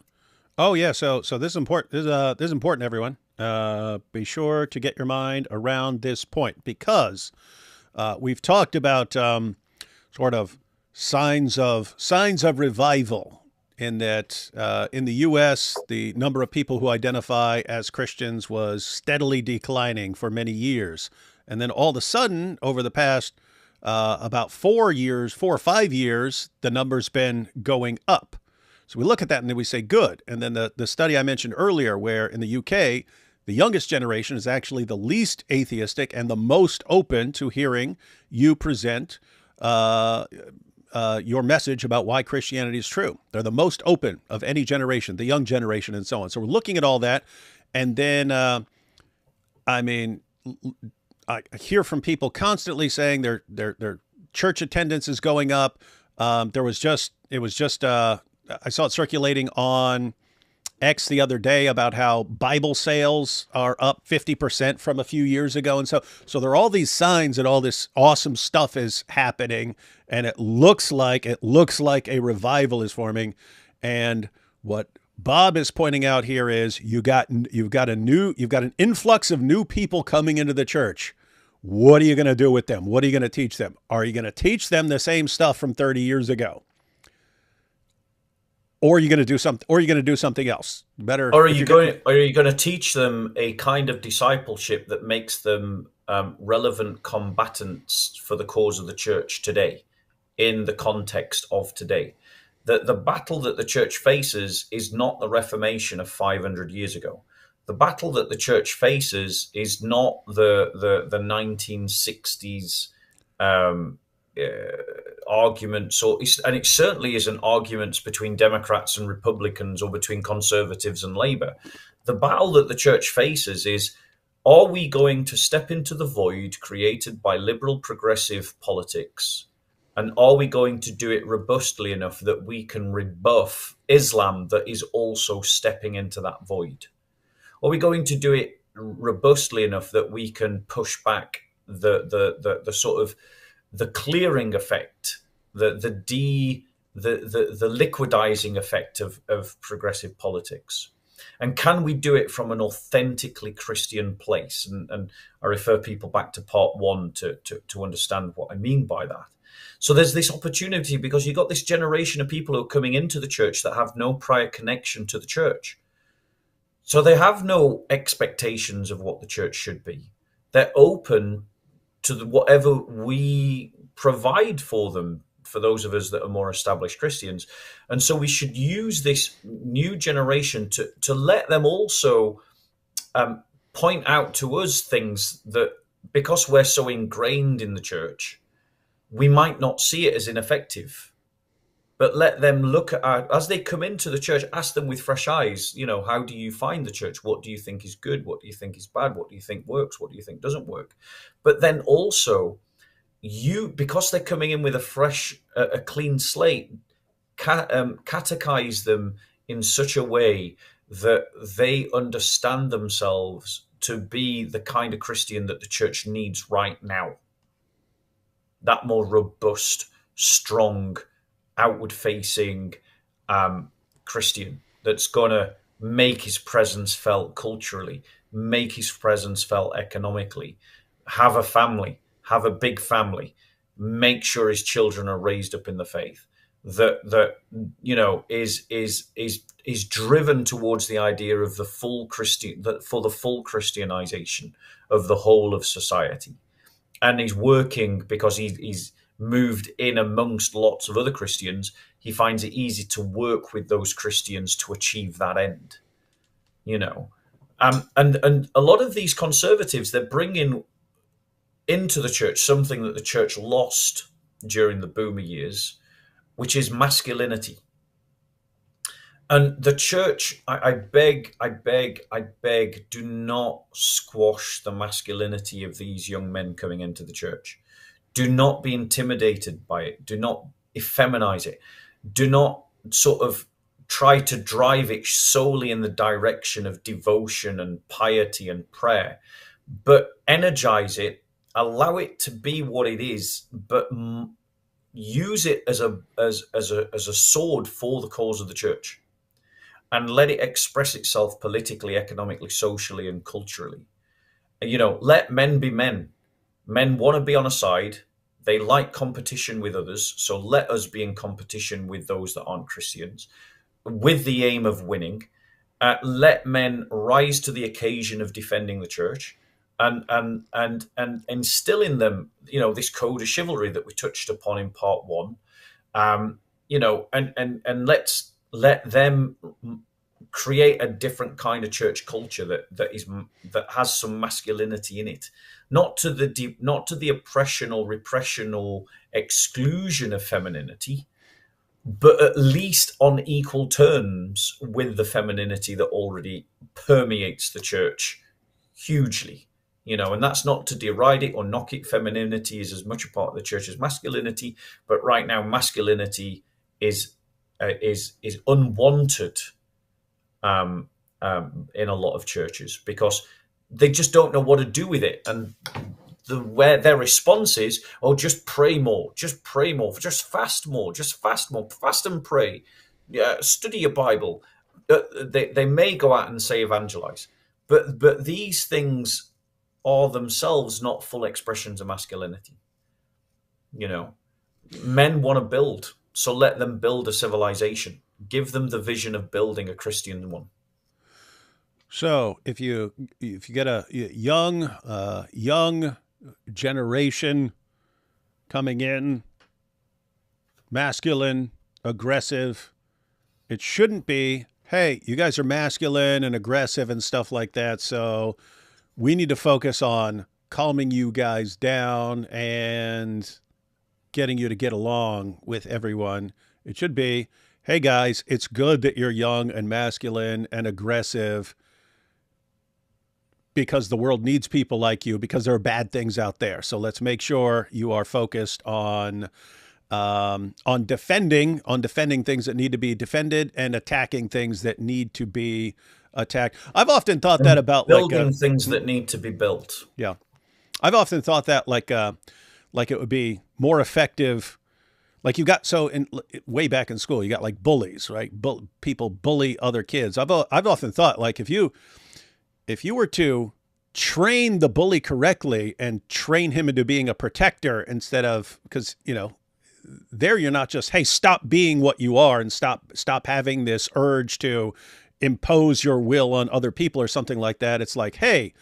A: oh yeah. So this is important. This is important, everyone. Be sure to get your mind around this point because we've talked about sort of signs of revival. In that, in the U.S., the number of people who identify as Christians was steadily declining for many years, and then all of a sudden, over the past about 4 years, 4 or 5 years, the number's been going up. So we look at that and then we say, good. And then the study I mentioned earlier, where in the UK, the youngest generation is actually the least atheistic and the most open to hearing you present your message about why Christianity is true. They're the most open of any generation, the young generation, and so on. So we're looking at all that. And then, I mean, I hear from people constantly saying their church attendance is going up. I saw it circulating on X the other day about how Bible sales are up 50% from a few years ago. And so there are all these signs that all this awesome stuff is happening. And it looks like a revival is forming. And what Bob is pointing out here is you've got an influx of new people coming into the church. What are you going to do with them? What are you going to teach them? Are you going to teach them the same stuff from 30 years ago? Or are you going to do something? Or are you going to do something else? Better.
B: Or are you going to teach them a kind of discipleship that makes them relevant combatants for the cause of the church today, in the context of today? The battle that the church faces is not the Reformation of 500 years ago. The battle that the church faces is not the 1960s arguments, and it certainly isn't arguments between Democrats and Republicans or between conservatives and Labour. The battle that the church faces is, are we going to step into the void created by liberal progressive politics? And are we going to do it robustly enough that we can rebuff Islam that is also stepping into that void? Are we going to do it robustly enough that we can push back the sort of the clearing effect, the liquidizing effect of progressive politics? And can we do it from an authentically Christian place? And I refer people back to part one to understand what I mean by that. So there's this opportunity because you've got this generation of people who are coming into the church that have no prior connection to the church. So they have no expectations of what the church should be. They're open to whatever we provide for them, for those of us that are more established Christians. And so we should use this new generation to let them also point out to us things that, because we're so ingrained in the church, we might not see it as ineffective. But let them look at, as they come into the church, ask them with fresh eyes, how do you find the church? What do you think is good? What do you think is bad? What do you think works? What do you think doesn't work? But then also, because they're coming in with a clean slate, catechize them in such a way that they understand themselves to be the kind of Christian that the church needs right now. That more robust, strong, outward-facing Christian that's going to make his presence felt culturally, make his presence felt economically, have a family, have a big family, make sure his children are raised up in the faith, that is driven towards the idea of the full Christianization of the whole of society, and he's working because he's moved in amongst lots of other Christians, he finds it easy to work with those Christians to achieve that end. You know, and a lot of these conservatives, they're bringing into the church something that the church lost during the boomer years, which is masculinity. And the church, I beg, do not squash the masculinity of these young men coming into the church. Do not be intimidated by it. Do not effeminize it. Do not sort of try to drive it solely in the direction of devotion and piety and prayer, but energize it, allow it to be what it is, but use it as a sword for the cause of the church, and let it express itself politically, economically, socially, and culturally. Let men be men. Men want to be on a side. They like competition with others. So let us be in competition with those that aren't Christians, with the aim of winning. Let men rise to the occasion of defending the church, and instill in them, this code of chivalry that we touched upon in part one. And let's let them create a different kind of church culture that has some masculinity in it, not to the oppression or repression or exclusion of femininity, but at least on equal terms with the femininity that already permeates the church hugely. And that's not to deride it or knock it. Femininity is as much a part of the church as masculinity, but right now masculinity is unwanted in a lot of churches, because they just don't know what to do with it. And where their response is, oh, just pray more, just fast more, fast and pray, study your Bible. They may go out and say evangelize, but these things are themselves not full expressions of masculinity. Men want to build, so let them build a civilization. Give them the vision of building a Christian one.
A: So if you get a young generation coming in, masculine, aggressive, it shouldn't be, hey, you guys are masculine and aggressive and stuff like that, so we need to focus on calming you guys down and getting you to get along with everyone. It should be, hey guys, it's good that you're young and masculine and aggressive, because the world needs people like you, because there are bad things out there. So let's make sure you are focused on defending things that need to be defended and attacking things that need to be attacked. I've often thought that about
B: building things that need to be built.
A: Yeah, I've often thought that like it would be more effective. Like you got, so in way back in school, you got like bullies, right? People bully other kids. I've often thought, like, if you were to train the bully correctly and train him into being a protector, instead of, because there you're not just, hey, stop being what you are and stop having this urge to impose your will on other people or something like that. It's like, hey,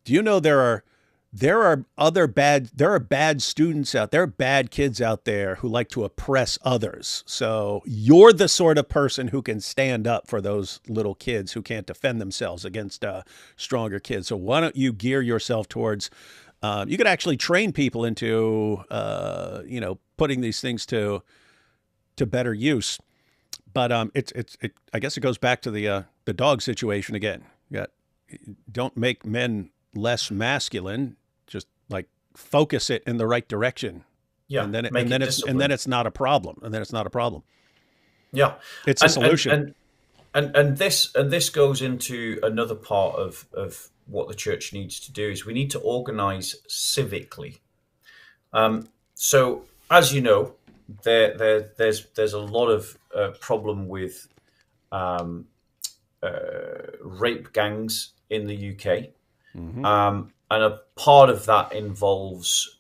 A: do you know there are bad students out there, bad kids out there who like to oppress others. So you're the sort of person who can stand up for those little kids who can't defend themselves against stronger kids. So why don't you gear yourself towards, you could actually train people into, putting these things to better use. But I guess it goes back to the dog situation again. Don't make men less masculine. Just like focus it in the right direction.
B: Yeah.
A: And then it's not a problem.
B: Yeah.
A: It's a solution.
B: And this goes into another part of what the church needs to do, is we need to organize civically. So as you know, there's a lot of problem with rape gangs in the UK. Mm-hmm. And a part of that involves,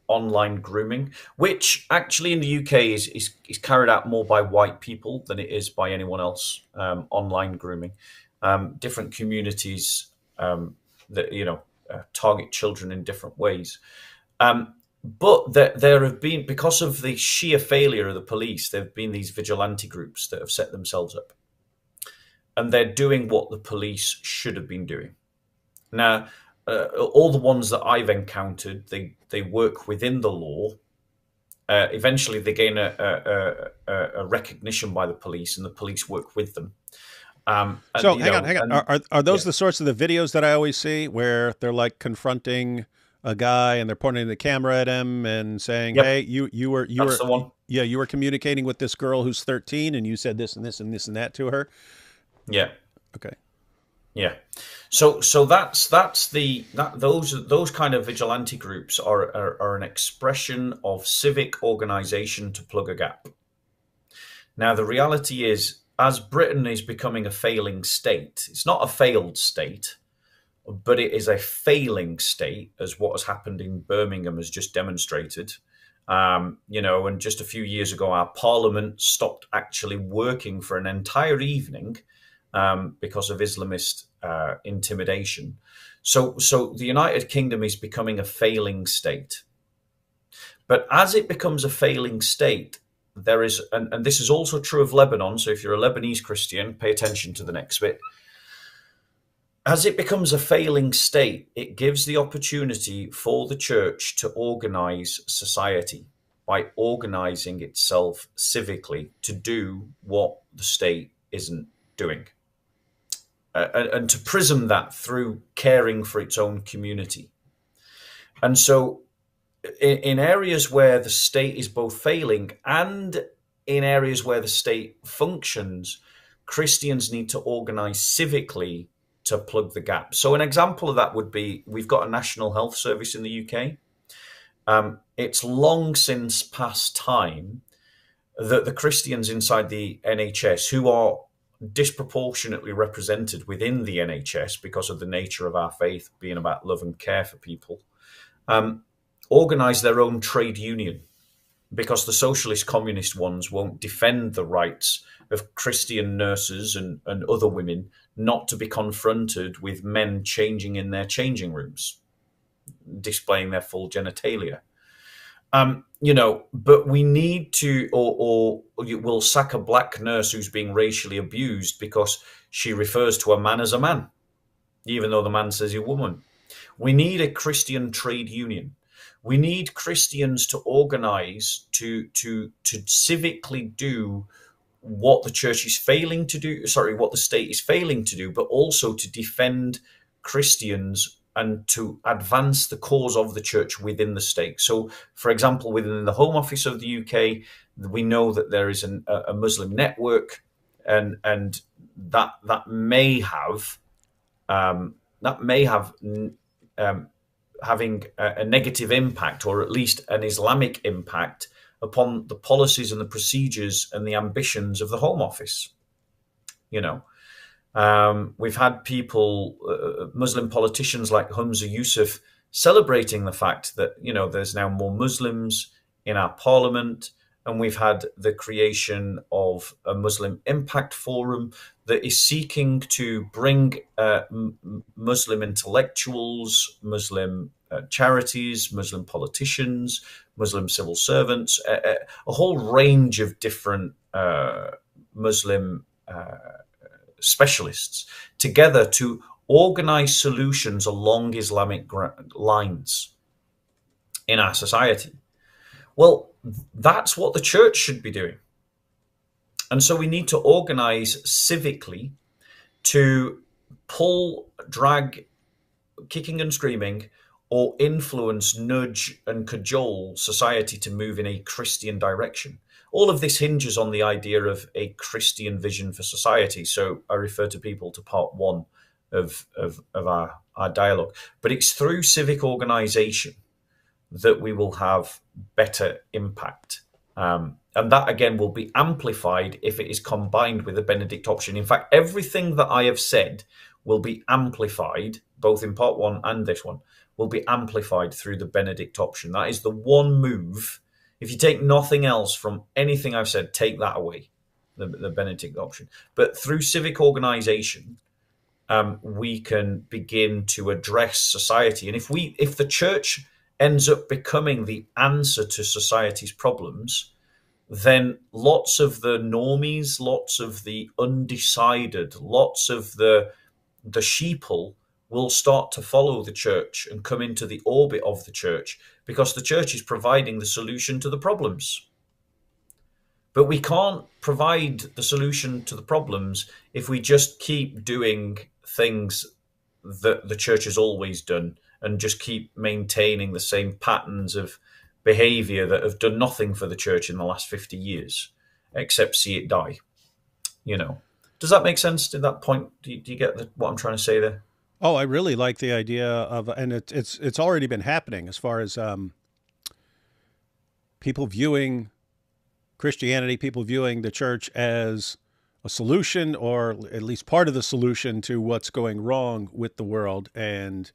B: online grooming, which actually in the UK is carried out more by white people than it is by anyone else. Online grooming, different communities that target children in different ways. But there have been, because of the sheer failure of the police, there have been these vigilante groups that have set themselves up. And they're doing what the police should have been doing. Now, all the ones that I've encountered, they work within the law. Eventually, they gain a recognition by the police, and the police work with them.
A: So hang on, hang on. Are those
B: Yeah,
A: the sorts of the videos that I always see where they're like confronting a guy and they're pointing the camera at him and saying,
B: yep,
A: "Hey, you
B: that's
A: were
B: the one.
A: yeah, you were communicating with this girl who's 13 and you said this and this and this and that to her."
B: Yeah,
A: Okay.
B: yeah. So those kind of vigilante groups are an expression of civic organization to plug a gap. Now, the reality is, as Britain is becoming a failing state, it's not a failed state, but it is a failing state, as what has happened in Birmingham has just demonstrated. And just a few years ago, our parliament stopped actually working for an entire evening because of Islamist intimidation. So the United Kingdom is becoming a failing state. But as it becomes a failing state, there is, and this is also true of Lebanon. So if you're a Lebanese Christian, pay attention to the next bit. As it becomes a failing state, it gives the opportunity for the church to organize society by organizing itself civically to do what the state isn't doing. And to prism that through caring for its own community. And so in areas where the state is both failing and in areas where the state functions, Christians need to organize civically to plug the gap. So an example of that would be, we've got a national health service in the UK. It's long since past time that the Christians inside the NHS, who are disproportionately represented within the NHS because of the nature of our faith being about love and care for people, organise their own trade union, because the socialist communist ones won't defend the rights of Christian nurses and other women not to be confronted with men changing in their changing rooms, displaying their full genitalia. But we need to, or we'll sack a black nurse who's being racially abused because she refers to a man as a man, even though the man says he's a woman. We need a Christian trade union. We need Christians to organize to civically do what the church is failing to do, what the state is failing to do, but also to defend Christians and to advance the cause of the church within the state. So, for example, within the Home Office of the UK, we know that there is a Muslim network, and that may have having a negative impact, or at least an Islamic impact, upon the policies and the procedures and the ambitions of the Home Office. We've had people, Muslim politicians like Humza Yousaf, celebrating the fact that there's now more Muslims in our parliament, and we've had the creation of a Muslim Impact Forum that is seeking to bring Muslim intellectuals, Muslim charities, Muslim politicians, Muslim civil servants, a whole range of different Muslim specialists together to organize solutions along Islamic lines in our society. Well, that's what the church should be doing. And so we need to organize civically to pull, drag, kicking and screaming, or influence, nudge, and cajole society to move in a Christian direction. All of this hinges on the idea of a Christian vision for society. So I refer to people to part one of our dialogue. But it's through civic organization that we will have better impact. And that, again, will be amplified if it is combined with a Benedict option. In fact, everything that I have said will be amplified, both in part one and this one, will be amplified through the Benedict option. That is the one move. If you take nothing else from anything I've said, take that away, the Benedict option. But through civic organization, we can begin to address society. And if the church ends up becoming the answer to society's problems, then lots of the normies, lots of the undecided, lots of the sheeple will start to follow the church and come into the orbit of the church, because the church is providing the solution to the problems. But we can't provide the solution to the problems if we just keep doing things that the church has always done and just keep maintaining the same patterns of behavior that have done nothing for the church in the last 50 years, except see it die. You know, does that make sense to that point? Do you get what I'm trying to say there?
A: Oh, I really like the idea of, and it's already been happening as far as people viewing Christianity, people viewing the church as a solution, or at least part of the solution to what's going wrong with the world. And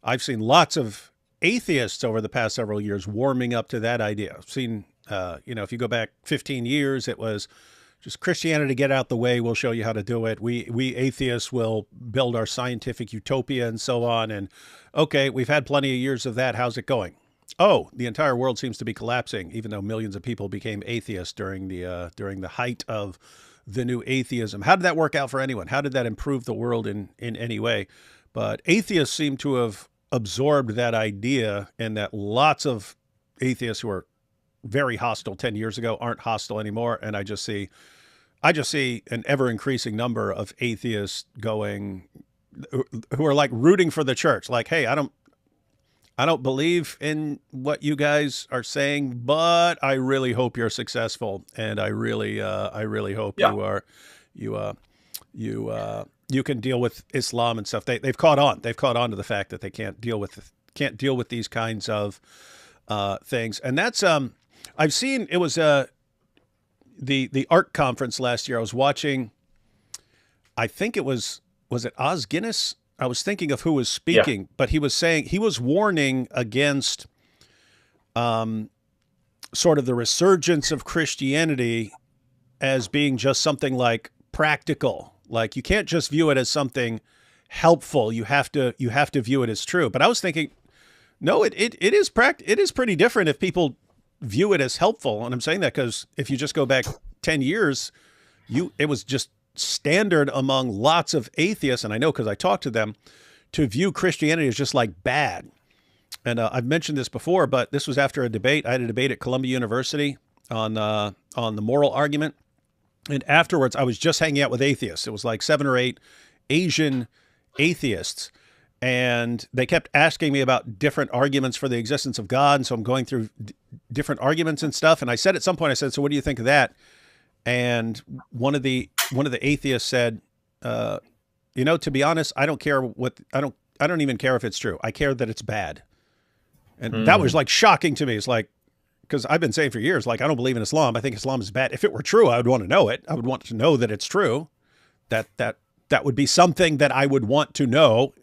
A: I've seen lots of atheists over the past several years warming up to that idea. I've seen, if you go back 15 years, it was just Christianity, get out the way. We'll show you how to do it. We atheists will build our scientific utopia and so on. And okay, we've had plenty of years of that. How's it going? Oh, the entire world seems to be collapsing, even though millions of people became atheists during the height of the new atheism. How did that work out for anyone? How did that improve the world in any way? But atheists seem to have absorbed that idea, and that lots of atheists who were very hostile 10 years ago aren't hostile anymore. And I just see an ever increasing number of atheists who are like rooting for the church. Like, hey, I don't believe in what you guys are saying, but I really hope you're successful, and I really hope
B: Yeah.
A: you can deal with Islam and stuff. They've caught on. They've caught on to the fact that they can't deal with these kinds of things. And that's I've seen, it was the art conference last year. I was watching. I think was it Oz Guinness? I was thinking of who was
B: Yeah.
A: speaking, but he was warning against sort of the resurgence of Christianity as being just something like practical. Like, you can't just view it as something helpful. You have to view it as true. But I was thinking, no, it is pretty different if people view it as helpful. And I'm saying that because if you just go back 10 years, it was just standard among lots of atheists, and I know because I talked to them, to view Christianity as just like bad. And I've mentioned this before, but this was after a debate. I had a debate at Columbia University on the moral argument. And afterwards, I was just hanging out with atheists. It was like 7 or 8 Asian atheists. And they kept asking me about different arguments for the existence of God. And so I'm going through different arguments and stuff. And I said at some point, I said, so what do you think of that? And one of the atheists said, to be honest, I don't even care if it's true. I care that it's bad. And that was like shocking to me. It's like, because I've been saying for years, like, I don't believe in Islam. I think Islam is bad. If it were true, I would want to know it. I would want to know that it's true. That would be something that I would want to know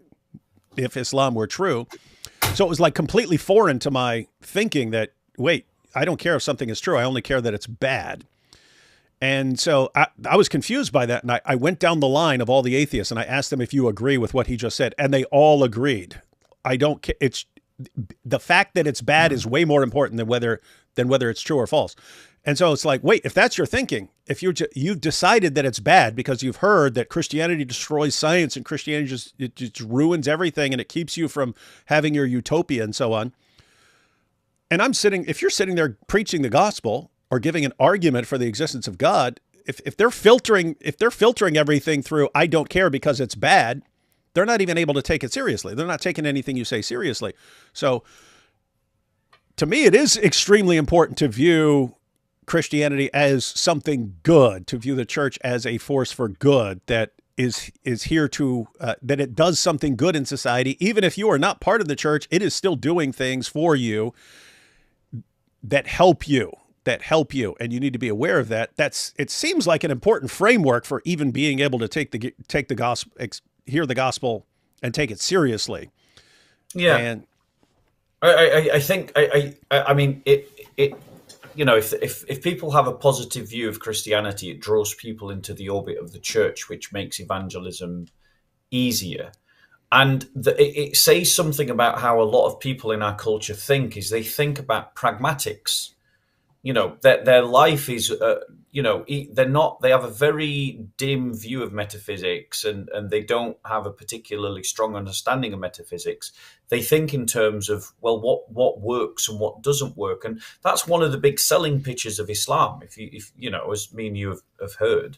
A: if Islam were true. So it was like completely foreign to my thinking that, wait, I don't care if something is true. I only care that it's bad. And so I was confused by that. And I went down the line of all the atheists and I asked them if you agree with what he just said. And they all agreed. I don't care. It's the fact that it's bad is way more important than whether it's true or false. And so it's like, wait, if that's your thinking, if you've decided that it's bad because you've heard that Christianity destroys science and Christianity just ruins everything and it keeps you from having your utopia and so on. And if you're sitting there preaching the gospel or giving an argument for the existence of God, if they're filtering everything through, I don't care because it's bad, they're not even able to take it seriously. They're not taking anything you say seriously. So to me, it is extremely important to view Christianity as something good, to view the church as a force for good that is here to, that it does something good in society. Even if you are not part of the church, it is still doing things for you that help you. And you need to be aware of that. It seems like an important framework for even being able to take the gospel, hear the gospel and take it seriously.
B: Yeah.
A: And
B: I think, I mean, if people have a positive view of Christianity, it draws people into the orbit of the church, which makes evangelism easier. it says something about how a lot of people in our culture think. Is they think about pragmatics. Their life is, they have a very dim view of metaphysics, and they don't have a particularly strong understanding of metaphysics. They think in terms of, well, what works and what doesn't work. And that's one of the big selling pitches of Islam, if as me and you have heard,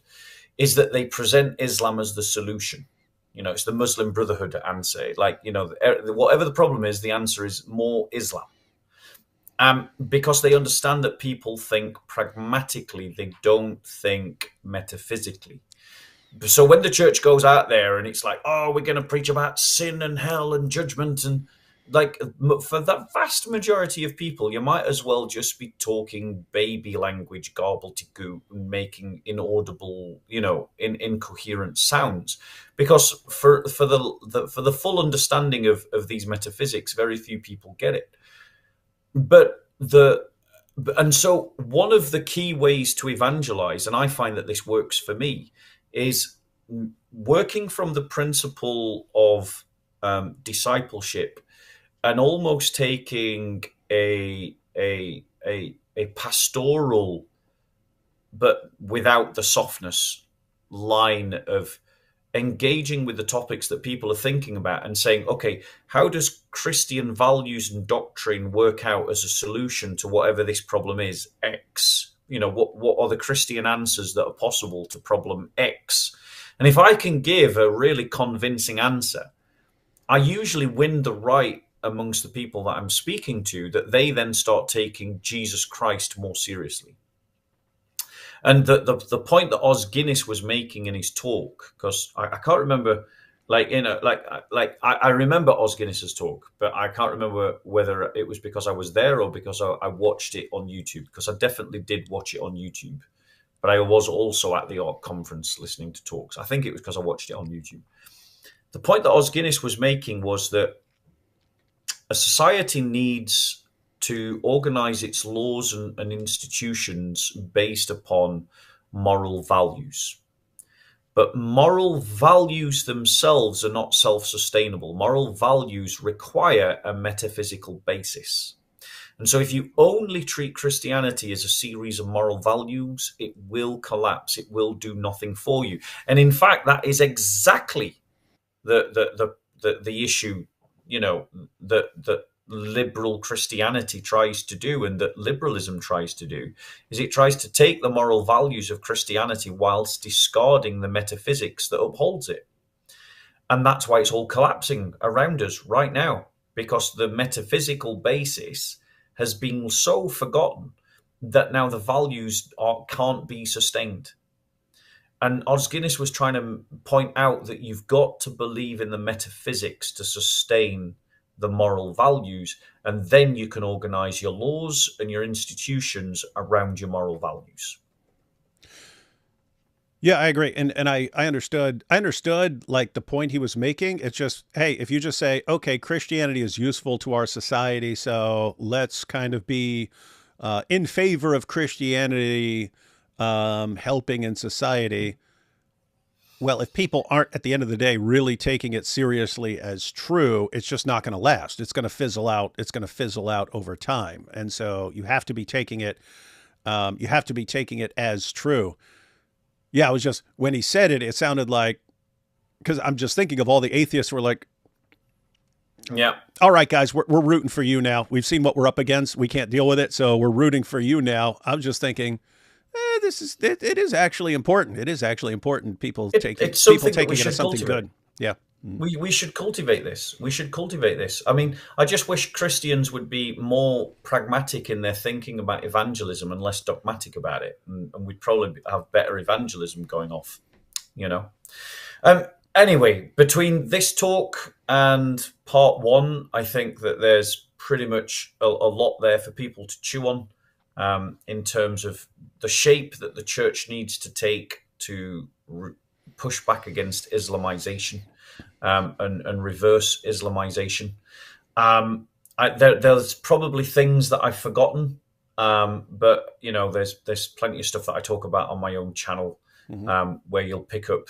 B: is that they present Islam as the solution. It's the Muslim Brotherhood answer. Whatever the problem is, the answer is more Islam. Because they understand that people think pragmatically, they don't think metaphysically. So when the church goes out there and it's like, oh, we're going to preach about sin and hell and judgment, and for the vast majority of people, you might as well just be talking baby language, gobbledygook, and making inaudible, incoherent sounds. Because for the full understanding of these metaphysics, very few people get it. And so one of the key ways to evangelize, and I find that this works for me, is working from the principle of discipleship, and almost taking a pastoral, but without the softness, line of engaging with the topics that people are thinking about and saying, okay, how does Christian values and doctrine work out as a solution to whatever this problem is, X? What are the Christian answers that are possible to problem X? And if I can give a really convincing answer, I usually win the right amongst the people that I'm speaking to, that they then start taking Jesus Christ more seriously. And the point that Os Guinness was making in his talk, because I can't remember, I remember Os Guinness's talk, but I can't remember whether it was because I was there or because I watched it on YouTube, because I definitely did watch it on YouTube. But I was also at the ARC conference listening to talks. I think it was because I watched it on YouTube. The point that Os Guinness was making was that a society needs to organize its laws and institutions based upon moral values. But moral values themselves are not self-sustainable. Moral values require a metaphysical basis. And so if you only treat Christianity as a series of moral values, it will collapse. It will do nothing for you. And in fact, that is exactly the issue, that liberal Christianity tries to do, and that liberalism tries to do, is it tries to take the moral values of Christianity whilst discarding the metaphysics that upholds it. And that's why it's all collapsing around us right now, because the metaphysical basis has been so forgotten that now the values can't be sustained. And Os Guinness was trying to point out that you've got to believe in the metaphysics to sustain the moral values, and then you can organize your laws and your institutions around your moral values.
A: Yeah, I agree. And I understood like the point he was making. It's just, hey, if you just say, okay, Christianity is useful to our society, so let's kind of be in favor of Christianity helping in society. Well, if people aren't at the end of the day really taking it seriously as true, it's just not going to last. It's going to fizzle out. It's going to fizzle out over time. And so you have to be taking it. You have to be taking it as true. Yeah, it was just when he said it, it sounded like, because I'm just thinking of all the atheists who were like,
B: yeah,
A: all right, guys, we're rooting for you now. We've seen what we're up against. We can't deal with it, so we're rooting for you now. I'm just thinking, it is actually important. It is actually important. People taking it as something good. Yeah.
B: We should cultivate this. We should cultivate this. I mean, I just wish Christians would be more pragmatic in their thinking about evangelism and less dogmatic about it. And we'd probably have better evangelism going off, Anyway, between this talk and part one, I think that there's pretty much a lot there for people to chew on. In terms of the shape that the church needs to take to push back against Islamization and reverse Islamization. There's probably things that I've forgotten, but there's plenty of stuff that I talk about on my own channel, where you'll pick up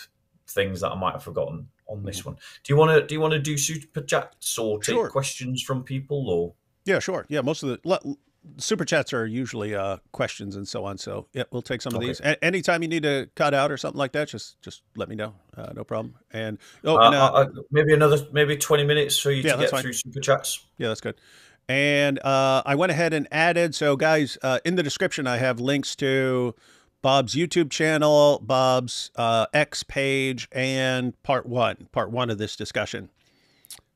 B: things that I might have forgotten on this one. Do you want to do super chats or take
A: Sure.
B: questions from people or?
A: Yeah, sure. Yeah, most of the super chats are usually questions and so on. So yeah, we'll take some of
B: Okay.
A: these. Anytime you need to cut out or something like that, just let me know. No problem. And
B: Maybe 20 minutes for you
A: yeah,
B: to
A: that's
B: get
A: fine.
B: through super chats.
A: Yeah, that's good. And I went ahead and added. So guys, in the description, I have links to Bob's YouTube channel, Bob's X page, and part one of this discussion.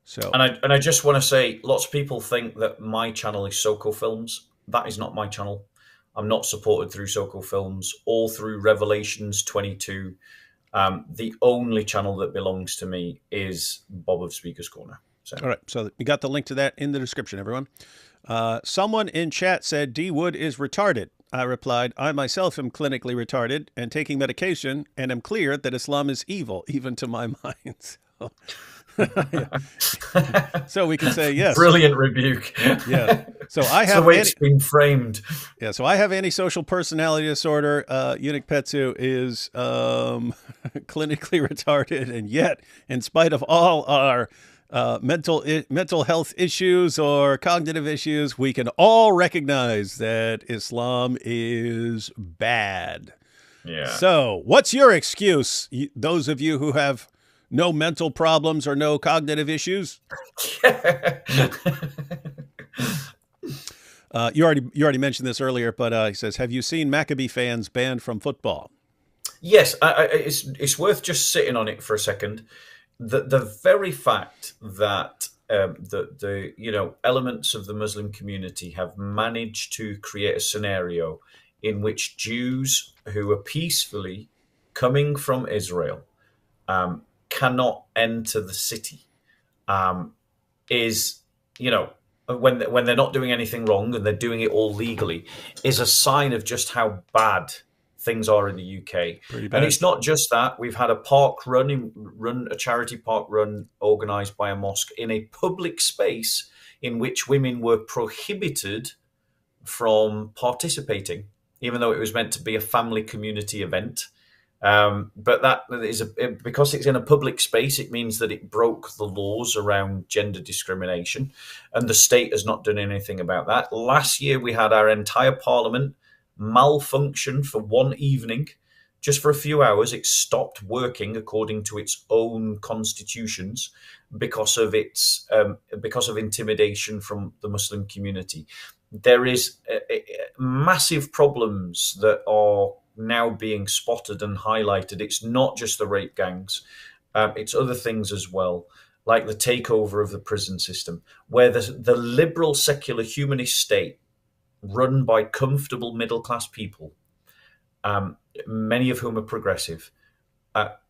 A: So
B: And I just want to say, lots of people think that my channel is Soko Films. That is not my channel. I'm not supported through Soko Films or through Revelations 22. The only channel that belongs to me is Bob of Speaker's Corner. So
A: all right, so we got the link to that in the description, everyone. Someone in chat said D Wood is retarded. I replied, I myself am clinically retarded and taking medication and am clear that Islam is evil, even to my mind. So, so we can say yes.
B: Brilliant rebuke.
A: Yeah. So I
B: It's
A: have
B: the way it's been framed.
A: Yeah, so I have antisocial personality disorder. Eunuch Petsu is clinically retarded, and yet, in spite of all our mental health issues or cognitive issues, we can all recognize that Islam is bad.
B: Yeah.
A: So, what's your excuse, those of you who have no mental problems or no cognitive issues? You already mentioned this earlier, but he says, "Have you seen Maccabi fans banned from football?"
B: Yes, it's worth just sitting on it for a second. The very fact that the elements of the Muslim community have managed to create a scenario in which Jews who are peacefully coming from Israel cannot enter the city is, when they're not doing anything wrong and they're doing it all legally, is a sign of just how bad things are in the UK.
A: Pretty bad.
B: And it's not just that. We've had a a charity park run organised by a mosque in a public space in which women were prohibited from participating, even though it was meant to be a family community event. But that is because it's in a public space, it means that it broke the laws around gender discrimination, and the state has not done anything about that. Last year, we had our entire parliament malfunction for one evening. Just for a few hours, it stopped working according to its own constitutions because of intimidation from the Muslim community. There is massive problems that are now being spotted and highlighted. It's not just the rape gangs, it's other things as well, like the takeover of the prison system, where the liberal secular humanist state run by comfortable middle class people, many of whom are progressive,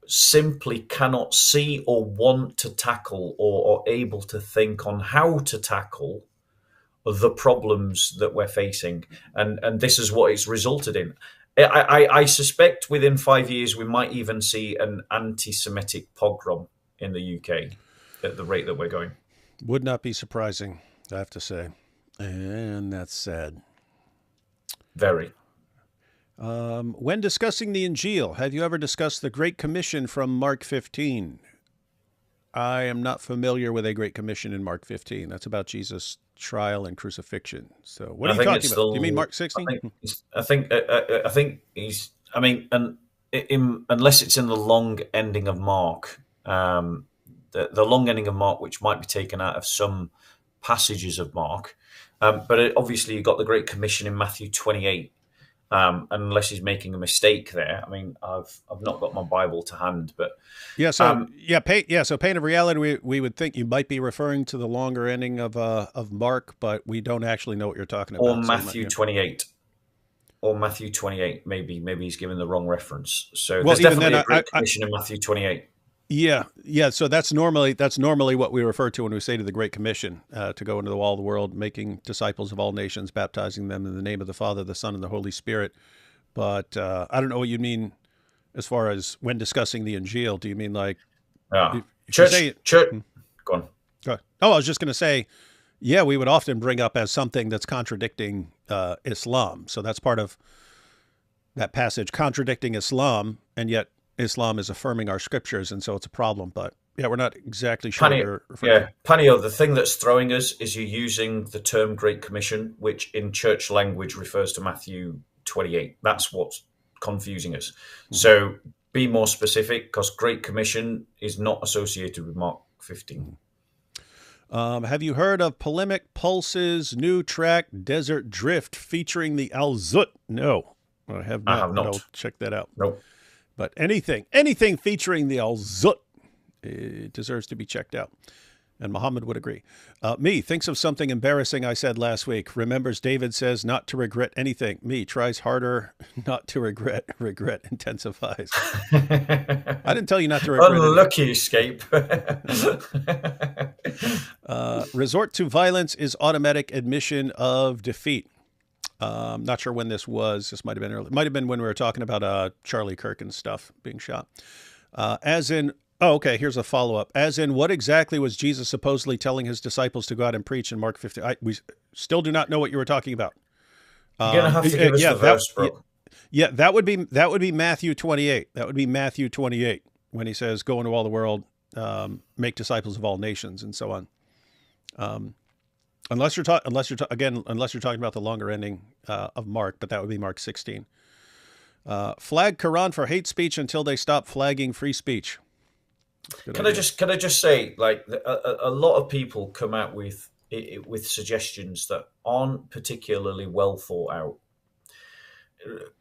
B: simply cannot see or want to tackle or are able to think on how to tackle the problems that we're facing, and this is what it's resulted in. I suspect within 5 years we might even see an anti-Semitic pogrom in the UK at the rate that we're going.
A: Would not be surprising, I have to say. And that's sad.
B: Very.
A: When discussing the Injil, have you ever discussed the Great Commission from Mark 15? I am not familiar with a Great Commission in Mark 15. That's about Jesus' trial and crucifixion. So what are you talking about? Do you mean Mark 16?
B: I think he's. I mean, unless it's in the long ending of Mark, the long ending of Mark, which might be taken out of some passages of Mark, but obviously you've got the Great Commission in Matthew 28. Unless he's making a mistake there. I mean, I've not got my Bible to hand, but
A: So pain of reality. We would think you might be referring to the longer ending of Mark, but we don't actually know what you're talking about.
B: Or Matthew 28. Or Matthew 28. Maybe he's given the wrrong reference. So there's definitely a Great Commission in Matthew 28.
A: Yeah. So that's normally what we refer to when we say to the Great Commission, to go into all the world, making disciples of all nations, baptizing them in the name of the Father, the Son, and the Holy Spirit. But I don't know what you mean as far as when discussing the Injil. Do you mean like
B: church? Go on.
A: Oh, I was just going to say, yeah, we would often bring up as something that's contradicting Islam. So that's part of that passage, contradicting Islam, and yet Islam is affirming our scriptures, and so it's a problem. But Yeah, we're not exactly sure what
B: Panio,
A: you're referring to.
B: yeah, Panio, the thing that's throwing us is you're using the term Great Commission, which in church language refers to Matthew 28. That's what's confusing us.
A: Mhm.
B: So be more specific, because Great Commission is not associated with Mark 15.
A: Have you heard of Polemic Pulse's new track, Desert Drift, featuring the Al Zut? No, I have
B: I
A: not,
B: have
A: but I'll
B: not.
A: check that out.
B: Nope.
A: But anything featuring the Al Zut, it deserves to be checked out. And Muhammad would agree. Me thinks of something embarrassing I said last week. Remembers David says not to regret anything. Me tries harder not to regret. Regret intensifies. I didn't tell you not to regret anything.
B: Unlucky escape.
A: Resort to violence is automatic admission of defeat. Not sure when this was. This might have been early. Might have been when we were talking about Charlie Kirk and stuff being shot. As in, oh, okay, here's a follow-up. As in, what exactly was Jesus supposedly telling his disciples to go out and preach in Mark 15? We still do not know what you were talking about.
B: You're going to have to give us the verse, bro.
A: Yeah, that would be Matthew 28. That would be Matthew 28 when he says, "Go into all the world, make disciples of all nations," and so on. Unless you're talking about the longer ending of Mark, but that would be Mark 16. Flag Quran for hate speech until they stop flagging free speech.
B: Can I just say, like, a lot of people come out with suggestions that aren't particularly well thought out.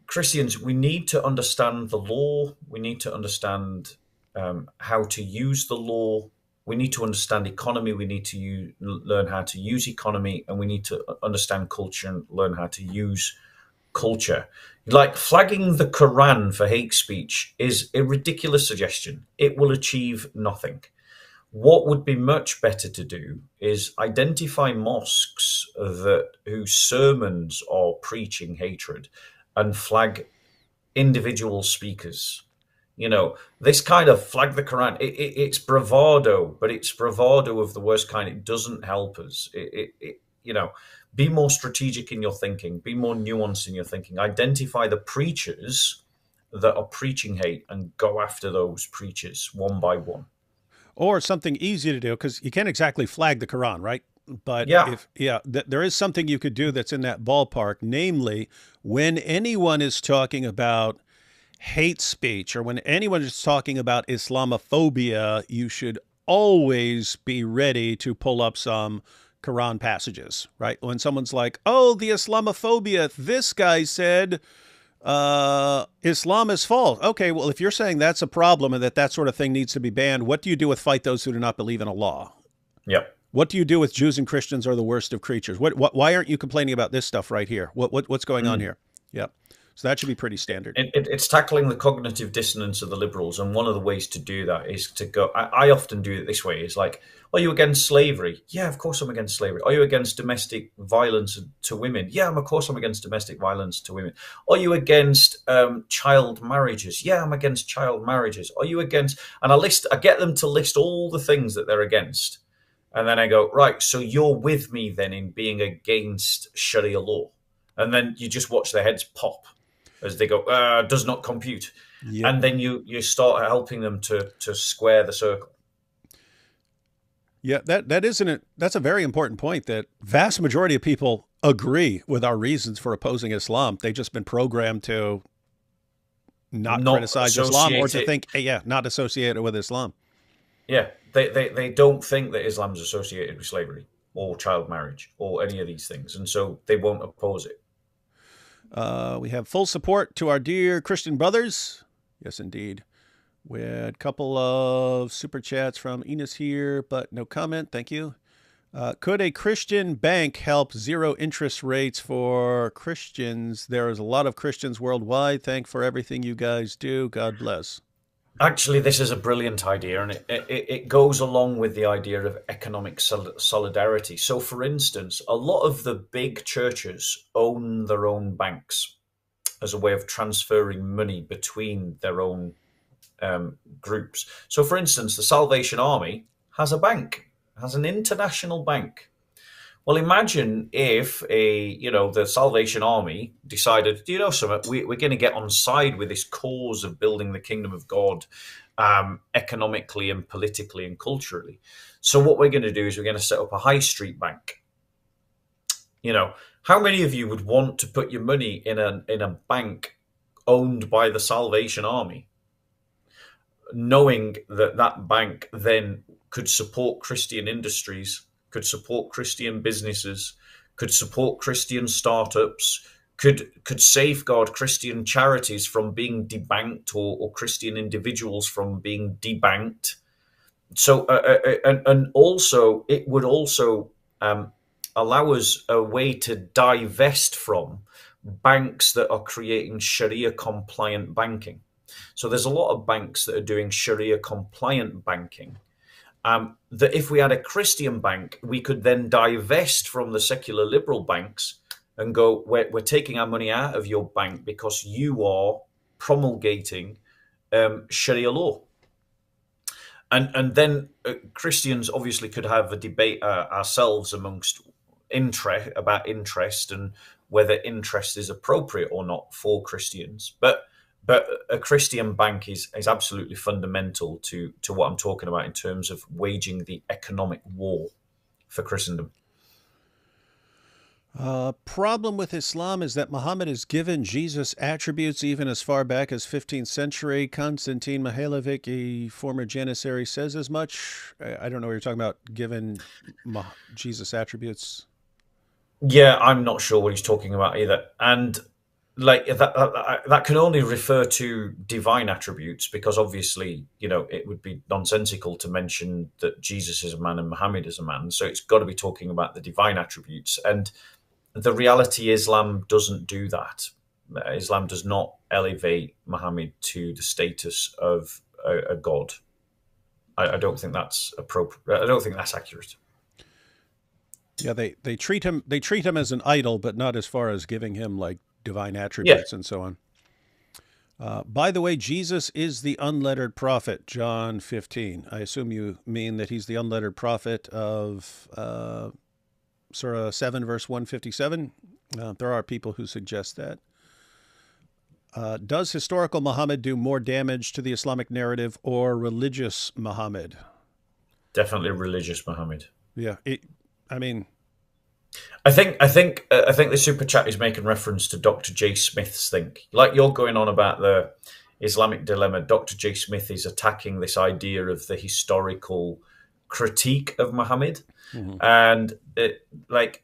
B: Christians, we need to understand the law. We need to understand how to use the law. We need to understand economy. We need to learn how to use economy, and we need to understand culture and learn how to use culture. Like, flagging the Quran for hate speech is a ridiculous suggestion. It will achieve nothing. What would be much better to do is identify mosques whose sermons are preaching hatred and flag individual speakers. You know, this kind of flag the Quran, it's bravado, but it's bravado of the worst kind. It doesn't help us. Be more strategic in your thinking. Be more nuanced in your thinking. Identify the preachers that are preaching hate and go after those preachers one by one.
A: Or something easy to do, because you can't exactly flag the Quran, right? But there is something you could do that's in that ballpark. Namely, when anyone is talking about hate speech or when anyone is talking about Islamophobia, you should always be ready to pull up some Quran passages, right? When someone's like, oh, the Islamophobia, this guy said Islam is false. Okay, well, if you're saying that's a problem and that sort of thing needs to be banned, what do you do with fight those who do not believe in Allah?
B: Yep.
A: What do you do with Jews and Christians are the worst of creatures? Why aren't you complaining about this stuff right here? What's going on here? Yep. So that should be pretty standard.
B: It's tackling the cognitive dissonance of the liberals. And one of the ways to do that is to go, I often do it this way. It's like, are you against slavery? Yeah, of course I'm against slavery. Are you against domestic violence to women? Yeah, of course I'm against domestic violence to women. Are you against child marriages? Yeah, I'm against child marriages. Are you against, and I get them to list all the things that they're against. And then I go, right, so you're with me then in being against Sharia law. And then you just watch their heads pop as they go, does not compute. Yep. And then you start helping them to square the circle.
A: Yeah, that's a very important point, that vast majority of people agree with our reasons for opposing Islam. They've just been programmed to not criticize Islam or to think, not associate it with Islam.
B: Yeah, they don't think that Islam is associated with slavery or child marriage or any of these things, and so they won't oppose it.
A: We have full support to our dear Christian brothers. Yes, indeed. We had a couple of super chats from Enos here, but no comment. Thank you. Could a Christian bank help zero interest rates for Christians? There is a lot of Christians worldwide. Thank for everything you guys do. God bless.
B: Actually, this is a brilliant idea, and it goes along with the idea of economic solidarity. So, for instance, a lot of the big churches own their own banks as a way of transferring money between their own groups. So, for instance, the Salvation Army has a bank, has an international bank. Well, imagine if the Salvation Army decided, do you know something? We're going to get on side with this cause of building the kingdom of God, economically and politically and culturally. So what we're going to do is we're going to set up a high street bank. How many of you would want to put your money in a bank owned by the Salvation Army, knowing that that bank then could support Christian industries, could support Christian businesses, could support Christian startups, could safeguard Christian charities from being debanked, or Christian individuals from being debanked. So, and also it would also allow us a way to divest from banks that are creating Sharia compliant banking. So there's a lot of banks that are doing Sharia compliant banking. That if we had a Christian bank, we could then divest from the secular liberal banks and go, we're taking our money out of your bank because you are promulgating Sharia law. And then Christians obviously could have a debate ourselves amongst about interest and whether interest is appropriate or not for Christians. But a Christian bank is absolutely fundamental to what I'm talking about in terms of waging the economic war for Christendom.
A: Problem with Islam is that Muhammad has given Jesus attributes even as far back as 15th century. Konstantin Mihailovic, a former Janissary, says as much. I don't know what you're talking about, given Jesus attributes.
B: Yeah, I'm not sure what he's talking about either. And like that can only refer to divine attributes, because obviously, it would be nonsensical to mention that Jesus is a man and Muhammad is a man. So it's got to be talking about the divine attributes. And the reality, Islam doesn't do that. Islam does not elevate Muhammad to the status of a god. I don't think that's appropriate. I don't think that's accurate.
A: Yeah, they treat him as an idol, but not as far as giving him like divine attributes and so on. By the way, Jesus is the unlettered prophet, John 15. I assume you mean that he's the unlettered prophet of Surah 7, verse 157. There are people who suggest that. Does historical Muhammad do more damage to the Islamic narrative or religious Muhammad?
B: Definitely religious Muhammad.
A: Yeah, I
B: think the super chat is making reference to Dr. J. Smith's thing. Like you're going on about the Islamic dilemma, Dr. J. Smith is attacking this idea of the historical critique of Muhammad. Mm-hmm. And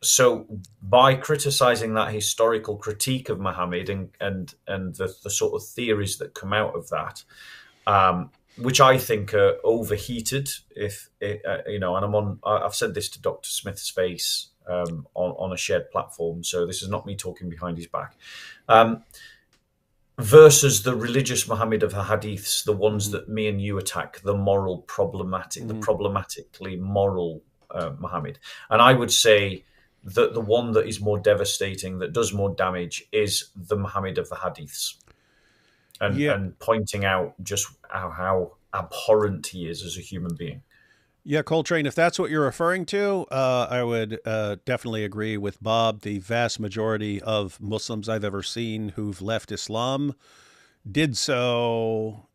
B: so by criticizing that historical critique of Muhammad and the sort of theories that come out of that, which I think are overheated, and I've said this to Dr. Smith's face on a shared platform, so this is not me talking behind his back. Versus the religious Muhammad of the Hadiths, the ones that me and you attack, the problematically moral Muhammad. And I would say that the one that is more devastating, that does more damage, is the Muhammad of the Hadiths. And pointing out just how abhorrent he is as a human being.
A: Yeah, Coltrane, if that's what you're referring to, I would definitely agree with Bob. The vast majority of Muslims I've ever seen who've left Islam did so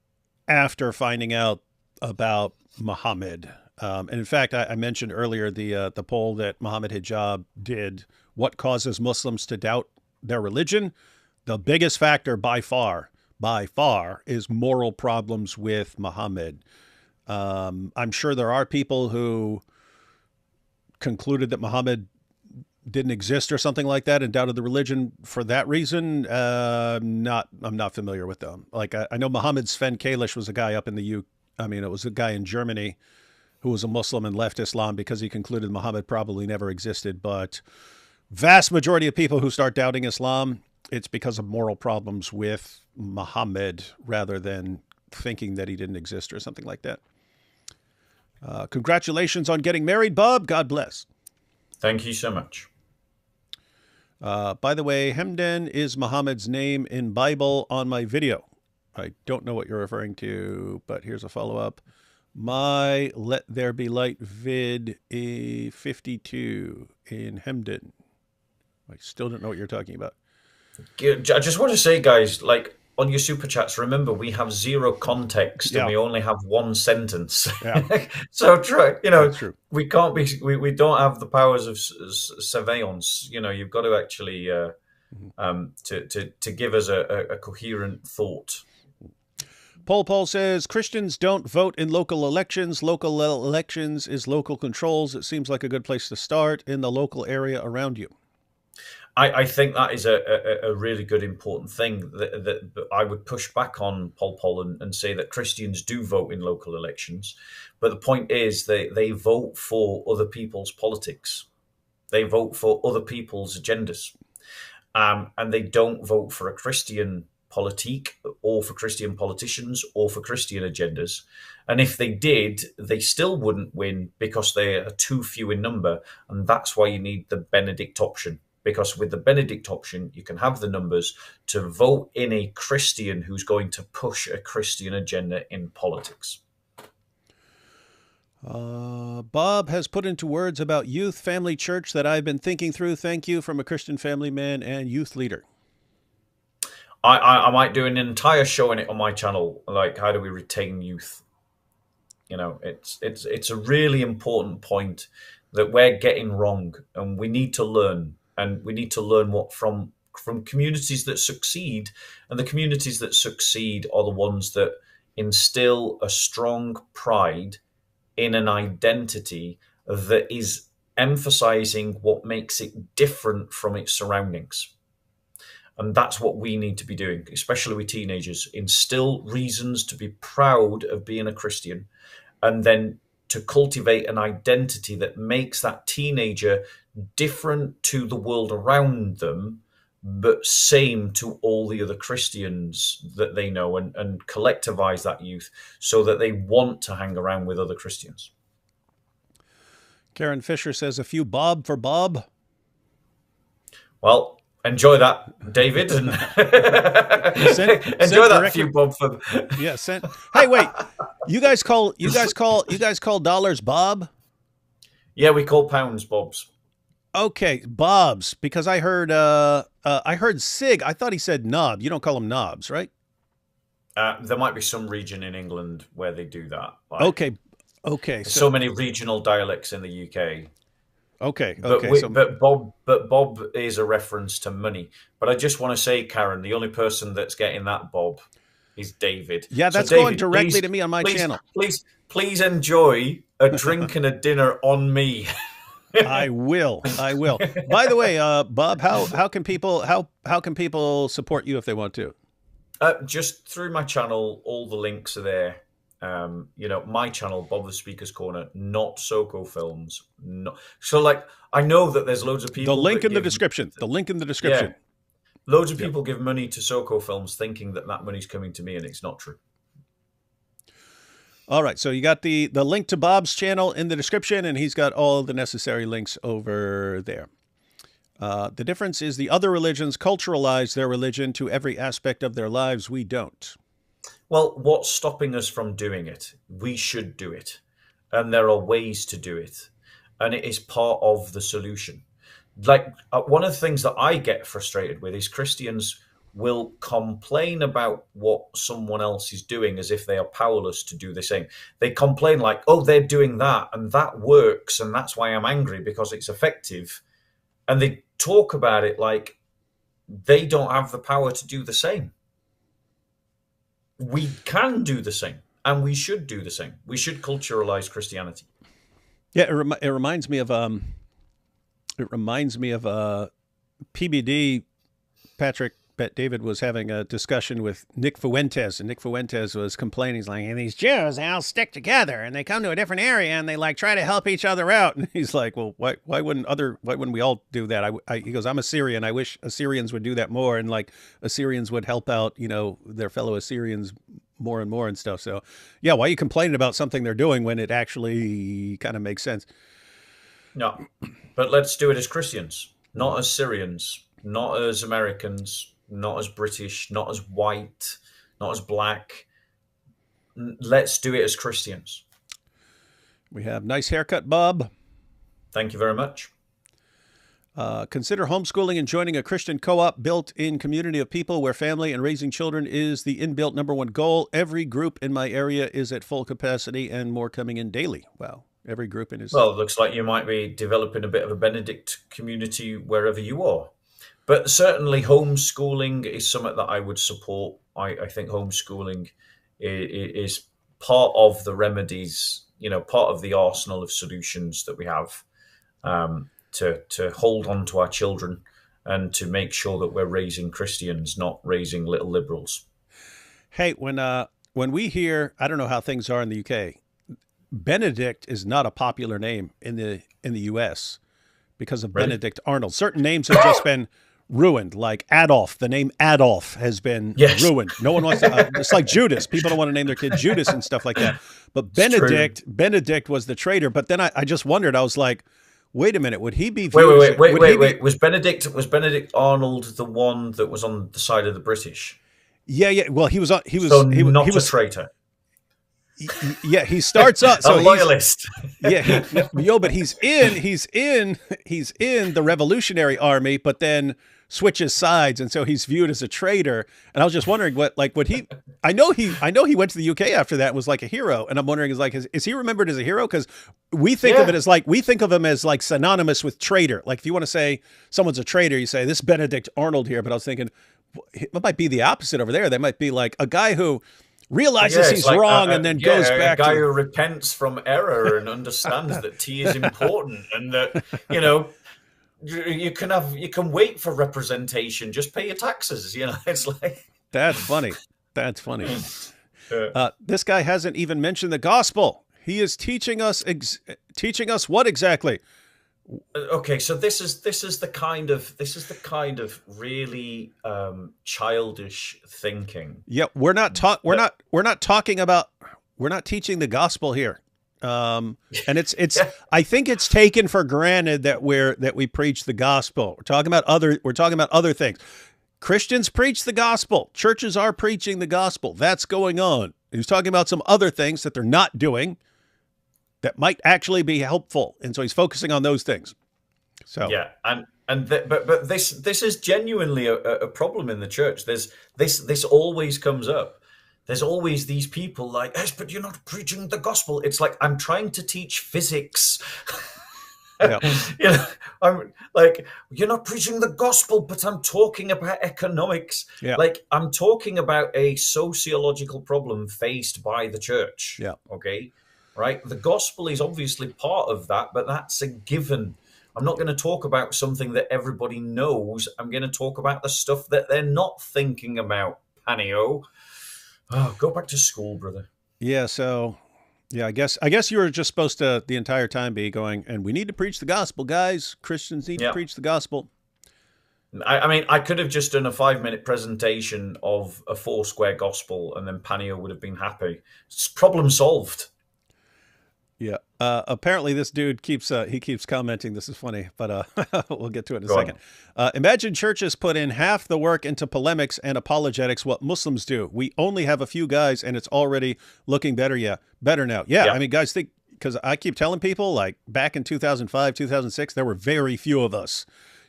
A: after finding out about Muhammad. And in fact, I mentioned earlier the poll that Muhammad Hijab did, what causes Muslims to doubt their religion? The biggest factor by far, is moral problems with Muhammad. I'm sure there are people who concluded that Muhammad didn't exist or something like that and doubted the religion for that reason. I'm not familiar with them. Like I know Mohammed Sven Kalish was a guy up in it was a guy in Germany who was a Muslim and left Islam because he concluded Muhammad probably never existed. But vast majority of people who start doubting Islam, it's because of moral problems with Muhammad rather than thinking that he didn't exist or something like that. Congratulations on getting married, Bob. God bless.
B: Thank you so much.
A: By the way, Hemden is Muhammad's name in Bible on my video. I don't know what you're referring to, but here's a follow-up. My Let There Be Light vid 52 in Hemden. I still don't know what you're talking about.
B: I just want to say, guys, like, on your super chats, remember we have zero context and
A: Yeah,
B: we only have one sentence.
A: yeah,
B: So try,
A: that's true.
B: we can't be, we don't have the powers of surveillance. You've got to actually
A: Mhm.
B: to give us a coherent thought.
A: Paul says Christians don't vote in local elections. Local elections is local controls. It seems like a good place to start in the local area around you.
B: I think that is a really good, important thing that I would push back on Paul and say that Christians do vote in local elections. But the point is they vote for other people's politics. They vote for other people's agendas. And they don't vote for a Christian politique or for Christian politicians or for Christian agendas. And if they did, they still wouldn't win because they are too few in number. And that's why you need the Benedict option. Because with the Benedict option, you can have the numbers to vote in a Christian who's going to push a Christian agenda in politics.
A: Bob has put into words about youth family church that I've been thinking through. Thank you, from a Christian family man and youth leader.
B: I might do an entire show in it on my channel, like how do we retain youth? It's a really important point that we're getting wrong, and we need to learn, and we need to learn what from communities that succeed, and the communities that succeed are the ones that instill a strong pride in an identity that is emphasizing what makes it different from its surroundings. And that's what we need to be doing, especially with teenagers. Instill reasons to be proud of being a Christian, and then to cultivate an identity that makes that teenager different to the world around them, but same to all the other Christians that they know, and collectivize that youth so that they want to hang around with other Christians.
A: Karen Fisher says, a few bob for Bob.
B: Well, enjoy that, David, and enjoy that few bob for.
A: Yeah, sent. Hey, wait. You guys call dollars Bob?
B: Yeah, we call pounds Bobs.
A: Okay, Bobs, because I heard Sig. I thought he said knob. You don't call them knobs, right?
B: There might be some region in England where they do that.
A: Okay.
B: So many regional dialects in the UK.
A: Okay.
B: But Bob is a reference to money. But I just want to say, Karen, the only person that's getting that Bob is David.
A: Yeah, that's so David, going directly to me on my channel.
B: Please enjoy a drink and a dinner on me.
A: I will. By the way, Bob, how can people support you if they want to?
B: Just through my channel. All the links are there. My channel, Bob the Speaker's Corner, not Soko Films. No. So, I know that there's loads of people.
A: The link in the description. Yeah.
B: Loads of people give money to Soko Films thinking that money's coming to me, and it's not true.
A: All right. So you got the link to Bob's channel in the description, and he's got all the necessary links over there. The difference is the other religions culturalize their religion to every aspect of their lives. We don't.
B: Well, what's stopping us from doing it? We should do it. And there are ways to do it. And it is part of the solution. One of the things that I get frustrated with is Christians will complain about what someone else is doing as if they are powerless to do the same. They complain like, oh, they're doing that and that works, and that's why I'm angry, because it's effective. And they talk about it like they don't have the power to do the same. We can do the same, and we should do the same. We should culturalize Christianity.
A: Yeah, it reminds me of PBD. David was having a discussion with Nick Fuentes, and Nick Fuentes was complaining. He's like, and these Jews, they all stick together, and they come to a different area, and they try to help each other out. And he's like, well, why wouldn't we all do that? He goes, I'm Assyrian. I wish Assyrians would do that more, and Assyrians would help out, their fellow Assyrians more and more and stuff. So, yeah, why are you complaining about something they're doing when it actually kind of makes sense?
B: No, but let's do it as Christians, not as Syrians, not as Americans, not as British, not as white, not as black. Let's do it as Christians.
A: We have nice haircut, Bob.
B: Thank you very much.
A: Consider homeschooling and joining a Christian co-op built-in community of people where family and raising children is the inbuilt number one goal. Every group in my area is at full capacity and more coming in daily. Wow. Every group in his...
B: Well, it looks like you might be developing a bit of a Benedict community wherever you are. But certainly homeschooling is something that I would support. I think homeschooling is part of the remedies, part of the arsenal of solutions that we have to hold on to our children and to make sure that we're raising Christians, not raising little liberals.
A: Hey, when we hear, I don't know how things are in the UK, Benedict is not a popular name in the U.S. because of
B: Really?
A: Benedict Arnold. Certain names have just been ruined, like Adolf. The name Adolf has been ruined. No one wants to. It's like Judas. People don't want to name their kid Judas and stuff like that. But Benedict was the traitor. But then I just wondered. I was like, wait a minute. Would he be?
B: Wait. Was Benedict Arnold the one that was on the side of the British?
A: Yeah. Well, he was not
B: a traitor.
A: Yeah, he starts up. So
B: a loyalist.
A: But he's in the Revolutionary Army, but then switches sides, and so he's viewed as a traitor. And I was just wondering would he? I know he went to the UK after that and was like a hero, and I'm wondering is he remembered as a hero? Because we think of it as we think of him as like synonymous with traitor. Like if you want to say someone's a traitor, you say this Benedict Arnold here. But I was thinking it might be the opposite over there. They might be like a guy who realizes he's wrong and then goes back.
B: A guy who repents from error and understands that tea is important and that you can wait for representation. Just pay your taxes. It's like
A: that's funny. That's funny. This guy hasn't even mentioned the gospel. He is teaching us what exactly?
B: Okay, so this is the kind of really childish thinking.
A: Yeah, we're not teaching the gospel here. And it's I think it's taken for granted that we preach the gospel. We're talking about other things. Christians preach the gospel. Churches are preaching the gospel. That's going on. He's talking about some other things that they're not doing that might actually be helpful, and so he's focusing on those things. So
B: yeah, but this is genuinely a problem in the church. This always comes up. There's always these people like, yes, but you're not preaching the gospel. It's like I'm trying to teach physics. Yeah. I'm like, you're not preaching the gospel, but I'm talking about economics.
A: Yeah.
B: Like I'm talking about a sociological problem faced by the church.
A: Yeah.
B: Okay. Right. The gospel is obviously part of that, but that's a given. I'm not going to talk about something that everybody knows. I'm going to talk about the stuff that they're not thinking about. Panio. Oh, go back to school, brother.
A: Yeah. So, yeah, I guess you were just supposed to the entire time be going, and we need to preach the gospel, guys. Christians need to preach the gospel.
B: I mean, I could have just done a 5-minute presentation of a 4-square gospel, and then Panio would have been happy. It's problem solved.
A: Yeah. Apparently this dude keeps commenting. This is funny, but we'll get to it in a second. Imagine churches put in half the work into polemics and apologetics what Muslims do. We only have a few guys and it's already looking better. Yeah. Better now. Yeah. I mean, guys think, because I keep telling people like back in 2005, 2006, there were very few of us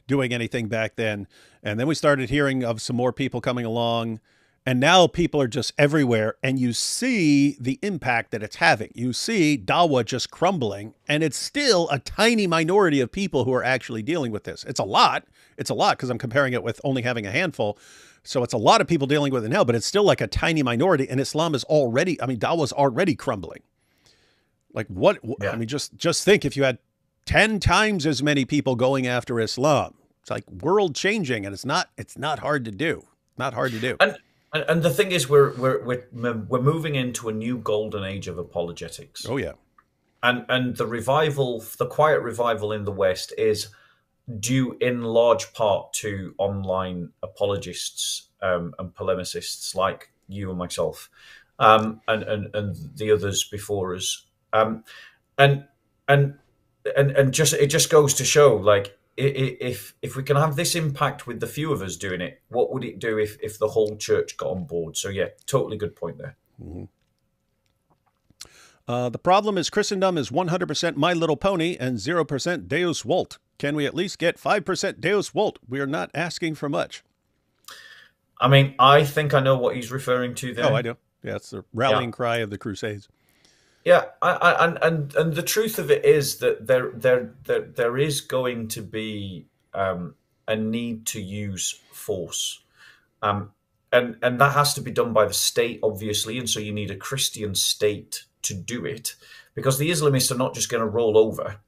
A: doing anything back then. And then we started hearing of some more people coming along. And now people are just everywhere, and you see the impact that it's having. You see Dawa just crumbling, and it's still a tiny minority of people who are actually dealing with this. It's a lot. It's a lot because I'm comparing it with only having a handful. So it's a lot of people dealing with it now, but it's still like a tiny minority, and Islam is already, Dawa's already crumbling. Like what? Yeah. I mean, just think if you had 10 times as many people going after Islam. It's like world changing, and it's not hard to do. Not hard to do.
B: And the thing is, we're moving into a new golden age of apologetics.
A: Oh yeah,
B: and the quiet revival in the West is due in large part to online apologists and polemicists like you and myself, and the others before us, and just it just goes to show like. If we can have this impact with the few of us doing it, what would it do if the whole church got on board? So yeah, totally good point there.
A: Mm-hmm. The problem is Christendom is 100% My Little Pony and 0% Deus Vult. Can we at least get 5% Deus Vult? We are not asking for much.
B: I mean, I think I know what he's referring to there.
A: Oh, I do. Yeah, it's the rallying cry of the Crusades.
B: Yeah, and the truth of it is that there is going to be a need to use force, and that has to be done by the state, obviously, and so you need a Christian state to do it, because the Islamists are not just going to roll over.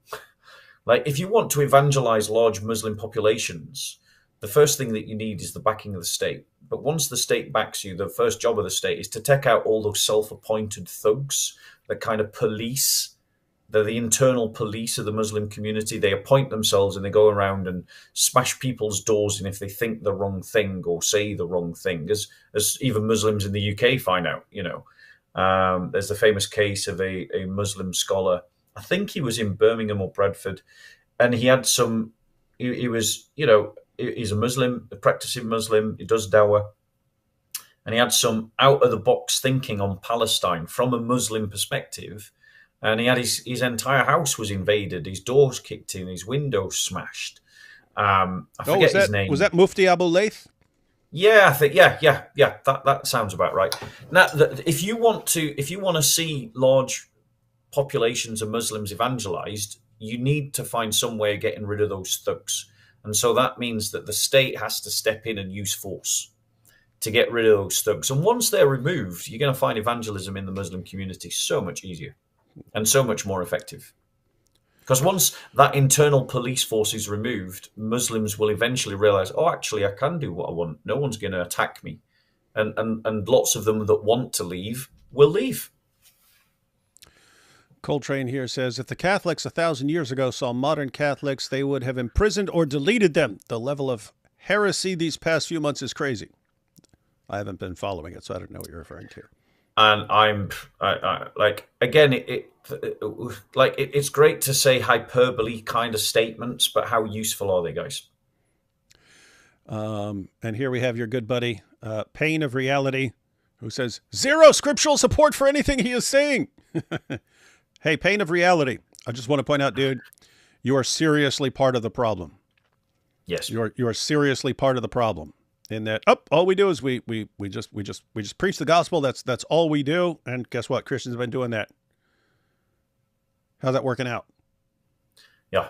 B: Like, if you want to evangelize large Muslim populations, the first thing that you need is the backing of the state. But once the state backs you, the first job of the state is to take out all those self-appointed thugs that kind of police. They're the internal police of the Muslim community. They appoint themselves and they go around and smash people's doors in if they think the wrong thing or say the wrong thing, as even Muslims in the UK find out. There's the famous case of a Muslim scholar. I think he was in Birmingham or Bradford, and he had some. He was, he's a Muslim, a practicing Muslim. He does dawah, and he had some out of the box thinking on Palestine from a Muslim perspective. And he had his entire house was invaded, his doors kicked in, his windows smashed. I forget his name.
A: Was that Mufti Abu Laith?
B: Yeah, I think that sounds about right. Now, if you want to see large populations of Muslims evangelized, you need to find some way of getting rid of those thugs. And so that means that the state has to step in and use force to get rid of those thugs. And once they're removed, you're going to find evangelism in the Muslim community so much easier and so much more effective. Because once that internal police force is removed, Muslims will eventually realize, oh, actually, I can do what I want. No one's going to attack me. And lots of them that want to leave will leave.
A: Coltrane here says, if the Catholics 1,000 years ago saw modern Catholics, they would have imprisoned or deleted them. The level of heresy these past few months is crazy. I haven't been following it, so I don't know what you're referring to.
B: And it's great to say hyperbole kind of statements, but how useful are they, guys?
A: And here we have your good buddy, Pain of Reality, who says, zero scriptural support for anything he is saying. Hey, Pain of Reality, I just want to point out, dude, you are seriously part of the problem.
B: Yes.
A: You are seriously part of the problem. In that, all we do is we just preach the gospel. That's all we do. And guess what? Christians have been doing that. How's that working out?
B: Yeah,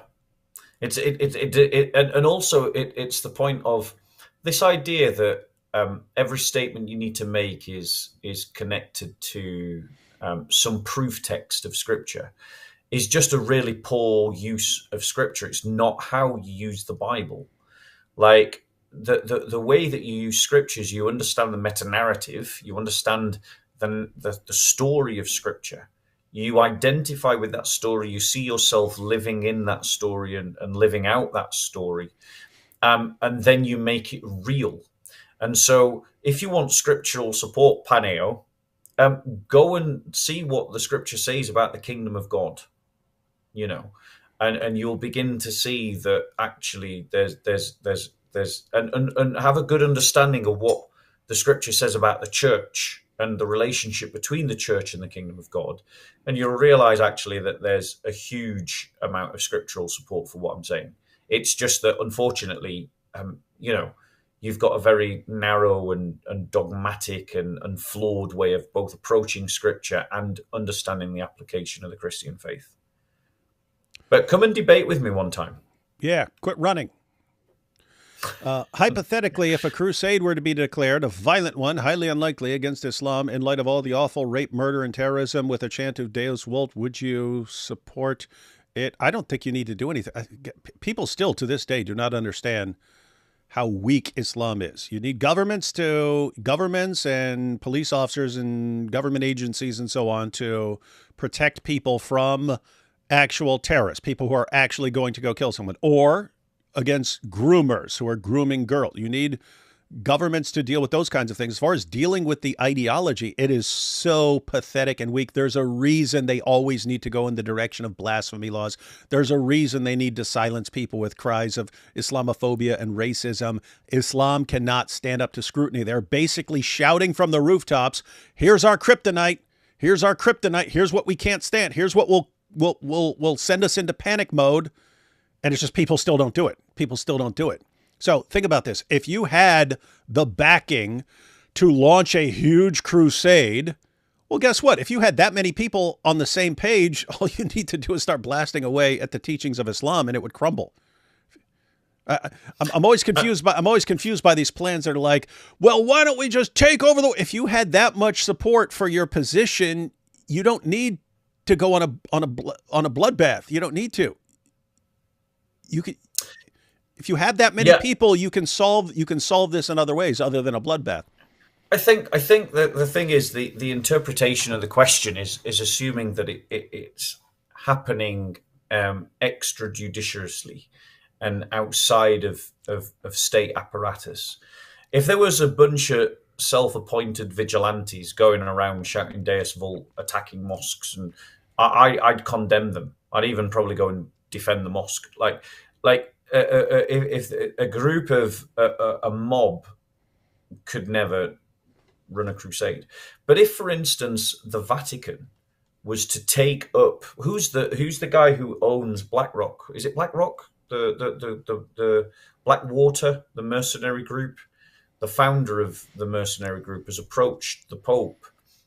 B: and also it's the point of this idea that every statement you need to make is connected to some proof text of Scripture is just a really poor use of Scripture. It's not how you use the Bible. Like, the way that you use scriptures, you understand the meta-narrative, you understand the story of Scripture. You identify with that story, you see yourself living in that story and living out that story, and then you make it real. And so if you want scriptural support, Paneo, go and see what the Scripture says about the kingdom of God, and you'll begin to see that actually there's and have a good understanding of what the Scripture says about the church and the relationship between the church and the kingdom of God. And you'll realize actually that there's a huge amount of scriptural support for what I'm saying. It's just that, unfortunately, you've got a very narrow and dogmatic and flawed way of both approaching Scripture and understanding the application of the Christian faith. But come and debate with me one time.
A: Yeah, quit running. Hypothetically, if a crusade were to be declared, a violent one, highly unlikely, against Islam, in light of all the awful rape, murder, and terrorism, with a chant of Deus Vult, would you support it? I don't think you need to do anything. People still, to this day, do not understand how weak Islam is. You need governments and police officers and government agencies and so on to protect people from actual terrorists, people who are actually going to go kill someone, or against groomers who are grooming girls. You need governments to deal with those kinds of things. As far as dealing with the ideology, it is so pathetic and weak. There's a reason they always need to go in the direction of blasphemy laws. There's a reason they need to silence people with cries of Islamophobia and racism. Islam cannot stand up to scrutiny. They're basically shouting from the rooftops, here's our kryptonite. Here's our kryptonite. Here's what we can't stand. Here's what will send us into panic mode. And it's just people still don't do it. People still don't do it. So think about this. If you had the backing to launch a huge crusade, well, guess what? If you had that many people on the same page, all you need to do is start blasting away at the teachings of Islam, and it would crumble. I'm always confused by these plans that are like, well, why don't we just take over the? If you had that much support for your position, you don't need to go on a bloodbath. You don't need to. You can, if you have that many people, you can solve this in other ways other than a bloodbath.
B: I think that the thing is the interpretation of the question is assuming that it's happening extrajudiciously and outside of state apparatus. If there was a bunch of self-appointed vigilantes going around shouting Deus Vult, attacking mosques, and I'd condemn them. I'd even probably go and defend the mosque. If a group of a mob could never run a crusade, but if, for instance, the Vatican was to take up who's the guy who owns BlackRock? Is it BlackRock? The Blackwater, the mercenary group. The founder of the mercenary group has approached the Pope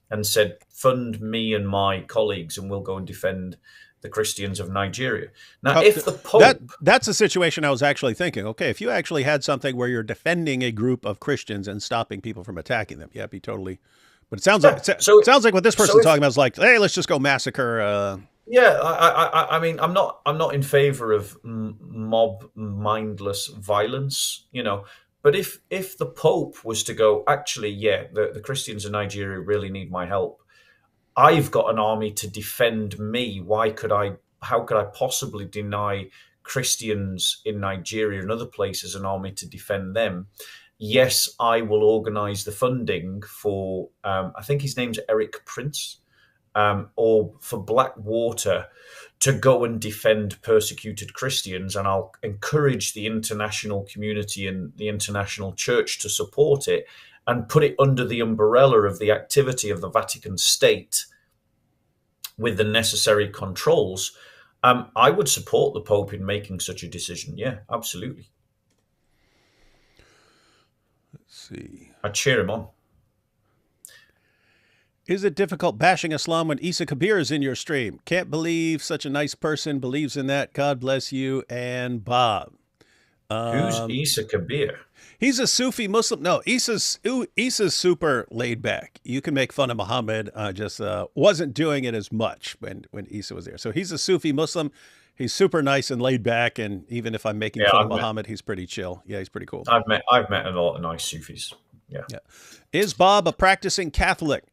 B: and said, "Fund me and my colleagues, and we'll go and defend the Christians of Nigeria." Now, if the Pope...
A: That's a situation I was actually thinking, okay, if you actually had something where you're defending a group of Christians and stopping people from attacking them, yeah, it'd be totally... But it sounds like what this person's talking about is like, hey, let's just go massacre...
B: I mean, I'm not in favor of mob mindless violence, but if the Pope was to go, actually, the Christians in Nigeria really need my help. I've got an army to defend me. How could I possibly deny Christians in Nigeria and other places an army to defend them? Yes, I will organize the funding for, I think his name's Eric Prince, or for Blackwater to go and defend persecuted Christians. And I'll encourage the international community and the international church to support it and put it under the umbrella of the activity of the Vatican State with the necessary controls. I would support the Pope in making such a decision. Yeah, absolutely.
A: Let's see.
B: I'd cheer him on.
A: Is it difficult bashing Islam when Isa Kabir is in your stream? Can't believe such a nice person believes in that. God bless you and Bob.
B: Who's Isa Kabir?
A: He's a Sufi Muslim. No, Isa's super laid back. You can make fun of Muhammad. Just wasn't doing it as much when Isa was there. So he's a Sufi Muslim. He's super nice and laid back. And even if I'm making fun of Muhammad, he's pretty chill. Yeah, he's pretty cool.
B: I've met a lot of nice Sufis. Yeah.
A: Is Bob a practicing Catholic?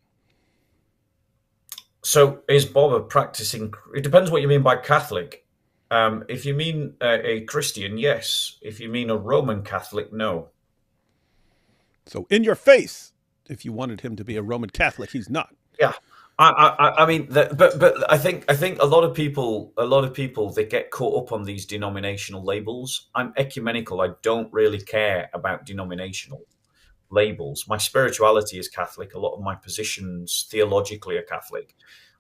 B: So is Bob a practicing? It depends what you mean by Catholic. If you mean a Christian, yes. If you mean a Roman Catholic, no.
A: So in your face, if you wanted him to be a Roman Catholic, he's not.
B: Yeah, I mean, but I think a lot of people they get caught up on these denominational labels. I'm ecumenical. I don't really care about denominational labels. My spirituality is Catholic. A lot of my positions theologically are Catholic.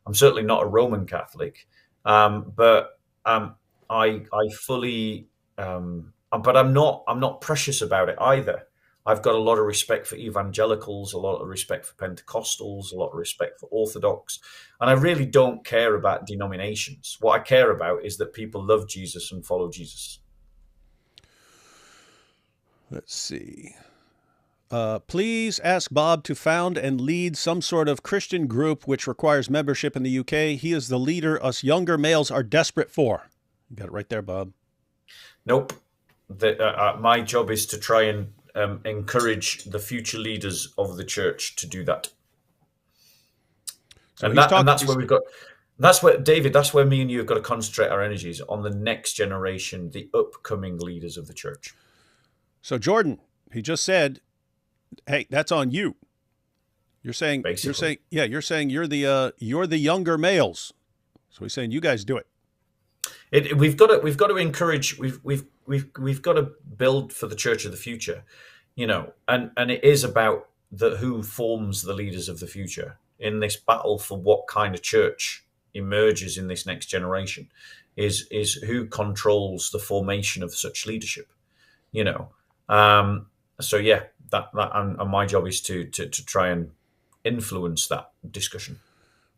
B: I'm certainly not a Roman Catholic, but I fully, but I'm not precious about it either. I've got a lot of respect for evangelicals, a lot of respect for Pentecostals, a lot of respect for Orthodox, and I really don't care about denominations. What I care about is that people love Jesus and follow Jesus.
A: Let's see. Please ask Bob to found and lead some sort of Christian group which requires membership in the UK. He is the leader us younger males are desperate for. You got it right there, Bob.
B: Nope. My job is to try and encourage the future leaders of the church to do that. So that's where David, that's where me and you have got to concentrate our energies on the next generation, the upcoming leaders of the church.
A: So Jordan, he just said, hey, that's on you. You're saying you're saying you're the younger males. So he's saying you guys do it.
B: We've got to encourage. We've got to build for the church of the future, and it is about who forms the leaders of the future in this battle for what kind of church emerges in this next generation. is who controls the formation of such leadership. You know, so yeah, that and my job is to try and influence that discussion.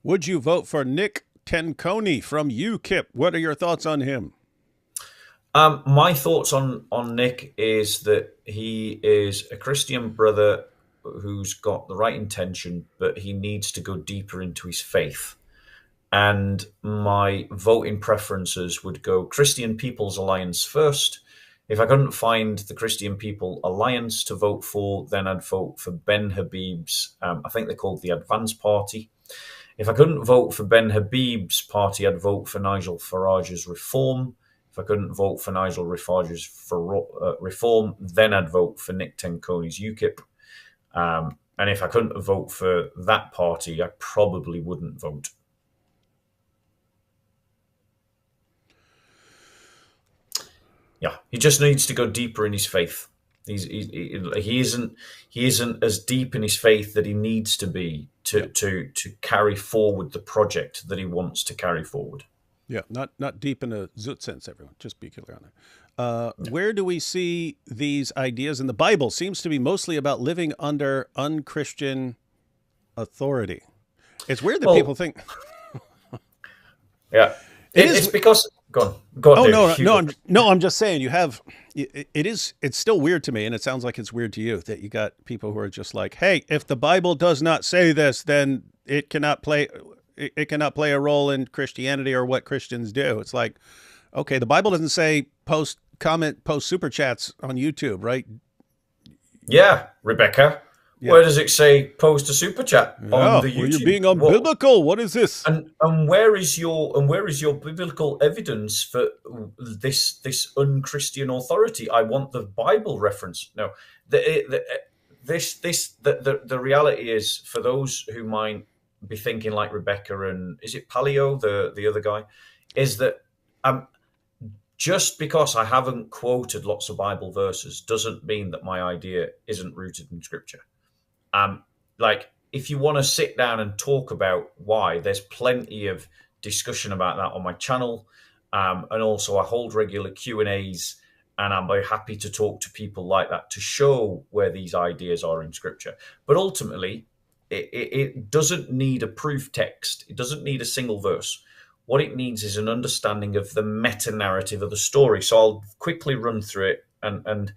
A: Would you vote for Nick Tenconi from UKIP? What are your thoughts on him?
B: My thoughts on Nick is that he is a Christian brother who's got the right intention, but he needs to go deeper into his faith. And my voting preferences would go Christian People's Alliance first. If I couldn't find the Christian People Alliance to vote for, then I'd vote for Ben Habib's, I think they're called the Advance Party. If I couldn't vote for Ben Habib's party, I'd vote for Nigel Farage's Reform. If I couldn't vote for Nigel Farage's Reform, then I'd vote for Nick Tenconi's UKIP. And if I couldn't vote for that party, I probably wouldn't vote. Yeah, he just needs to go deeper in his faith. He isn't as deep in his faith that he needs to be to carry forward the project that he wants to carry forward.
A: Yeah, not deep in a zoot sense, everyone. Just be clear on that. Where do we see these ideas in the Bible? Seems to be mostly about living under unchristian authority. It's weird that people think.
B: Yeah, it's because. Go on.
A: Oh,
B: Dave.
A: no. I'm just saying you have. It's still weird to me, and it sounds like it's weird to you that you got people who are just like, "Hey, if the Bible does not say this, then it cannot play a role in Christianity or what Christians do." It's like, okay, the Bible doesn't say post super chats on YouTube, right?
B: Yeah, Rebecca. Yeah. Where does it say post a super chat on the YouTube?
A: Well, you're being unbiblical. What is this?
B: And where is your biblical evidence for this unchristian authority? I want the Bible reference. No, the reality is, for those who might be thinking like Rebecca and is it Paleo, the other guy, is that just because I haven't quoted lots of Bible verses doesn't mean that my idea isn't rooted in Scripture. Like, if you want to sit down and talk about why, there's plenty of discussion about that on my channel. And also I hold regular Q&As, and I'm very happy to talk to people like that to show where these ideas are in Scripture. But ultimately, it doesn't need a proof text. It doesn't need a single verse. What it needs is an understanding of the meta-narrative of the story. So I'll quickly run through it, and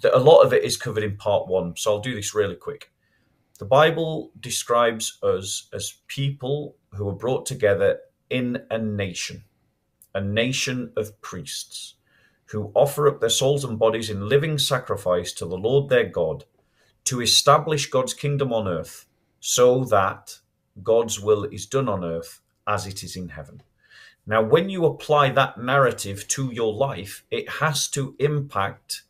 B: a lot of it is covered in part one, so I'll do this really quick. The Bible describes us as people who are brought together in a nation of priests who offer up their souls and bodies in living sacrifice to the Lord their God to establish God's kingdom on earth so that God's will is done on earth as it is in heaven. Now, when you apply that narrative to your life, it has to impact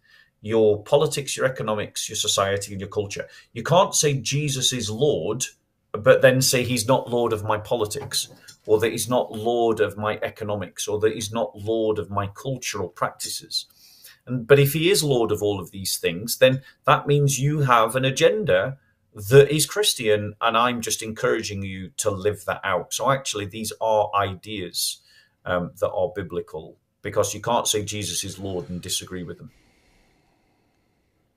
B: your politics, your economics, your society, and your culture. You can't say Jesus is Lord, but then say he's not Lord of my politics, or that he's not Lord of my economics, or that he's not Lord of my cultural practices. But if he is Lord of all of these things, then that means you have an agenda that is Christian, and I'm just encouraging you to live that out. So actually, these are ideas that are biblical, because you can't say Jesus is Lord and disagree with them.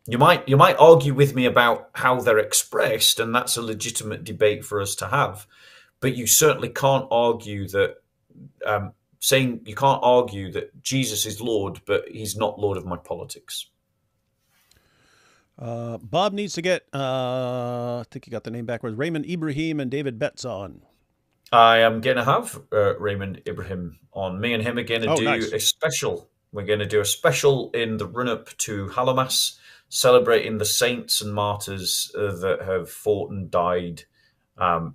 B: You might argue with me about how they're expressed, and that's a legitimate debate for us to have. But you certainly can't argue that you can't argue that Jesus is Lord, but he's not Lord of my politics.
A: Bob needs to get, I think you got the name backwards, Raymond Ibrahim and David Betts on.
B: I am going to have Raymond Ibrahim on. Me and him are going to do a special. We're going to do a special in the run-up to Hallowmas, celebrating the saints and martyrs that have fought and died, in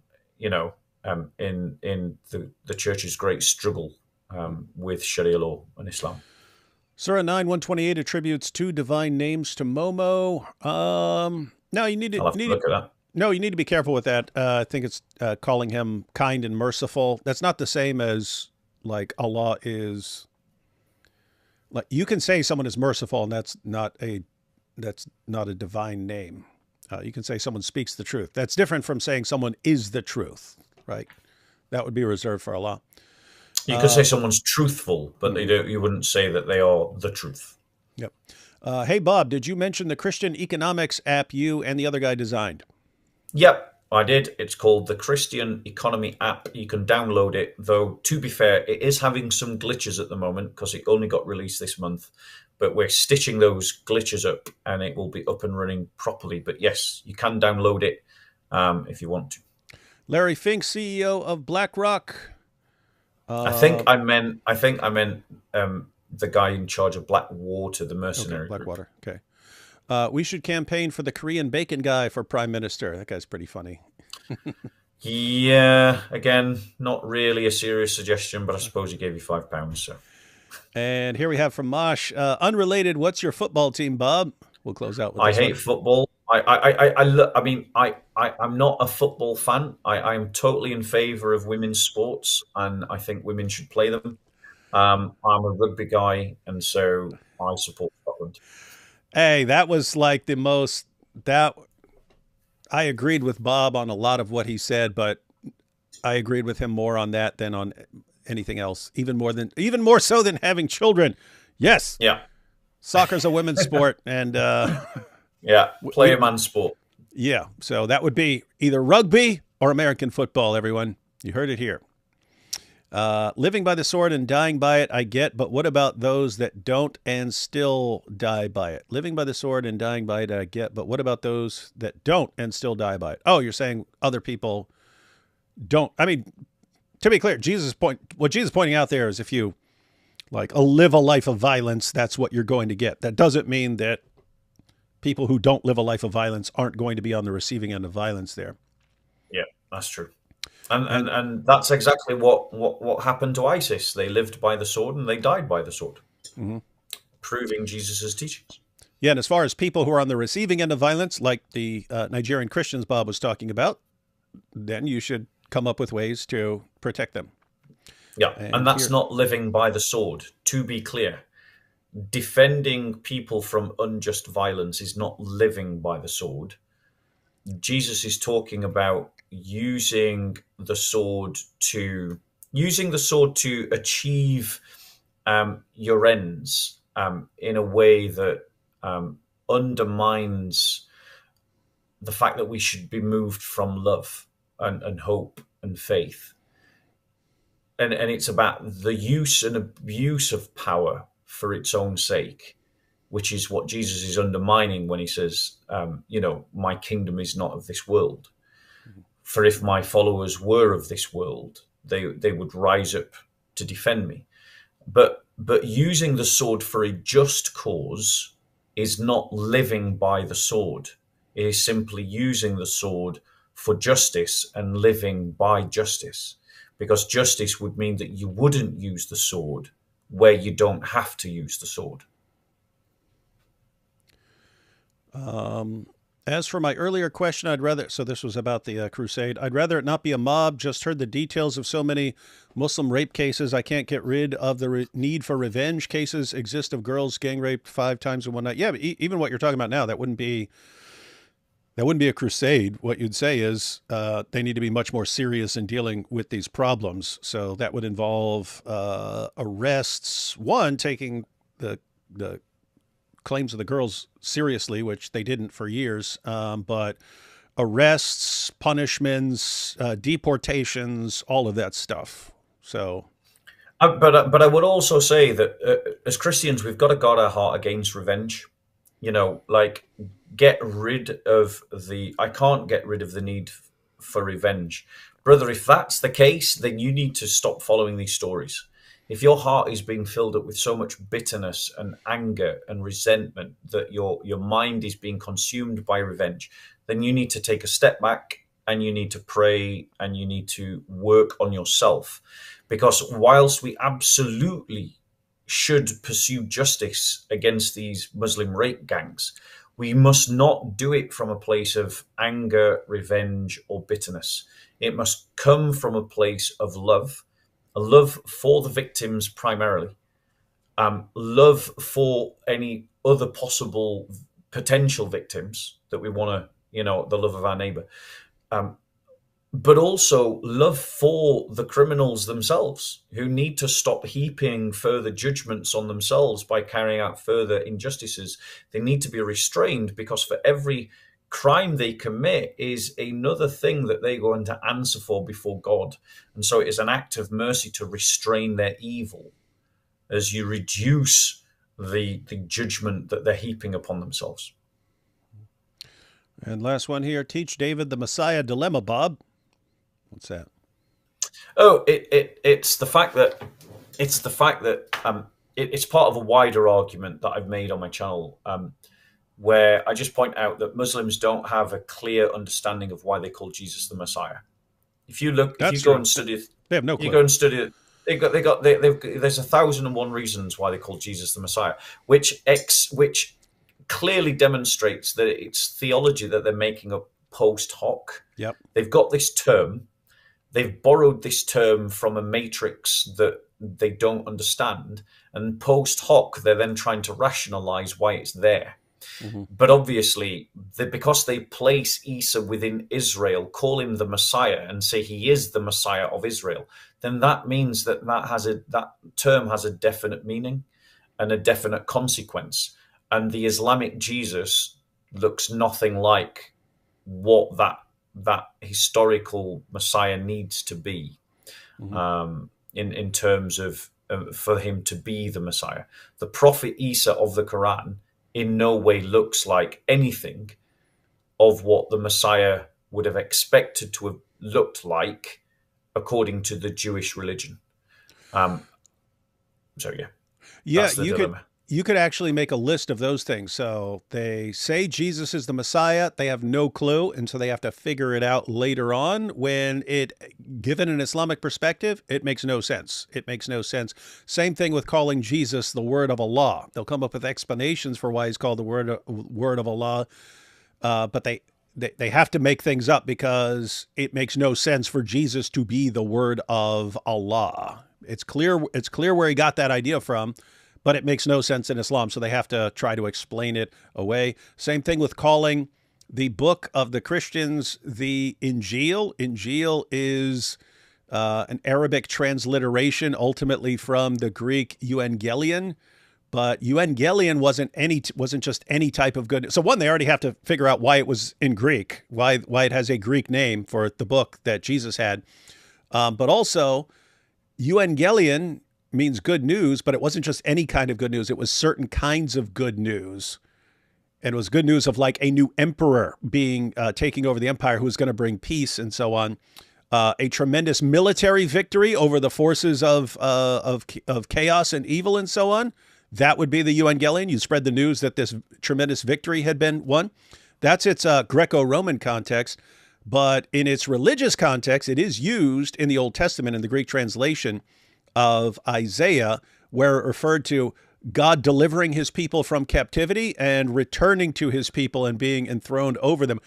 B: the church's great struggle with Sharia law and Islam.
A: Surah 9:128 attributes 2 divine names to Momo. No, you need to look at that. No, you need to be careful with that. I think it's calling him kind and merciful. That's not the same as like Allah is. Like, you can say someone is merciful, and that's not a divine name. You can say someone speaks the truth. That's different from saying someone is the truth, right? That would be reserved for Allah.
B: You could say someone's truthful, but they
A: Mhm.
B: don't. You wouldn't say that they are the truth.
A: Yep. Hey, Bob, did you mention the Christian economics app you and the other guy designed?
B: Yep, I did. It's called the Christian Economy app. You can download it, though, to be fair, it is having some glitches at the moment because it only got released this month. But we're stitching those glitches up and it will be up and running properly. But yes, you can download it if you want to.
A: Larry Fink, CEO of BlackRock.
B: I think
A: Uh,
B: I meant. I think I meant the guy in charge of Blackwater, the
A: okay,
B: mercenary group.
A: Blackwater. Okay. We should campaign for the Korean bacon guy for prime minister. That guy's pretty funny.
B: Yeah, again, not really a serious suggestion, but I suppose he gave you £5. So
A: And here we have from Mosh. Unrelated, what's your football team, Bob? We'll close out with
B: I
A: this
B: hate
A: one.
B: football. I mean, I'm not a football fan. I'm totally in favour of women's sports, and I think women should play them. I'm a rugby guy, and so I support Scotland.
A: Hey, that was like the most that I agreed with Bob on a lot of what he said, but I agreed with him more on that than on anything else. Even more so than having children. Yes,
B: Yeah,
A: soccer's a women's sport, and
B: yeah, play
A: we
B: a man's sport.
A: yeah. So that would be either rugby or American football. Everyone, you heard it here. Living by the sword and dying by it, I get, but what about those that don't and still die by it? Living by the sword and dying by it, I get, but what about those that don't and still die by it? Oh, you're saying other people don't. I mean, to be clear, what Jesus is pointing out there is if you like live a life of violence, that's what you're going to get. That doesn't mean that people who don't live a life of violence aren't going to be on the receiving end of violence there.
B: Yeah, that's true. And
A: And
B: that's exactly what happened to ISIS. They lived by the sword and they died by the sword,
A: mhm.
B: proving Jesus's teachings.
A: Yeah, and as far as people who are on the receiving end of violence, like the Nigerian Christians Bob was talking about, then you should come up with ways to protect them.
B: Yeah, and
A: And
B: that's
A: here,
B: not living by the sword. To be clear, defending people from unjust violence is not living by the sword. Jesus is talking about using the sword to achieve your ends in a way that undermines the fact that we should be moved from love and hope and faith. And it's about the use and abuse of power for its own sake, which is what Jesus is undermining when he says, my kingdom is not of this world. For if my followers were of this world, they would rise up to defend me. But using the sword for a just cause is not living by the sword. It is simply using the sword for justice and living by justice. Because justice would mean that you wouldn't use the sword where you don't have to use the sword.
A: as for my earlier question, I'd rather, so this was about the crusade, I'd rather it not be a mob. Just heard the details of so many Muslim rape cases. I can't get rid of the need for revenge. Cases exist of girls gang raped 5 times in one night. Yeah, but even what you're talking about now, that wouldn't be a crusade. What you'd say is they need to be much more serious in dealing with these problems. So that would involve arrests. One, taking the claims of the girls seriously, which they didn't for years. But arrests, punishments, deportations, all of that stuff. So,
B: But I would also say that as Christians, we've got to guard our heart against revenge. Like I can't get rid of the need for revenge. Brother, if that's the case, then you need to stop following these stories. If your heart is being filled up with so much bitterness and anger and resentment that your mind is being consumed by revenge, then you need to take a step back and you need to pray and you need to work on yourself. Because whilst we absolutely should pursue justice against these Muslim rape gangs, we must not do it from a place of anger, revenge, or bitterness. It must come from a place of love, a love for the victims primarily, love for any other possible potential victims that we want to, the love of our neighbor. but also love for the criminals themselves, who need to stop heaping further judgments on themselves by carrying out further injustices. They need to be restrained, because for every crime they commit is another thing that they're going to answer for before God. And so it is an act of mercy to restrain their evil as you reduce the judgment that they're heaping upon themselves.
A: And last one here, teach David the Messiah dilemma, Bob. What's that?
B: Oh, it's the fact that it's part of a wider argument that I've made on my channel, where I just point out that Muslims don't have a clear understanding of why they call Jesus the Messiah. If you look, if you go and study,
A: they have no clue.
B: You go and study it. There's 1,001 reasons why they call Jesus the Messiah, which clearly demonstrates that it's theology that they're making up post hoc.
A: Yep.
B: They've got this term. They've borrowed this term from a matrix that they don't understand, and post hoc, they're then trying to rationalize why it's there. Mm-hmm. But obviously, because they place Isa within Israel, call him the Messiah, and say he is the Messiah of Israel, then that means that term has a definite meaning and a definite consequence. And the Islamic Jesus looks nothing like what that historical Messiah needs to be, mm-hmm. In terms of for him to be the Messiah. The Prophet Isa of the Quran in no way looks like anything of what the Messiah would have expected to have looked like according to the Jewish religion. So
A: you could actually make a list of those things. So they say Jesus is the Messiah. They have no clue. And so they have to figure it out later on when given an Islamic perspective, it makes no sense. It makes no sense. Same thing with calling Jesus the word of Allah. They'll come up with explanations for why he's called the word of Allah. But they have to make things up because it makes no sense for Jesus to be the word of Allah. It's clear where he got that idea from, but it makes no sense in Islam, so they have to try to explain it away. Same thing with calling the book of the Christians the Injil. Injil is an Arabic transliteration, ultimately from the Greek euangelion, but euangelion wasn't just any type of good. So one, they already have to figure out why it was in Greek, why it has a Greek name for the book that Jesus had, but also euangelion means good news, but it wasn't just any kind of good news. It was certain kinds of good news. And it was good news of like a new emperor being taking over the empire who was going to bring peace and so on. A tremendous military victory over the forces of chaos and evil and so on. That would be the euangelion. You spread the news that this tremendous victory had been won. That's its Greco-Roman context. But in its religious context, it is used in the Old Testament in the Greek translation of Isaiah, where it referred to God delivering his people from captivity and returning to his people and being enthroned over them.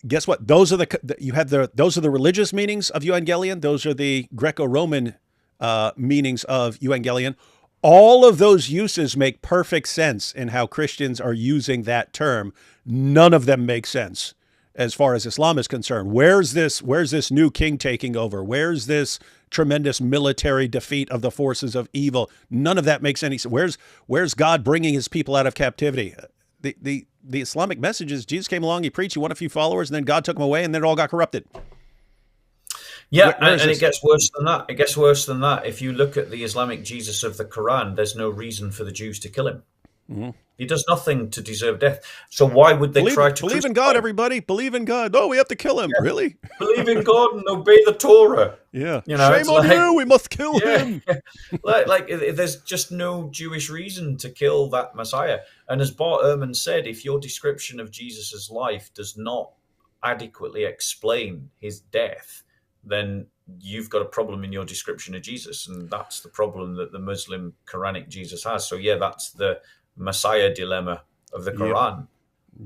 A: Guess what? Those are those are the religious meanings of euangelion. Those are the Greco-Roman meanings of euangelion. All of those uses make perfect sense in how Christians are using that term. None of them make sense as far as Islam is concerned. Where's this new king taking over? Where's this tremendous military defeat of the forces of evil? None of that makes any sense. Where's God bringing his people out of captivity? The Islamic message is Jesus came along, he preached, he won a few followers, and then God took him away, and then it all got corrupted.
B: Yeah, and it gets worse than that. It gets worse than that. If you look at the Islamic Jesus of the Quran, there's no reason for the Jews to kill him. Mm-hmm. He does nothing to deserve death. So why would they try to
A: believe in God, everybody? Believe in God. Oh, we have to kill him. Yeah. Really?
B: Believe in God and obey the Torah.
A: Yeah. Shame on you. We must kill him.
B: like there's just no Jewish reason to kill that Messiah. And as Bart Ehrman said, if your description of Jesus's life does not adequately explain his death, then you've got a problem in your description of Jesus. And that's the problem that the Muslim Quranic Jesus has. So yeah, that's the Messiah dilemma of the Quran.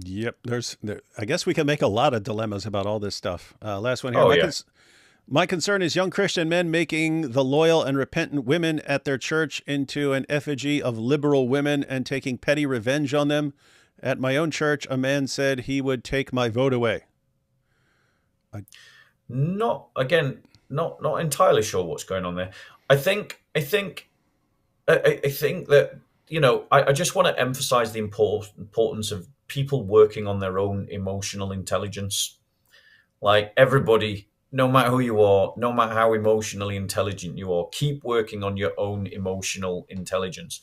A: Yep. I guess we can make a lot of dilemmas about all this stuff. Last one here. My concern is young Christian men making the loyal and repentant women at their church into an effigy of liberal women and taking petty revenge on them. At my own church, a man said he would take my vote away.
B: not again, not entirely sure what's going on there. I think that I just want to emphasize the importance of people working on their own emotional intelligence. Like everybody, no matter who you are, no matter how emotionally intelligent you are, keep working on your own emotional intelligence.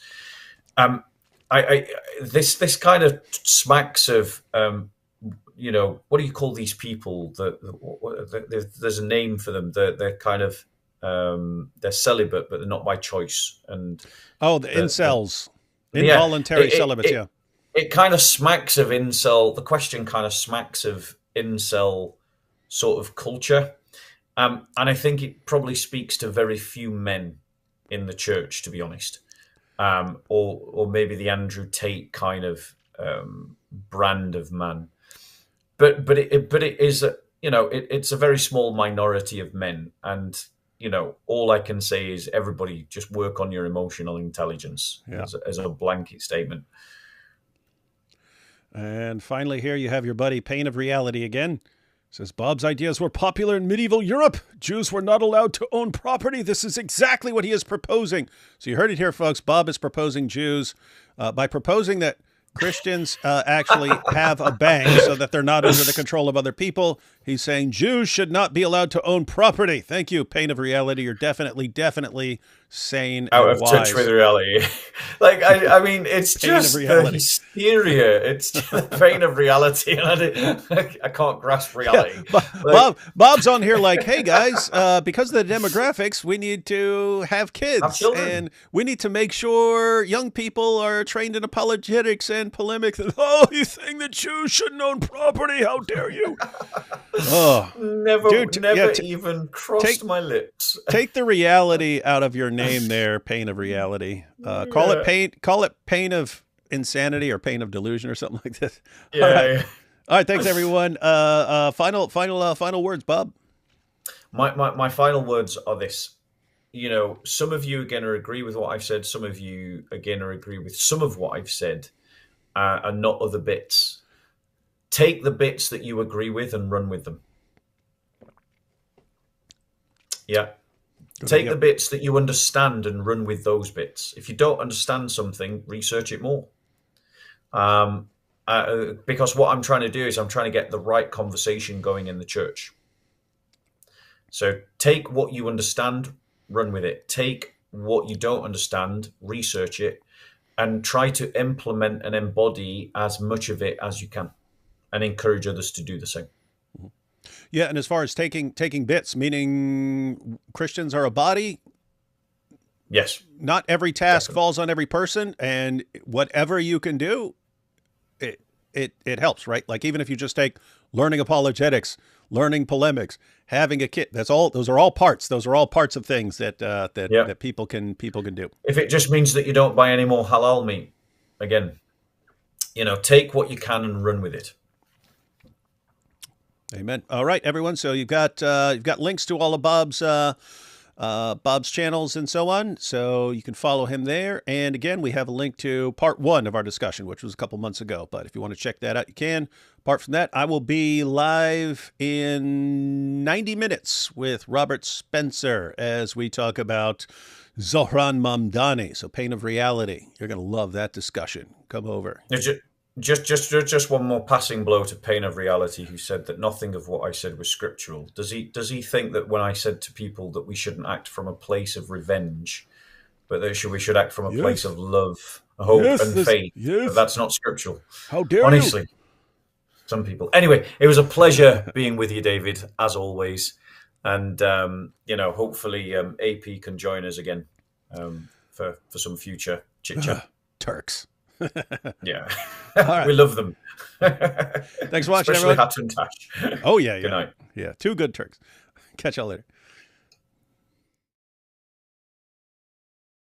B: Um, I this kind of smacks of what do you call these people? There's a name for them. They're kind of they're celibate, but they're not by choice. And
A: Oh, the
B: the
A: incels,
B: yeah,
A: involuntary celibates. Yeah.
B: it kind of smacks of incel. The question kind of smacks of incel sort of culture, and I think it probably speaks to very few men in the church, to be honest, or maybe the Andrew Tate kind of brand of man. But it is it's a very small minority of men, and all I can say is everybody just work on your emotional intelligence
A: Yeah.
B: as a blanket statement.
A: And finally, here you have your buddy Pain of Reality again. Says Bob's ideas were popular in medieval Europe. Jews were not allowed to own property. This is exactly what he is proposing. So you heard it here, folks. Bob is proposing Jews by proposing that Christians actually have a bank so that they're not under the control of other people. He's saying Jews should not be allowed to own property. Thank you, Pain of Reality. You're definitely sane
B: Out
A: and
B: of touch
A: wise.
B: with reality. Like I mean, it's
A: Pain of
B: just the
A: reality.
B: hysteria. It's the pain of reality, and I can't grasp reality.
A: Bob's on here like, hey guys, because of the demographics, we need to have kids,
B: Have children.
A: and we need to make sure young people are trained in apologetics and polemics. Oh, you think that Jews shouldn't own property? How dare you? Oh,
B: Never,
A: dude,
B: never even crossed my lips.
A: take the reality out of your name there, Pain of Reality. Call it pain. Call it pain of insanity or pain of delusion or something like this.
B: Yeah.
A: All right. All right. Thanks, everyone. Final words, Bob.
B: My final words are this. Some of you again are agree with what I've said. Some of you again are agree with some of what I've said, and not other bits. Take the bits that you agree with and run with them. Yeah. Take the bits that you understand and run with those bits. If you don't understand something, research it more. Because what I'm trying to do is I'm trying to get the right conversation going in the church. So take what you understand, run with it. Take what you don't understand, research it, and try to implement and embody as much of it as you can, and encourage others to do the same.
A: Yeah, and as far as taking bits, meaning Christians are a body.
B: Yes.
A: Not every task falls on every person, and whatever you can do, it helps, right? Like even if you just take learning apologetics, learning polemics, having a kid, those are all parts. Those are all parts of things that people can do.
B: If it just means that you don't buy any more halal meat, again, take what you can and run with it.
A: Amen. All right, everyone. So you've got links to all of Bob's channels and so on, so you can follow him there. And again, we have a link to part 1 of our discussion, which was a couple months ago. But if you want to check that out, you can. Apart from that, I will be live in 90 minutes with Robert Spencer as we talk about Zohran Mamdani, so Pain of Reality. You're going to love that discussion. Come over.
B: Just one more passing blow to Pain of Reality, who said that nothing of what I said was scriptural. Does he think that when I said to people that we shouldn't act from a place of revenge, but that we should act from a place of love, hope, and faith? That that's not scriptural.
A: How dare
B: Honestly,
A: you?
B: Some people. Anyway, it was a pleasure being with you, David, as always, and hopefully AP can join us again for some future chit chat.
A: Turks.
B: Yeah.
A: Right.
B: We love them.
A: Thanks for watching,
B: especially
A: everyone.
B: Hatun Tash.
A: Oh yeah,
B: Good night.
A: Yeah, 2 good Turks. Catch y'all later.